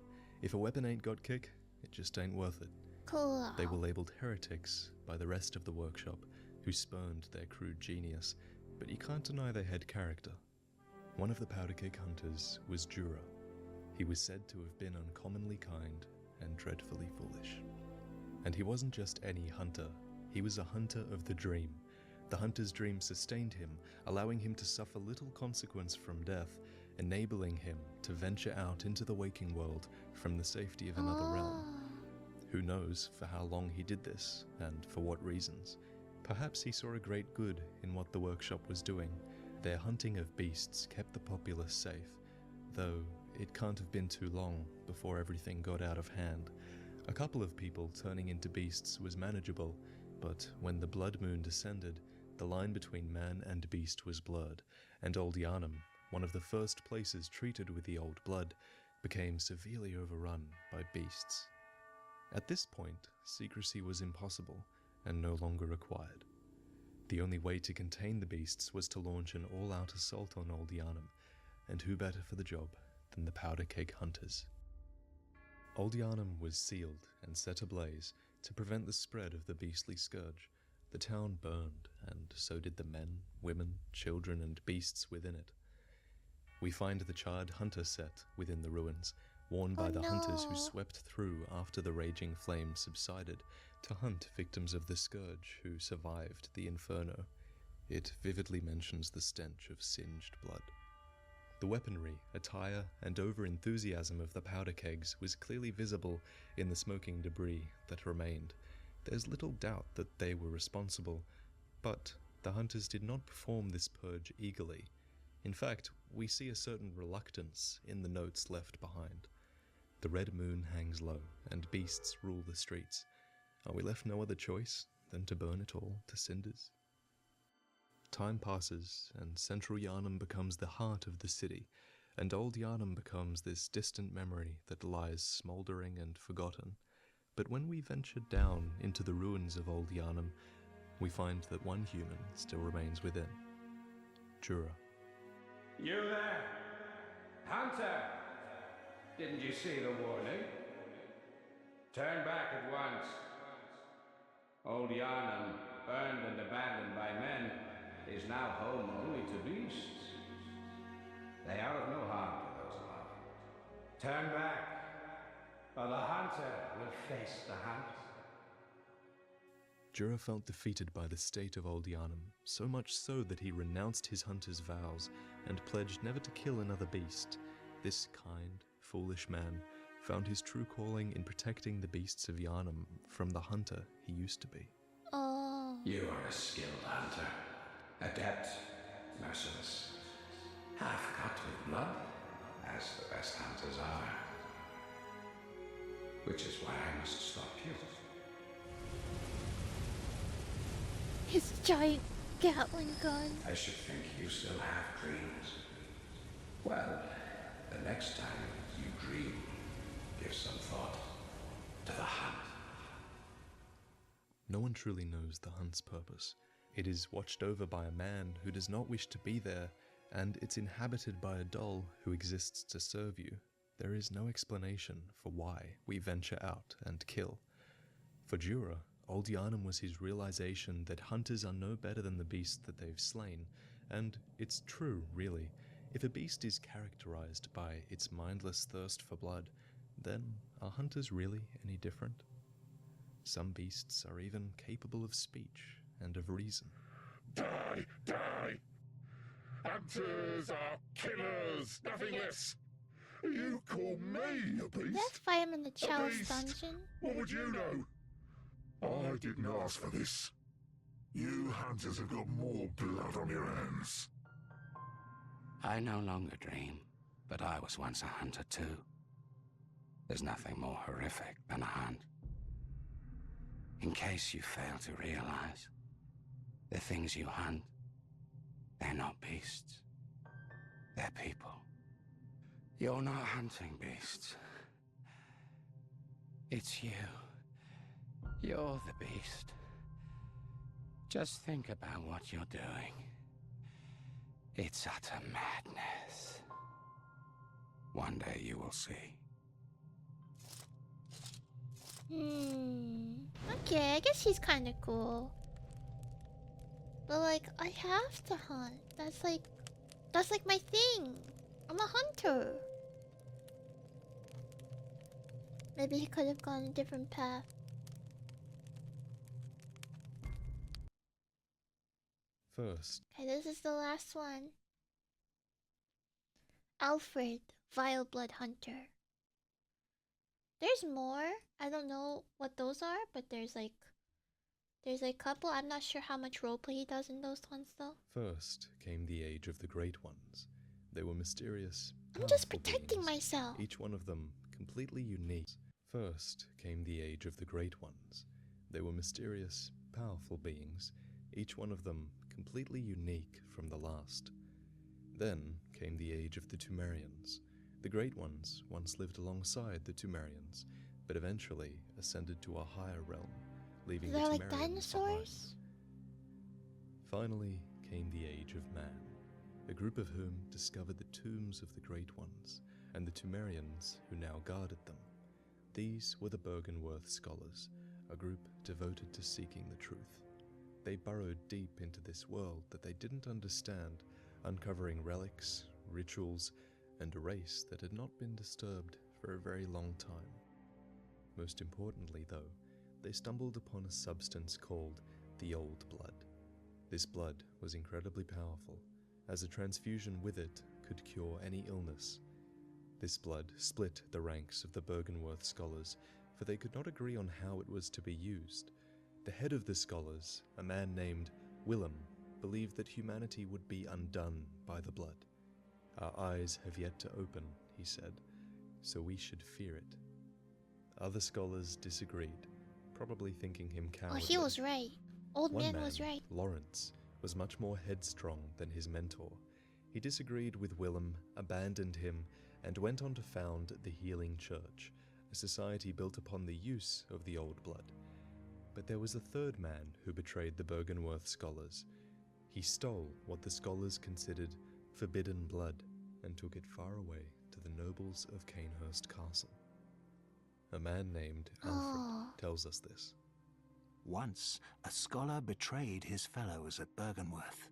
if a weapon ain't got kick, it just ain't worth it. Cool. They were labelled heretics by the rest of the workshop, who spurned their crude genius, but you can't deny they had character. One of the Powder Keg Hunters was Jura. He was said to have been uncommonly kind and dreadfully foolish. And he wasn't just any hunter, he was a hunter of the dream. The hunter's dream sustained him, allowing him to suffer little consequence from death, enabling him to venture out into the waking world from the safety of another realm. Who knows for how long he did this, and for what reasons. Perhaps he saw a great good in what the workshop was doing. Their hunting of beasts kept the populace safe, though it can't have been too long before everything got out of hand. A couple of people turning into beasts was manageable, but when the blood moon descended, the line between man and beast was blurred, and old Yharnam one of the first places treated with the old blood, became severely overrun by beasts. At this point, secrecy was impossible and no longer required. The only way to contain the beasts was to launch an all-out assault on Old Yharnam, and who better for the job than the Powder Keg Hunters? Old Yharnam was sealed and set ablaze to prevent the spread of the beastly scourge. The town burned, and so did the men, women, children, and beasts within it. We find the charred hunter set within the ruins, worn by the hunters who swept through after the raging flames subsided to hunt victims of the scourge who survived the inferno. It vividly mentions the stench of singed blood. The weaponry, attire, and over-enthusiasm of the powder kegs was clearly visible in the smoking debris that remained. There's little doubt that they were responsible, but the hunters did not perform this purge eagerly. In fact, we see a certain reluctance in the notes left behind. The red moon hangs low, and beasts rule the streets. Are we left no other choice than to burn it all to cinders? Time passes, and Central Yharnam becomes the heart of the city, and Old Yharnam becomes this distant memory that lies smouldering and forgotten. But when we venture down into the ruins of Old Yharnam, we find that one human still remains within. Jura. You there? Hunter! Didn't you see the warning? Turn back at once. Old Yharnam, burned and abandoned by men, is now home only to beasts. They are of no harm to those alive. Turn back, or the hunter will face the hunt. Jura felt defeated by the state of Old Yharnam, so much so that he renounced his hunter's vows and pledged never to kill another beast. This kind, foolish man found his true calling in protecting the beasts of Yharnam from the hunter he used to be. Oh. You are a skilled hunter, adept, merciless, half cut with blood, as the best hunters are. Which is why I must stop you. His giant Gatling gun. I should think you still have dreams. Well, the next time you dream, give some thought to the hunt. No one truly knows the hunt's purpose. It is watched over by a man who does not wish to be there, and it's inhabited by a doll who exists to serve you. There is no explanation for why we venture out and kill. For Jura, Old Yharnam was his realization that hunters are no better than the beast that they've slain, and it's true, really. If a beast is characterized by its mindless thirst for blood, then are hunters really any different? Some beasts are even capable of speech and of reason. Die! Die! Hunters are killers, nothing less! You call me a beast? Let's fight him in the Chalice beast? Dungeon. What would you know? I didn't ask for this. You hunters have got more blood on your hands. I no longer dream, but I was once a hunter too. There's nothing more horrific than a hunt. In case you fail to realize, the things you hunt, they're not beasts. They're people. You're not hunting beasts. It's you. You're the beast. Just think about what you're doing. It's utter madness. One day you will see. Okay, I guess he's kind of cool. But like, I have to hunt. That's like my thing. I'm a hunter. Maybe he could have gone a different path. First. Okay, this is the last one. Alfred, Vile Blood Hunter. There's more. I don't know what those are, but there's a couple. I'm not sure how much roleplay he does in those ones though. First came the Age of the Great Ones. They were mysterious. I'm just protecting myself. Each one of them completely unique. First came the Age of the Great Ones. They were mysterious, powerful beings, each one of them completely unique from the last. Then came the age of the Tumerians. The Great Ones once lived alongside the Tumerians, but eventually ascended to a higher realm, leaving the They're Tumerians like dinosaurs? behind. Finally came the Age of Man, a group of whom discovered the tombs of the Great Ones, and the Tumerians who now guarded them. These were the Bergenworth Scholars, a group devoted to seeking the truth. They burrowed deep into this world that they didn't understand, uncovering relics, rituals, and a race that had not been disturbed for a very long time. Most importantly, though, they stumbled upon a substance called the Old Blood. This blood was incredibly powerful, as a transfusion with it could cure any illness. This blood split the ranks of the Bergenworth Scholars, for they could not agree on how it was to be used. The head of the Scholars, a man named Willem, believed that humanity would be undone by the blood. Our eyes have yet to open, he said, so we should fear it. Other scholars disagreed, probably thinking him cowardly. Oh, he was right. Old One man was right. Lawrence, was much more headstrong than his mentor. He disagreed with Willem, abandoned him, and went on to found the Healing Church, a society built upon the use of the Old Blood. But there was a third man who betrayed the Bergenworth Scholars. He stole what the scholars considered forbidden blood and took it far away to the nobles of Canehurst Castle. A man named Alfred tells us this. Once, a scholar betrayed his fellows at Bergenworth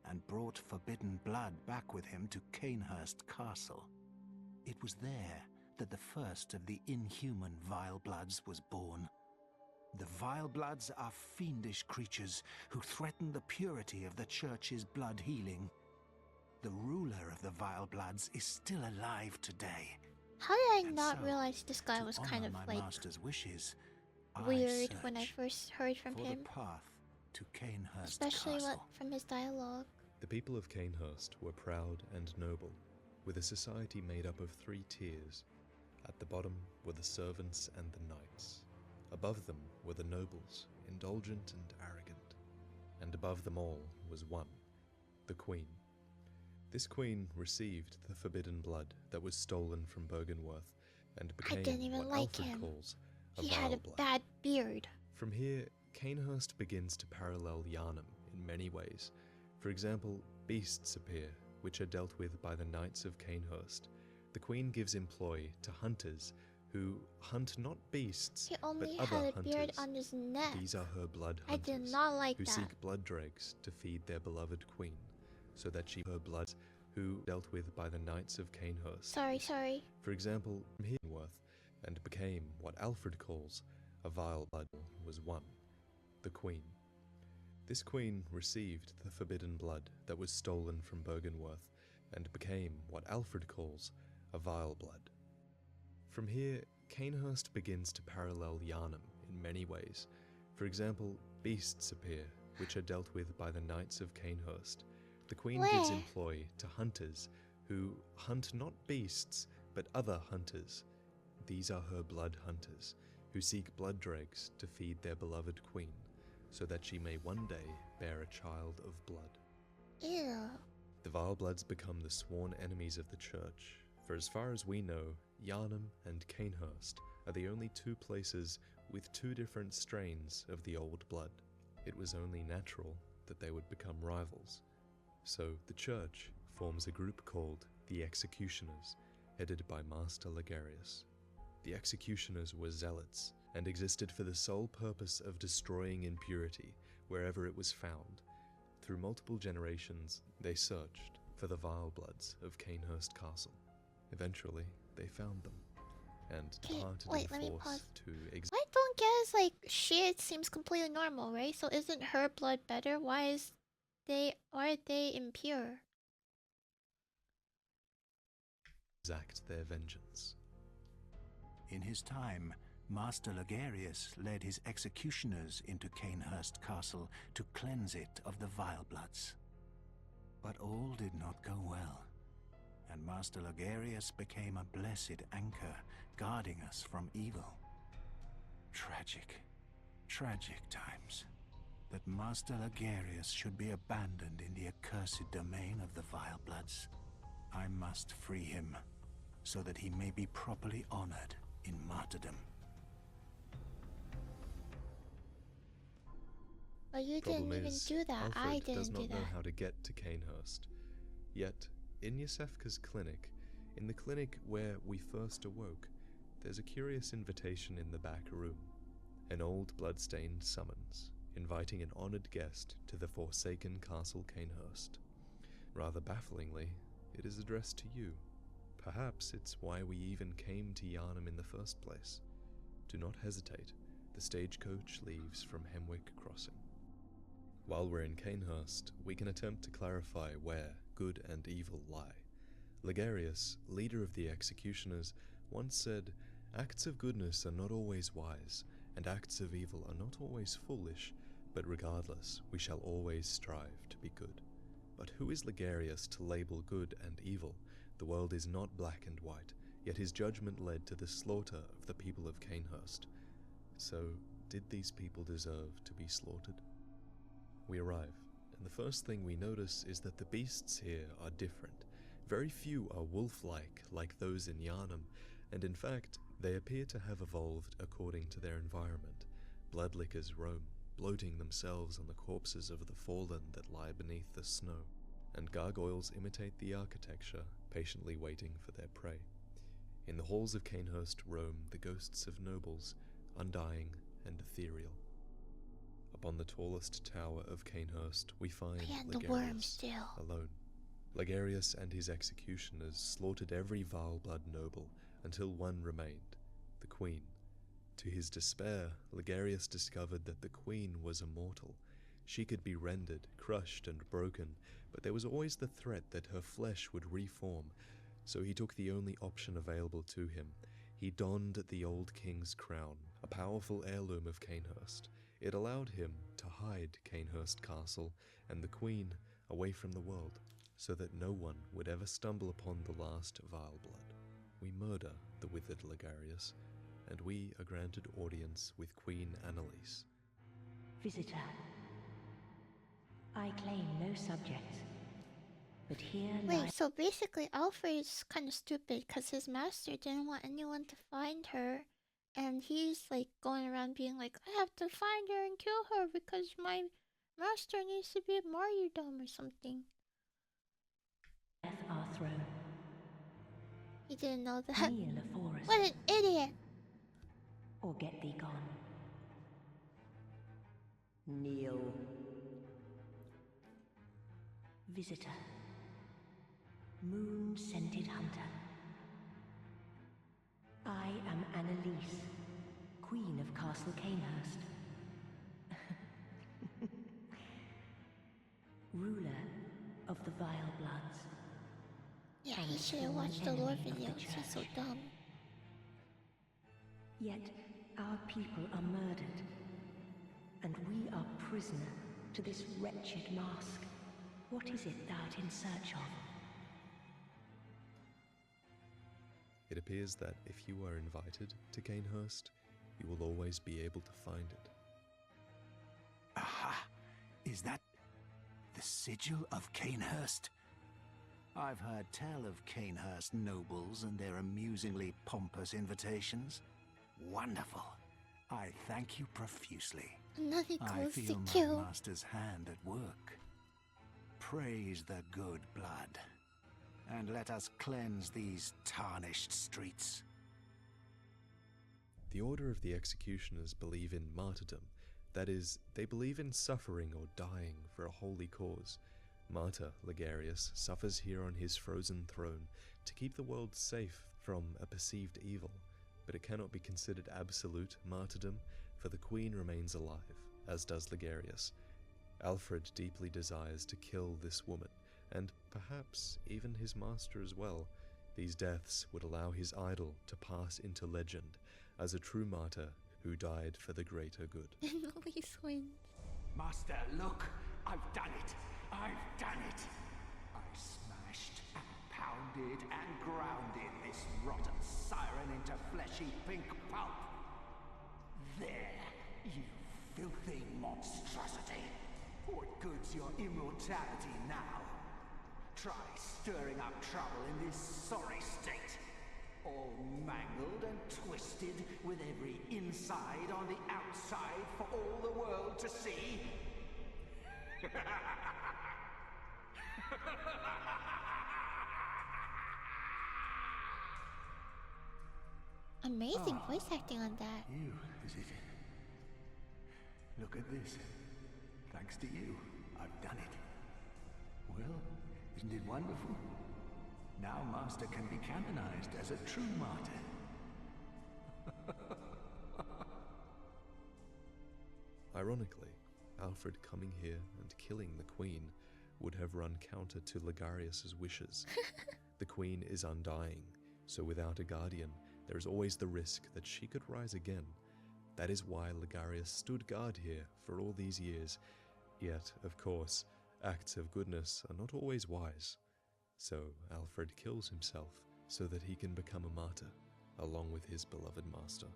and brought forbidden blood back with him to Canehurst Castle. It was there that the first of the inhuman Vile Bloods was born. The Vile Bloods are fiendish creatures who threaten the purity of the Church's blood healing. The ruler of the Vile Bloods is still alive today. How did I not realize this guy was kind of like master's wishes, weird when I first heard from him? the path to Canehurst Especially Castle. from his dialogue. The people of Canehurst were proud and noble, with a society made up of 3 tiers. At the bottom were the servants and the knights. Above them were the nobles, indulgent and arrogant. And above them all was one, the queen. This queen received the forbidden blood that was stolen from Bergenworth and became I didn't even what like Alfred him. calls a He vile had a blood. bad beard. From here, Canehurst begins to parallel Yharnam in many ways. For example, beasts appear, which are dealt with by the Knights of Canehurst. The Queen gives employ to hunters who hunt not beasts, He only but had other a hunters. beard on his neck. These are her blood I hunters, did not like who that. seek blood dregs to feed their beloved queen, so that she her blood, who dealt with by the Knights of Canehurst. Sorry. For example, Hearnworth, and became what Alfred calls a vile blood, was one, the queen. This queen received the forbidden blood that was stolen from Bergenworth, and became what Alfred calls a vile blood. From here, Canehurst begins to parallel Yharnam in many ways. For example, beasts appear, which are dealt with by the Knights of Canehurst. The Queen gives employ to hunters who hunt not beasts, but other hunters. These are her blood hunters, who seek blood dregs to feed their beloved queen, so that she may one day bear a child of blood. Ew. The Vile Bloods become the sworn enemies of the Church, for as far as we know, Yharnam and Canehurst are the only 2 places with 2 different strains of the Old Blood. It was only natural that they would become rivals. So the Church forms a group called the Executioners, headed by Master Ligarius. The Executioners were zealots, and existed for the sole purpose of destroying impurity wherever it was found. Through multiple generations, they searched for the Vile Bloods of Canehurst Castle. Eventually, they found them, and departed wait, in let me force pause. to What I don't get is like shit seems completely normal, right? So isn't her blood better? Why are they impure? exact their vengeance. In his time, Master Ligarius led his executioners into Canehurst Castle to cleanse it of the Vile Bloods. But all did not go well, and Master Ligarius became a blessed anchor, guarding us from evil. Tragic, tragic times. that Master Legarius should be abandoned in the accursed domain of the Vile Bloods. I must free him, so that he may be properly honored in martyrdom. But you Problem didn't even is, do that. Alfred I does didn't not do know that. how to get to Cainhurst. Yet, in Yasefka's clinic, in the clinic where we first awoke, there's a curious invitation in the back room. An old bloodstained summons, inviting an honored guest to the forsaken Castle Cainhurst. Rather bafflingly, it is addressed to you. Perhaps it's why we even came to Yharnam in the first place. Do not hesitate. The stagecoach leaves from Hemwick Crossing. While we're in Cainhurst, we can attempt to clarify where good and evil lie. Legarius, leader of the executioners, once said, "Acts of goodness are not always wise, and acts of evil are not always foolish, but regardless, we shall always strive to be good." But who is Legarius to label good and evil? The world is not black and white, yet his judgment led to the slaughter of the people of Cainhurst. So, did these people deserve to be slaughtered? We arrive, and the first thing we notice is that the beasts here are different. Very few are wolf-like, like those in Yharnam, and in fact, they appear to have evolved according to their environment. Bloodlickers roam, bloating themselves on the corpses of the fallen that lie beneath the snow, and gargoyles imitate the architecture, patiently waiting for their prey. In the halls of Cainhurst roam the ghosts of nobles, undying and ethereal. Upon the tallest tower of Cainhurst, we find The worm Legarius still. alone. Legarius and his executioners slaughtered every vile blood noble until one remained, the Queen. To his despair, Legarius discovered that the Queen was immortal. She could be rendered, crushed, and broken, but there was always the threat that her flesh would reform, so he took the only option available to him. He donned the old king's crown, a powerful heirloom of Cainhurst. It allowed him to hide Cainhurst Castle and the Queen away from the world, so that no one would ever stumble upon the last vile blood. We murder the withered Legarius, and we are granted audience with Queen Annalise. Visitor, I claim no subjects, but here Wait, so basically Alfred is kind of stupid because his master didn't want anyone to find her, and he's like going around being like, I have to find her and kill her because my master needs to be a martyrdom or something. our throne. He didn't know that. Kneel afore us. What an idiot! Or get thee gone. Kneel. Visitor. Moon-scented hunter. I am Annalise, Queen of Castle Cainhurst. Ruler of the Vile Bloods. Yeah, he should have watched the lore videos. He's so dumb. Yet our people are murdered, and we are prisoner to this wretched mask. What is it thou art in search of? It appears that if you are invited to Cainhurst, you will always be able to find it. Aha! Is that the sigil of Cainhurst? I've heard tell of Cainhurst nobles and their amusingly pompous invitations. Wonderful. I thank you profusely. Nothing I close feel to my kill. master's hand at work. Praise the good blood, and let us cleanse these tarnished streets. The Order of the Executioners believe in martyrdom. That is, they believe in suffering or dying for a holy cause. Martyr Legarius suffers here on his frozen throne to keep the world safe from a perceived evil, but it cannot be considered absolute martyrdom, for the Queen remains alive, as does Legarius. Alfred deeply desires to kill this woman, and perhaps even his master as well. These deaths would allow his idol to pass into legend as a true martyr who died for the greater good. Annalise wins. Master, look! I've done it! I've done it! I smashed and pounded and grounded this rotten siren into fleshy pink pulp. There, you filthy monstrosity. What good's your immortality now? Try stirring up trouble in this sorry state. All mangled and twisted, with every inside on the outside for all the world to see. Amazing voice acting on that. You, is it? Look at this. Thanks to you, I've done it. Well, isn't it wonderful? Now Master can be canonized as a true martyr. Ironically, Alfred coming here and killing the Queen would have run counter to Ligarius's wishes. The Queen is undying, so without a guardian, there is always the risk that she could rise again. That is why Ligarius stood guard here for all these years. Yet, of course, acts of goodness are not always wise. So Alfred kills himself so that he can become a martyr, along with his beloved master.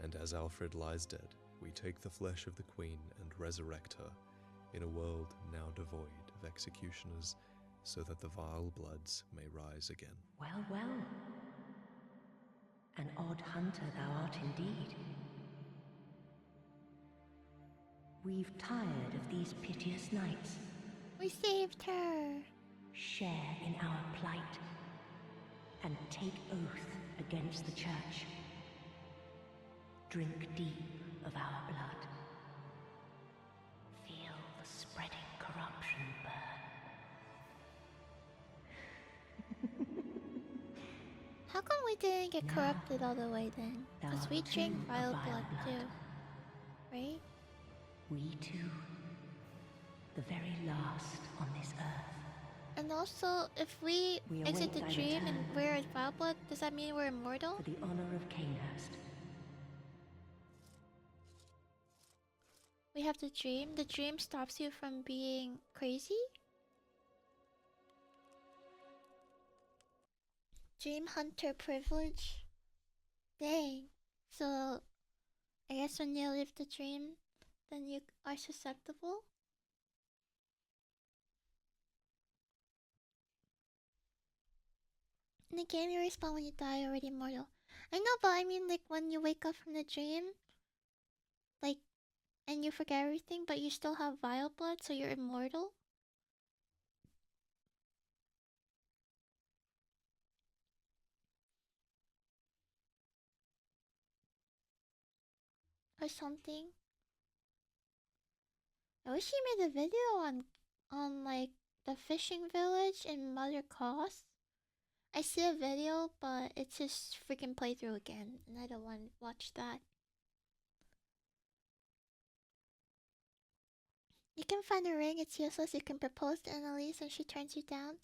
And as Alfred lies dead, we take the flesh of the Queen and resurrect her in a world now devoid of executioners, so that the vile bloods may rise again. Well, well. An odd hunter thou art indeed. We've tired of these piteous nights. We saved her. Share in our plight, and take oath against the Church. Drink deep of our blood. Feel the spreading corruption burn. How come we didn't get corrupted all the way then? Because we drank vile blood too. Right? We too. The very last on this earth. And also, if we exit the dream and we're at vile blood, does that mean we're immortal? For the honor of Canehurst. We have the dream. The dream stops you from being crazy? Dream hunter privilege? Dang. So, I guess when you live the dream, then you are susceptible? In the game, you respawn when you die, already immortal. I know, but I mean, like, when you wake up from the dream, like, and you forget everything, but you still have vile blood, so you're immortal? Or something. I wish he made a video on like, the fishing village in Mother Cross. I see a video, but it's his freaking playthrough again, and I don't want to watch that. You can find a ring, it's useless. You can propose to Annalise and she turns you down.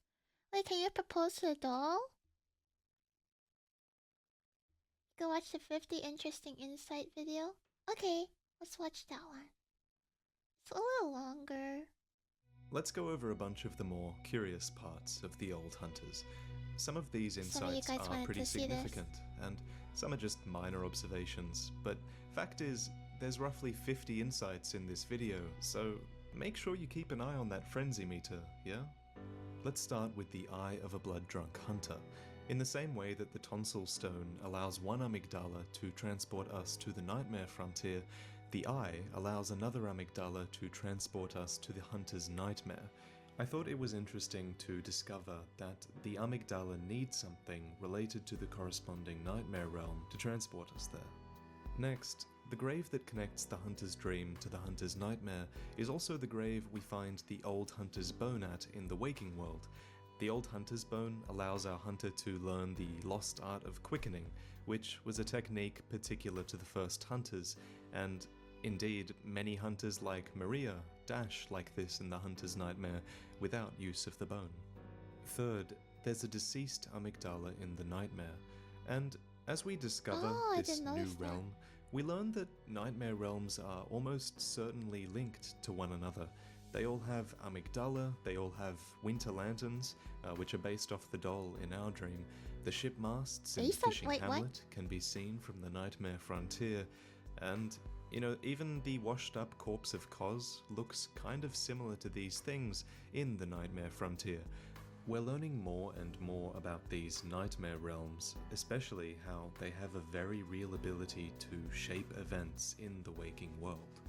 Wait, can you propose to the doll? You can watch the 50 interesting insight video. Okay, let's watch that one. It's a little longer. Let's go over a bunch of the more curious parts of the old hunters. Some of these insights are pretty significant, and some are just minor observations, but fact is, there's roughly 50 insights in this video, so make sure you keep an eye on that frenzy meter, yeah? Let's start with the Eye of a Blood-Drunk Hunter. In the same way that the Tonsil Stone allows one amygdala to transport us to the Nightmare Frontier, the Eye allows another amygdala to transport us to the Hunter's Nightmare. I thought it was interesting to discover that the amygdala needs something related to the corresponding Nightmare realm to transport us there. Next, the grave that connects the Hunter's Dream to the Hunter's Nightmare is also the grave we find the Old Hunter's Bone at in the waking world. The Old Hunter's Bone allows our hunter to learn the lost art of quickening, which was a technique particular to the first hunters, and indeed many hunters like Maria dash like this in the Hunter's Nightmare without use of the bone. Third, there's a deceased amygdala in the Nightmare, and as we discover this new realm, we learn that Nightmare realms are almost certainly linked to one another. They all have amygdala, they all have winter lanterns, which are based off the doll in our dream. The ship masts in Fishing Hamlet can be seen from the Nightmare Frontier, and You know, even the washed-up corpse of Koz looks kind of similar to these things in the Nightmare Frontier. We're learning more and more about these nightmare realms, especially how they have a very real ability to shape events in the waking world.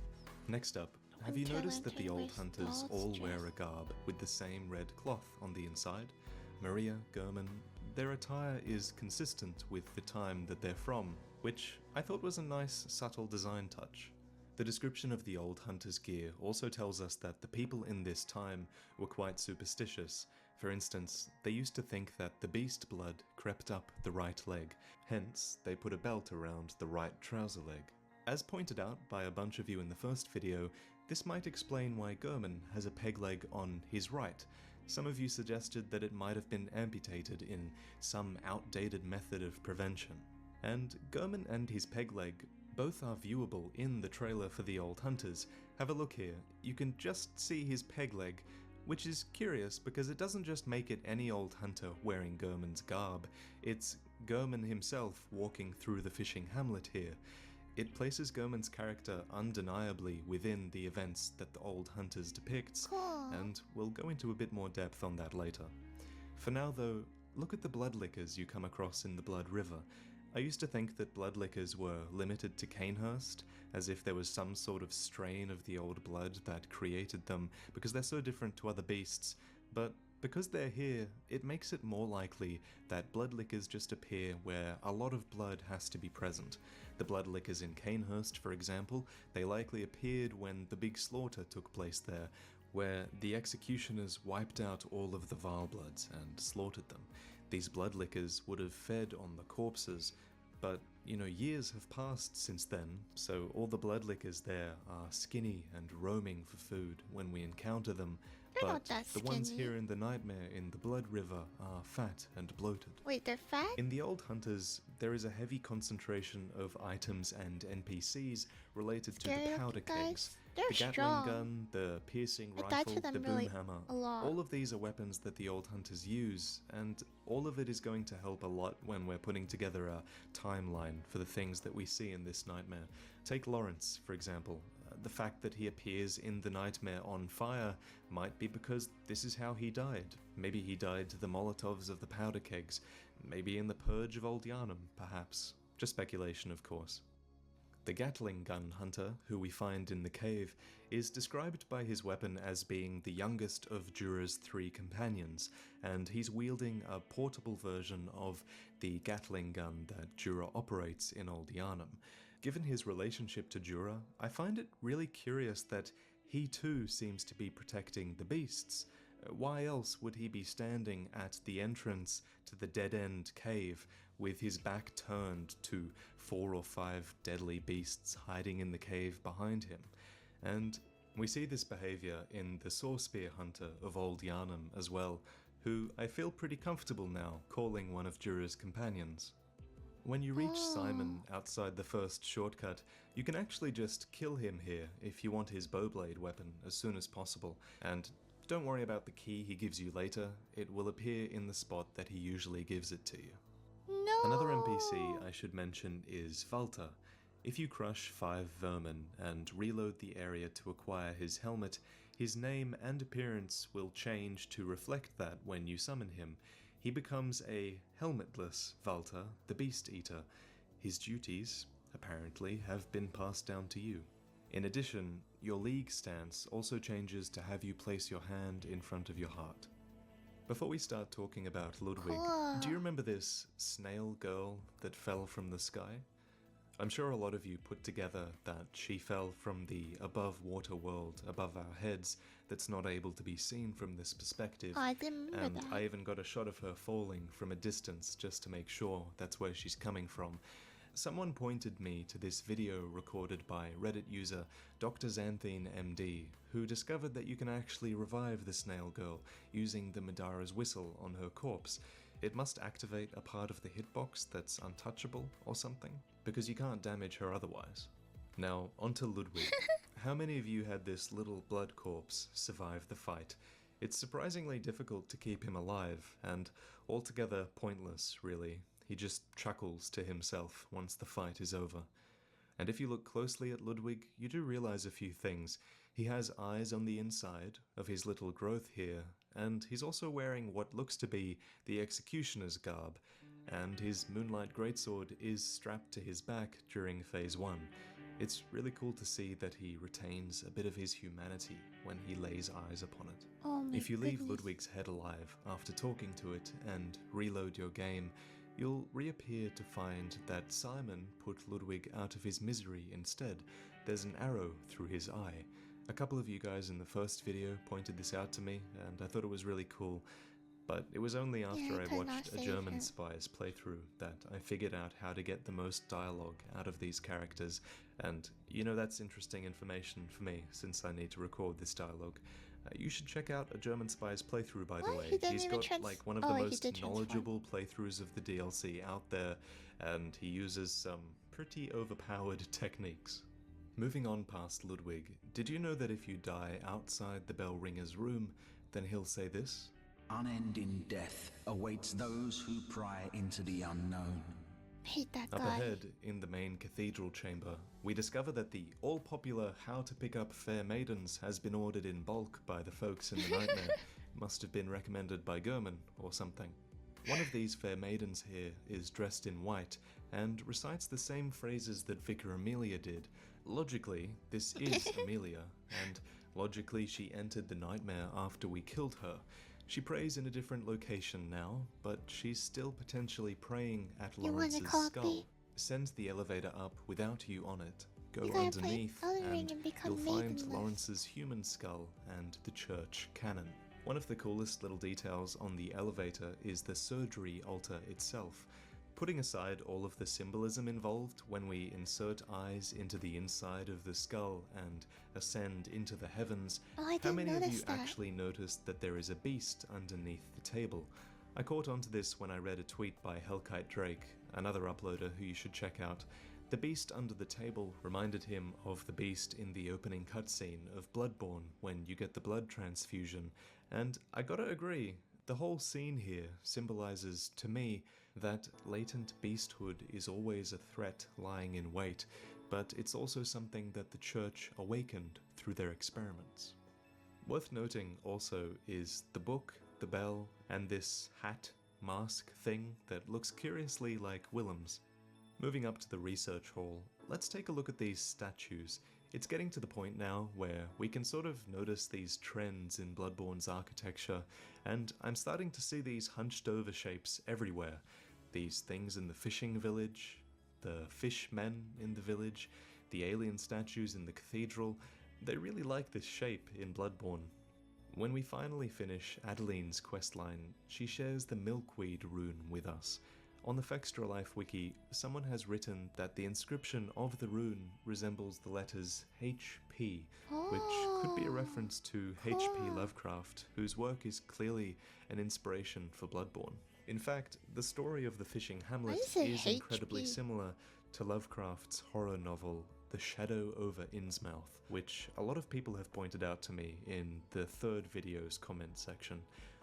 Next up, have you noticed that the old hunters all wear a garb with the same red cloth on the inside? Maria, Gehrman, their attire is consistent with the time that they're from, which I thought was a nice, subtle design touch. The description of the old hunter's gear also tells us that the people in this time were quite superstitious. For instance, they used to think that the beast blood crept up the right leg, hence they put a belt around the right trouser leg. As pointed out by a bunch of you in the first video, this might explain why Gehrman has a peg leg on his right. Some of you suggested that it might have been amputated in some outdated method of prevention. And Gehrman and his peg leg both are viewable in the trailer for the old hunters. Have a look here, you can just see his peg leg, which is curious because it doesn't just make it any old hunter wearing Gehrman's garb, it's Gehrman himself walking through the fishing hamlet here. It places Gehrman's character undeniably within the events that the old hunters depicts, and we'll go into a bit more depth on that later. For now though, look at the bloodlickers you come across in the Blood River. I used to think that bloodlickers were limited to Canehurst, as if there was some sort of strain of the old blood that created them, because they're so different to other beasts, but because they're here, it makes it more likely that bloodlickers just appear where a lot of blood has to be present. The bloodlickers in Canehurst, for example, they likely appeared when the big slaughter took place there, where the executioners wiped out all of the vile bloods and slaughtered them. These bloodlickers would have fed on the corpses, but, you know, years have passed since then, so all the bloodlickers there are skinny and roaming for food when we encounter them, but the ones here in the Nightmare in the Blood River are fat and bloated. Wait, they're fat? In the Old Hunters, there is a heavy concentration of items and NPCs related to the powder kegs. The Gatling gun, the piercing rifle, the boom hammer, all of these are weapons that the old hunters use, and all of it is going to help a lot when we're putting together a timeline for the things that we see in this nightmare. Take Lawrence, for example. The fact that he appears in the nightmare on fire might be because this is how he died. Maybe he died to the Molotovs of the powder kegs, maybe in the Purge of Old Yharnam, perhaps. Just speculation, of course. The Gatling gun hunter, who we find in the cave, is described by his weapon as being the youngest of Jura's 3 companions, and he's wielding a portable version of the Gatling gun that Jura operates in Old Yharnam. Given his relationship to Jura, I find it really curious that he too seems to be protecting the beasts. Why else would he be standing at the entrance to the dead-end cave with his back turned to 4 or 5 deadly beasts hiding in the cave behind him? And we see this behavior in the Sawspear Hunter of Old Yharnam as well, who I feel pretty comfortable now calling one of Jura's companions. When you reach Simon outside the first shortcut, you can actually just kill him here if you want his bowblade weapon as soon as possible, and don't worry about the key he gives you later, it will appear in the spot that he usually gives it to you. No. Another NPC I should mention is Valta. If you crush 5 vermin and reload the area to acquire his helmet, his name and appearance will change to reflect that when you summon him. He becomes a helmetless Valta, the Beast Eater. His duties, apparently, have been passed down to you. In addition, your league stance also changes to have you place your hand in front of your heart. Before we start talking about Ludwig, do you remember this snail girl that fell from the sky? I'm sure a lot of you put together that she fell from the above-water world above our heads that's not able to be seen from this perspective. Oh, I didn't remember and that. I even got a shot of her falling from a distance just to make sure that's where she's coming from. Someone pointed me to this video recorded by Reddit user Dr. Xanthine MD, who discovered that you can actually revive the snail girl using the Madara's whistle on her corpse. It must activate a part of the hitbox that's untouchable or something, because you can't damage her otherwise. Now, onto Ludwig. How many of you had this little blood corpse survive the fight? It's surprisingly difficult to keep him alive, and altogether pointless, really. He just chuckles to himself once the fight is over. And if you look closely at Ludwig, you do realize a few things. He has eyes on the inside of his little growth here, and he's also wearing what looks to be the executioner's garb, and his moonlight greatsword is strapped to his back during Phase 1. It's really cool to see that he retains a bit of his humanity when he lays eyes upon it. Oh my If you leave goodness. Ludwig's head alive after talking to it and reload your game, you'll reappear to find that Simon put Ludwig out of his misery instead. There's an arrow through his eye. A couple of you guys in the first video pointed this out to me, and I thought it was really cool. But it was only after I watched a German spy's playthrough that I figured out how to get the most dialogue out of these characters, and you know, that's interesting information for me since I need to record this dialogue. You should check out a German spy's playthrough, by the way. He's got like one of the most knowledgeable playthroughs of the DLC out there, and he uses some pretty overpowered techniques. Moving on past Ludwig, did you know that if you die outside the bell ringer's room, then he'll say this? Unending death awaits those who pry into the unknown. Hate that guy. Up ahead, in the main cathedral chamber, we discover that the all-popular How to Pick Up Fair Maidens has been ordered in bulk by the folks in the Nightmare. Must have been recommended by Gehrman or something. One of these fair maidens here is dressed in white and recites the same phrases that Vicar Amelia did. Logically, this is Amelia, and logically she entered the Nightmare after we killed her. She prays in a different location now, but she's still potentially praying at Lawrence's skull. Send the elevator up without you on it. Go underneath and you'll find Lawrence's human skull and the church cannon. One of the coolest little details on the elevator is the surgery altar itself. Putting aside all of the symbolism involved when we insert eyes into the inside of the skull and ascend into the heavens, how many of you actually noticed that there is a beast underneath the table? I caught onto this when I read a tweet by Hellkite Drake, another uploader who you should check out. The beast under the table reminded him of the beast in the opening cutscene of Bloodborne when you get the blood transfusion, and I gotta agree, the whole scene here symbolizes to me that latent beasthood is always a threat lying in wait, but it's also something that the church awakened through their experiments. Worth noting also is the book, the bell, and this hat, mask thing that looks curiously like Willem's. Moving up to the research hall, let's take a look at these statues. It's getting to the point now where we can sort of notice these trends in Bloodborne's architecture, and I'm starting to see these hunched over shapes everywhere. These things in the fishing village, the fish men in the village, the alien statues in the cathedral, they really like this shape in Bloodborne. When we finally finish Adeline's questline, she shares the milkweed rune with us. On the Fextra Life wiki, someone has written that the inscription of the rune resembles the letters HP, which could be a reference to H.P. Lovecraft, whose work is clearly an inspiration for Bloodborne. In fact, the story of the fishing hamlet is incredibly similar to Lovecraft's horror novel, The Shadow over Innsmouth, which a lot of people have pointed out to me in the third video's comment section.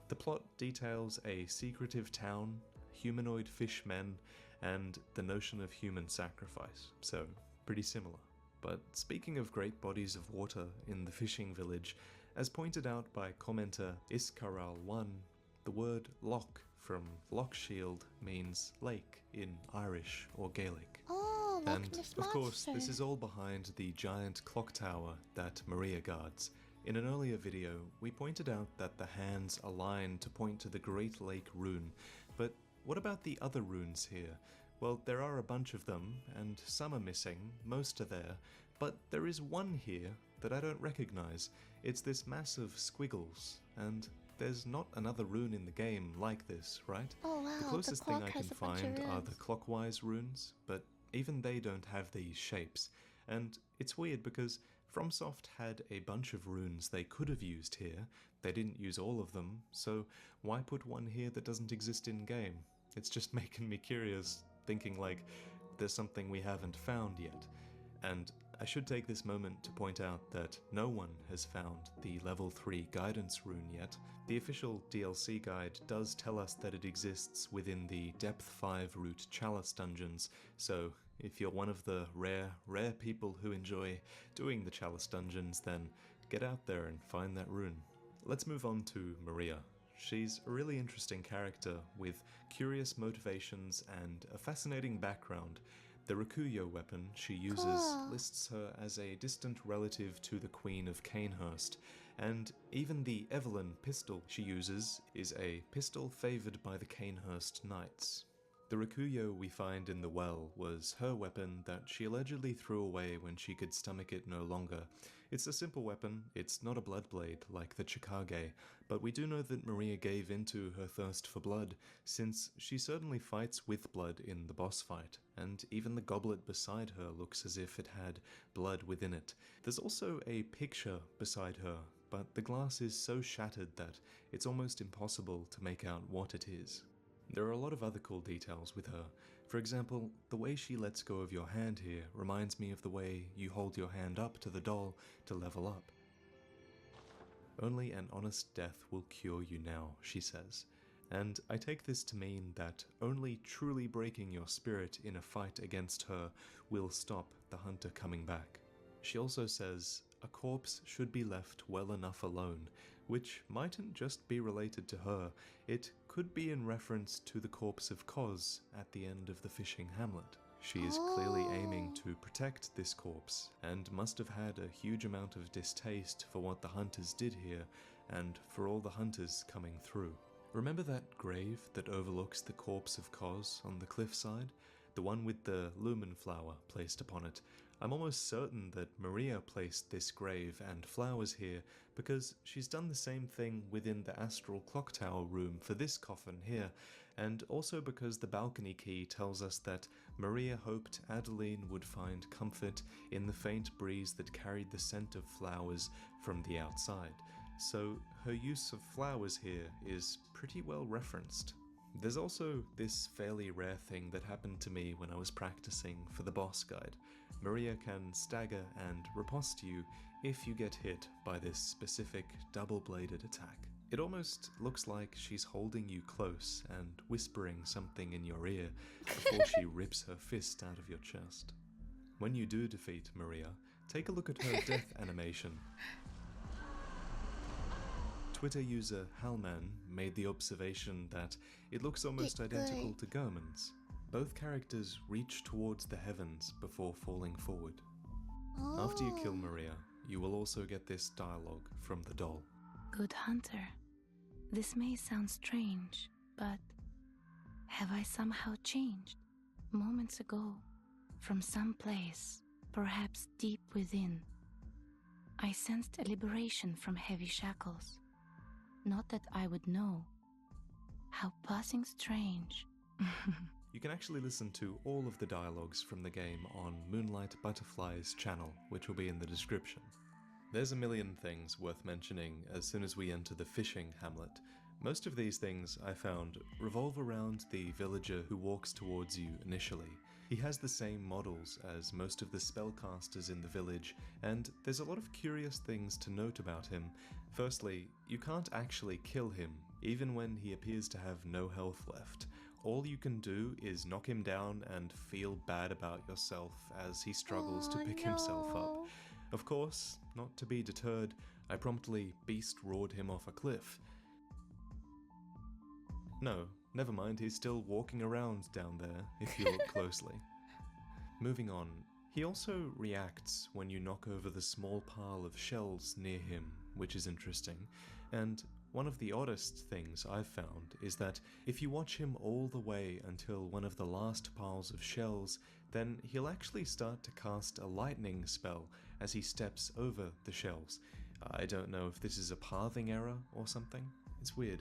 The plot details a secretive town, humanoid fishmen, and the notion of human sacrifice, so pretty similar. But speaking of great bodies of water in the fishing village, as pointed out by commenter Iskaral1, the word loch from Lochshield means lake in Irish or Gaelic. Oh, and of course, this is all behind the giant clock tower that Maria guards. In an earlier video, we pointed out that the hands align to point to the Great Lake rune, but what about the other runes here? Well, there are a bunch of them, and some are missing, most are there, but there is one here that I don't recognize. It's this massive squiggles, and there's not another rune in the game like this, right? Oh wow, the closest thing I can find are the clockwise runes, but even they don't have these shapes. And it's weird because FromSoft had a bunch of runes they could have used here. They didn't use all of them, so why put one here that doesn't exist in-game? It's just making me curious, thinking like, there's something we haven't found yet. And I should take this moment to point out that no one has found the level 3 guidance rune yet. The official DLC guide does tell us that it exists within the depth 5 route Chalice Dungeons, so if you're one of the rare people who enjoy doing the Chalice Dungeons, then get out there and find that rune. Let's move on to Maria. She's a really interesting character with curious motivations and a fascinating background. The Rakuyo weapon she uses lists her as a distant relative to the Queen of Canehurst, and even the Evelyn pistol she uses is a pistol favoured by the Canehurst Knights. The Rakuyo we find in the well was her weapon that she allegedly threw away when she could stomach it no longer. It's a simple weapon, it's not a blood blade like the Chikage, but we do know that Maria gave into her thirst for blood, since she certainly fights with blood in the boss fight, and even the goblet beside her looks as if it had blood within it. There's also a picture beside her, but the glass is so shattered that it's almost impossible to make out what it is. There are a lot of other cool details with her. For example, the way she lets go of your hand here reminds me of the way you hold your hand up to the doll to level up. Only an honest death will cure you now, she says, and I take this to mean that only truly breaking your spirit in a fight against her will stop the hunter coming back. She also says, a corpse should be left well enough alone, which mightn't just be related to her, it could be in reference to the corpse of Koz at the end of the fishing hamlet. She is clearly aiming to protect this corpse, and must have had a huge amount of distaste for what the hunters did here, and for all the hunters coming through. Remember that grave that overlooks the corpse of Koz on the cliffside? The one with the lumen flower placed upon it. I'm almost certain that Maria placed this grave and flowers here because she's done the same thing within the astral clock tower room for this coffin here, and also because the balcony key tells us that Maria hoped Adeline would find comfort in the faint breeze that carried the scent of flowers from the outside. So her use of flowers here is pretty well referenced. There's also this fairly rare thing that happened to me when I was practicing for the boss guide. Maria can stagger and riposte you if you get hit by this specific double-bladed attack. It almost looks like she's holding you close and whispering something in your ear before she rips her fist out of your chest. When you do defeat Maria, take a look at her death animation. Twitter user Halman made the observation that it looks almost identical to Gehrman's. Both characters reach towards the heavens before falling forward. After you kill Maria, you will also get this dialogue from the doll. Good hunter, this may sound strange, but have I somehow changed? Moments ago, from some place, perhaps deep within, I sensed a liberation from heavy shackles. Not that I would know. How passing strange. You can actually listen to all of the dialogues from the game on Moonlight Butterfly's channel, which will be in the description. There's a million things worth mentioning as soon as we enter the fishing hamlet. Most of these things, I found, revolve around the villager who walks towards you initially. He has the same models as most of the spellcasters in the village, and there's a lot of curious things to note about him. Firstly, you can't actually kill him, even when he appears to have no health left. All you can do is knock him down and feel bad about yourself as he struggles to pick himself up. Of course, not to be deterred, I promptly beast roared him off a cliff. No, never mind, he's still walking around down there, if you look closely. Moving on, he also reacts when you knock over the small pile of shells near him, which is interesting, and one of the oddest things I've found is that if you watch him all the way until one of the last piles of shells, then he'll actually start to cast a lightning spell as he steps over the shells. I don't know if this is a pathing error or something. It's weird.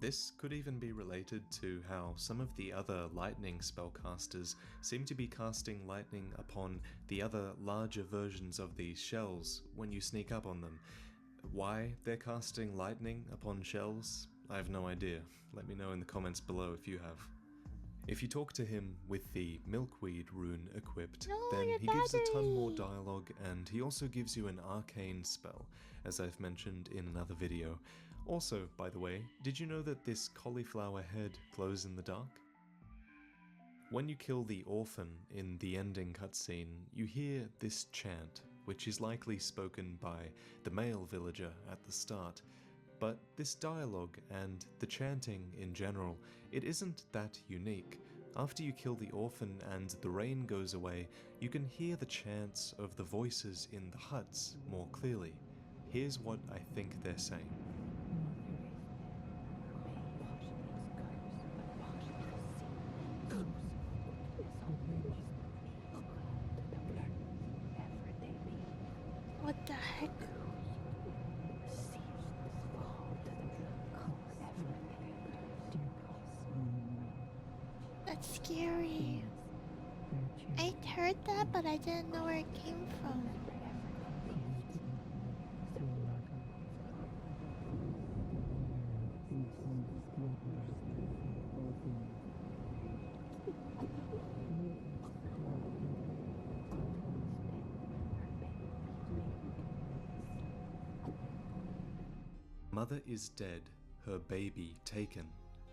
This could even be related to how some of the other lightning spellcasters seem to be casting lightning upon the other larger versions of these shells when you sneak up on them. Why they're casting lightning upon shells, I have no idea. Let me know in the comments below if you have. If you talk to him with the milkweed rune equipped, No, then your he gives a ton more battery. dialogue, and he also gives you an arcane spell, as I've mentioned in another video. Also, by the way, did you know that this cauliflower head glows in the dark? When you kill the orphan in the ending cutscene, you hear this chant, which is likely spoken by the male villager at the start. But this dialogue and the chanting in general, it isn't that unique. After you kill the orphan and the rain goes away, you can hear the chants of the voices in the huts more clearly. Here's what I think they're saying. What the heck? That's scary. I heard that, but I didn't know where it came from. Mother is dead, her baby taken.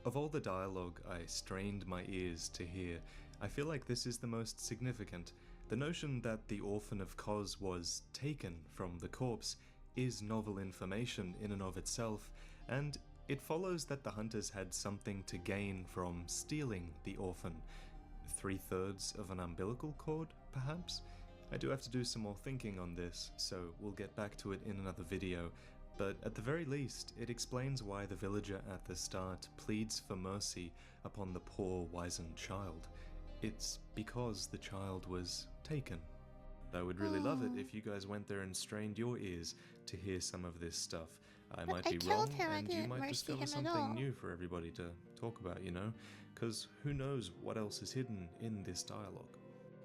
Of all the dialogue I strained my ears to hear, I feel like this is the most significant. The notion that the orphan of Kos was taken from the corpse is novel information in and of itself, and it follows that the hunters had something to gain from stealing the orphan. 3/3 of an umbilical cord, perhaps? I do have to do some more thinking on this, so we'll get back to it in another video. But at the very least, it explains why the villager at the start pleads for mercy upon the poor wizened child. It's because the child was taken. I would really love it if you guys went there and strained your ears to hear some of this stuff. I might be wrong, and you might discover something new for everybody to talk about, you know? Because who knows what else is hidden in this dialogue.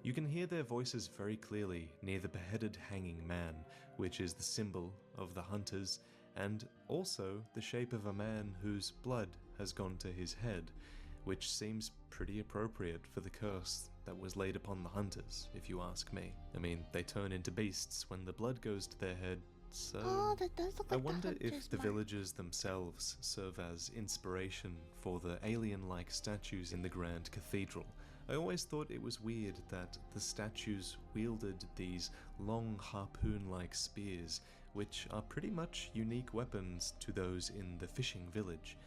You can hear their voices very clearly near the beheaded hanging man, which is the symbol of the hunters, and also the shape of a man whose blood has gone to his head, which seems pretty appropriate for the curse that was laid upon the hunters, if you ask me. I mean, they turn into beasts when the blood goes to their head, so... Oh, that does look I like wonder the if the villagers themselves serve as inspiration for the alien-like statues in the Grand Cathedral. I always thought it was weird that the statues wielded these long harpoon-like spears, which are pretty much unique weapons to those in the fishing village.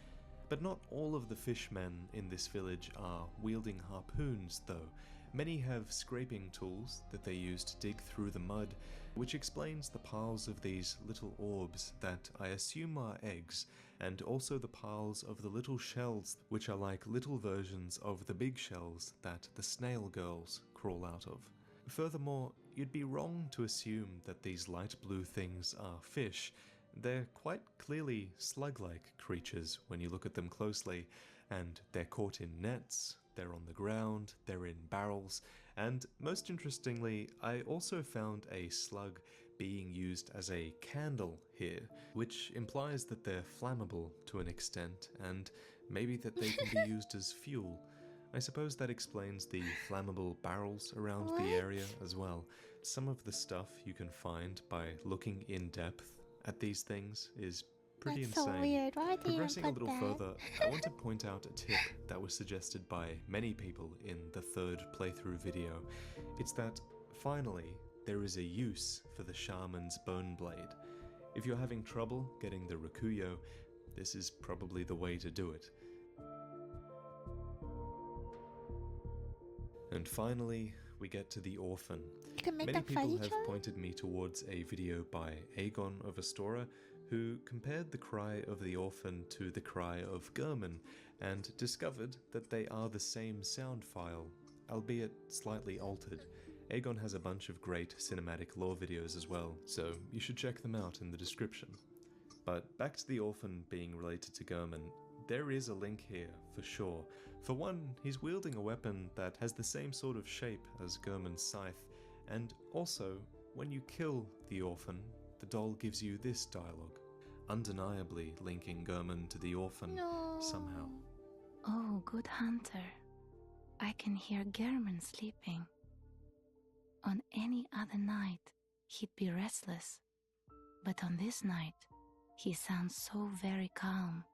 But not all of the fishmen in this village are wielding harpoons, though. Many have scraping tools that they use to dig through the mud, which explains the piles of these little orbs that I assume are eggs, and also the piles of the little shells, which are like little versions of the big shells that the snail girls crawl out of. Furthermore, you'd be wrong to assume that these light blue things are fish. They're quite clearly slug-like creatures when you look at them closely, and they're caught in nets, they're on the ground, they're in barrels, and most interestingly, I also found a slug being used as a candle here, which implies that they're flammable to an extent, and maybe that they can be used as fuel. I suppose that explains the flammable barrels around the area as well. Some of the stuff you can find by looking in depth at these things is pretty That's insane. so weird. Why did you Progressing a put little that? further, I want to point out a tip that was suggested by many people in the third playthrough video. It's that, finally, there is a use for the shaman's bone blade. If you're having trouble getting the Rakuyo, this is probably the way to do it. And finally, we get to the orphan. You can make Many them fight people each have other? pointed me towards a video by Aegon of Astora, who compared the cry of the orphan to the cry of Gehrman, and discovered that they are the same sound file, albeit slightly altered. Aegon has a bunch of great cinematic lore videos as well, so you should check them out in the description. But back to the orphan being related to Gehrman, there is a link here, for sure. For one, he's wielding a weapon that has the same sort of shape as Gehrman's scythe, and also, when you kill the orphan, the doll gives you this dialogue, undeniably linking Gehrman to the orphan somehow. Oh, good hunter. I can hear Gehrman sleeping. On any other night, he'd be restless. But on this night, he sounds so very calm.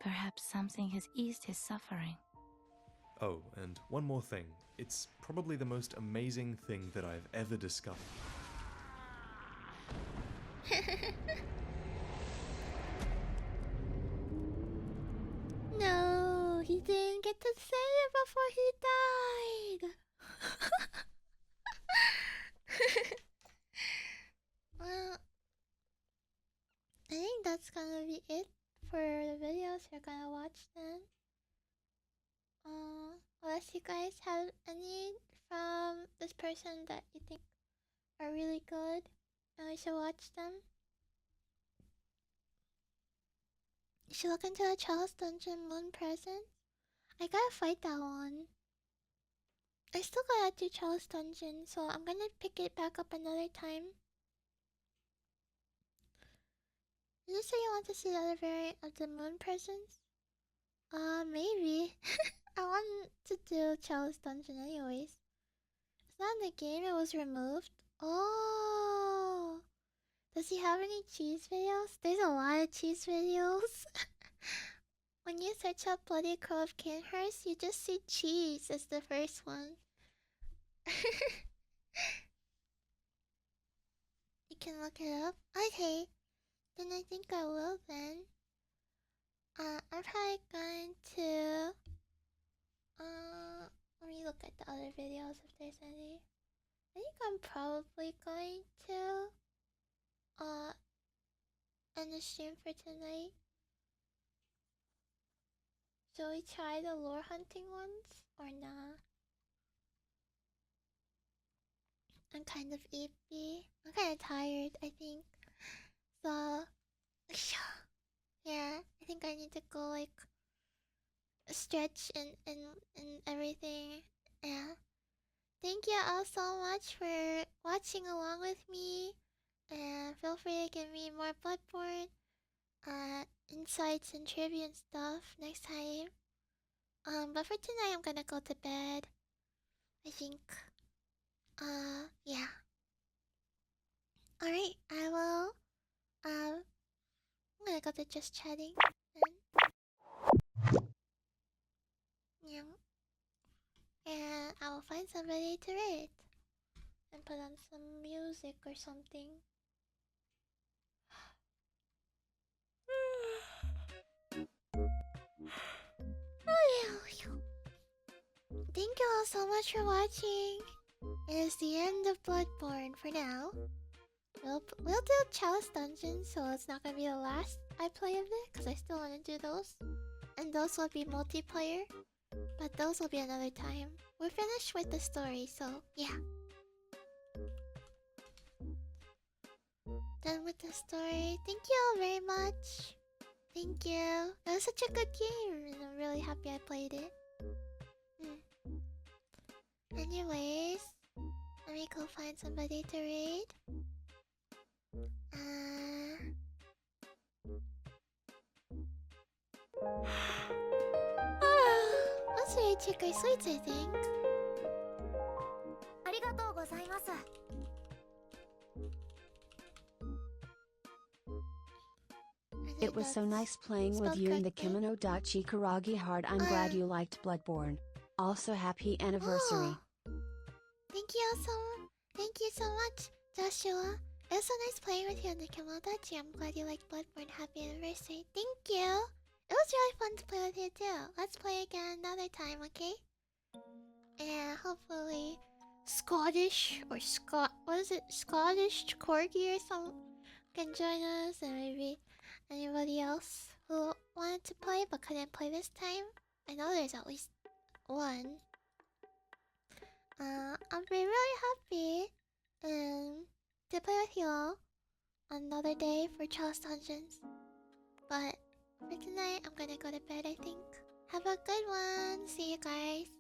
Perhaps something has eased his suffering. Oh, and one more thing. It's probably the most amazing thing that I've ever discovered. No, he didn't get to say it before he died. Well, I think that's gonna be it for the videos you're gonna watch then. Unless you guys have any from this person that you think are really good and we should watch them. You should look into the Chalice Dungeon Moon Present. I gotta fight that one. I still gotta do Chalice Dungeon, so I'm gonna pick it back up another time. Did you say you want to see the other variant of the Moon Presents? Maybe. I want to do Chalice Dungeon anyways. It's not in the game, it was removed. Oh! Does he have any cheese videos? There's a lot of cheese videos. When you search up Bloody Crow of Kinhurst, you just see cheese as the first one. You can look it up. Okay, then I think I will then. I'm probably going to... let me look at the other videos if there's any. I think I'm probably going to end the stream for tonight. Shall we try the lore hunting ones or nah? I'm kind of iffy. I'm kind of tired, I think. So yeah, I think I need to go like stretch and everything. Yeah. Thank you all so much for watching along with me. And feel free to give me more Bloodborne insights and trivia and stuff next time. But for tonight I'm gonna go to bed. I think. Yeah. Alright, I will I'm gonna go to just chatting then. Yeah. And I will find somebody to read. And put on some music or something. Thank you all so much for watching. It is the end of Bloodborne for now. We'll do Chalice Dungeons, so it's not gonna be the last I play of it, because I still want to do those. And those will be multiplayer, but those will be another time. We're finished with the story, so yeah. Done with the story. Thank you all very much. Thank you. It was such a good game, and I'm really happy I played it. Anyways, let me go find somebody to raid. Let's raid Chicory Sweets, I think. It was so nice playing with you in the Kimono Dachi Koragi Heart. I'm glad you liked Bloodborne. Also, happy anniversary. Thank you so much, Joshua. It was so nice playing with you in the Kimono Dachi. I'm glad you liked Bloodborne. Happy anniversary. Thank you. It was really fun to play with you too. Let's play again another time, okay? And hopefully Scottish or Scottish Corgi or something can join us, and maybe anybody else who wanted to play but couldn't play this time. I know there's at least one. I'll be really happy to play with you all another day for Chalice Dungeons. But for tonight, I'm gonna go to bed, I think. Have a good one. See you guys.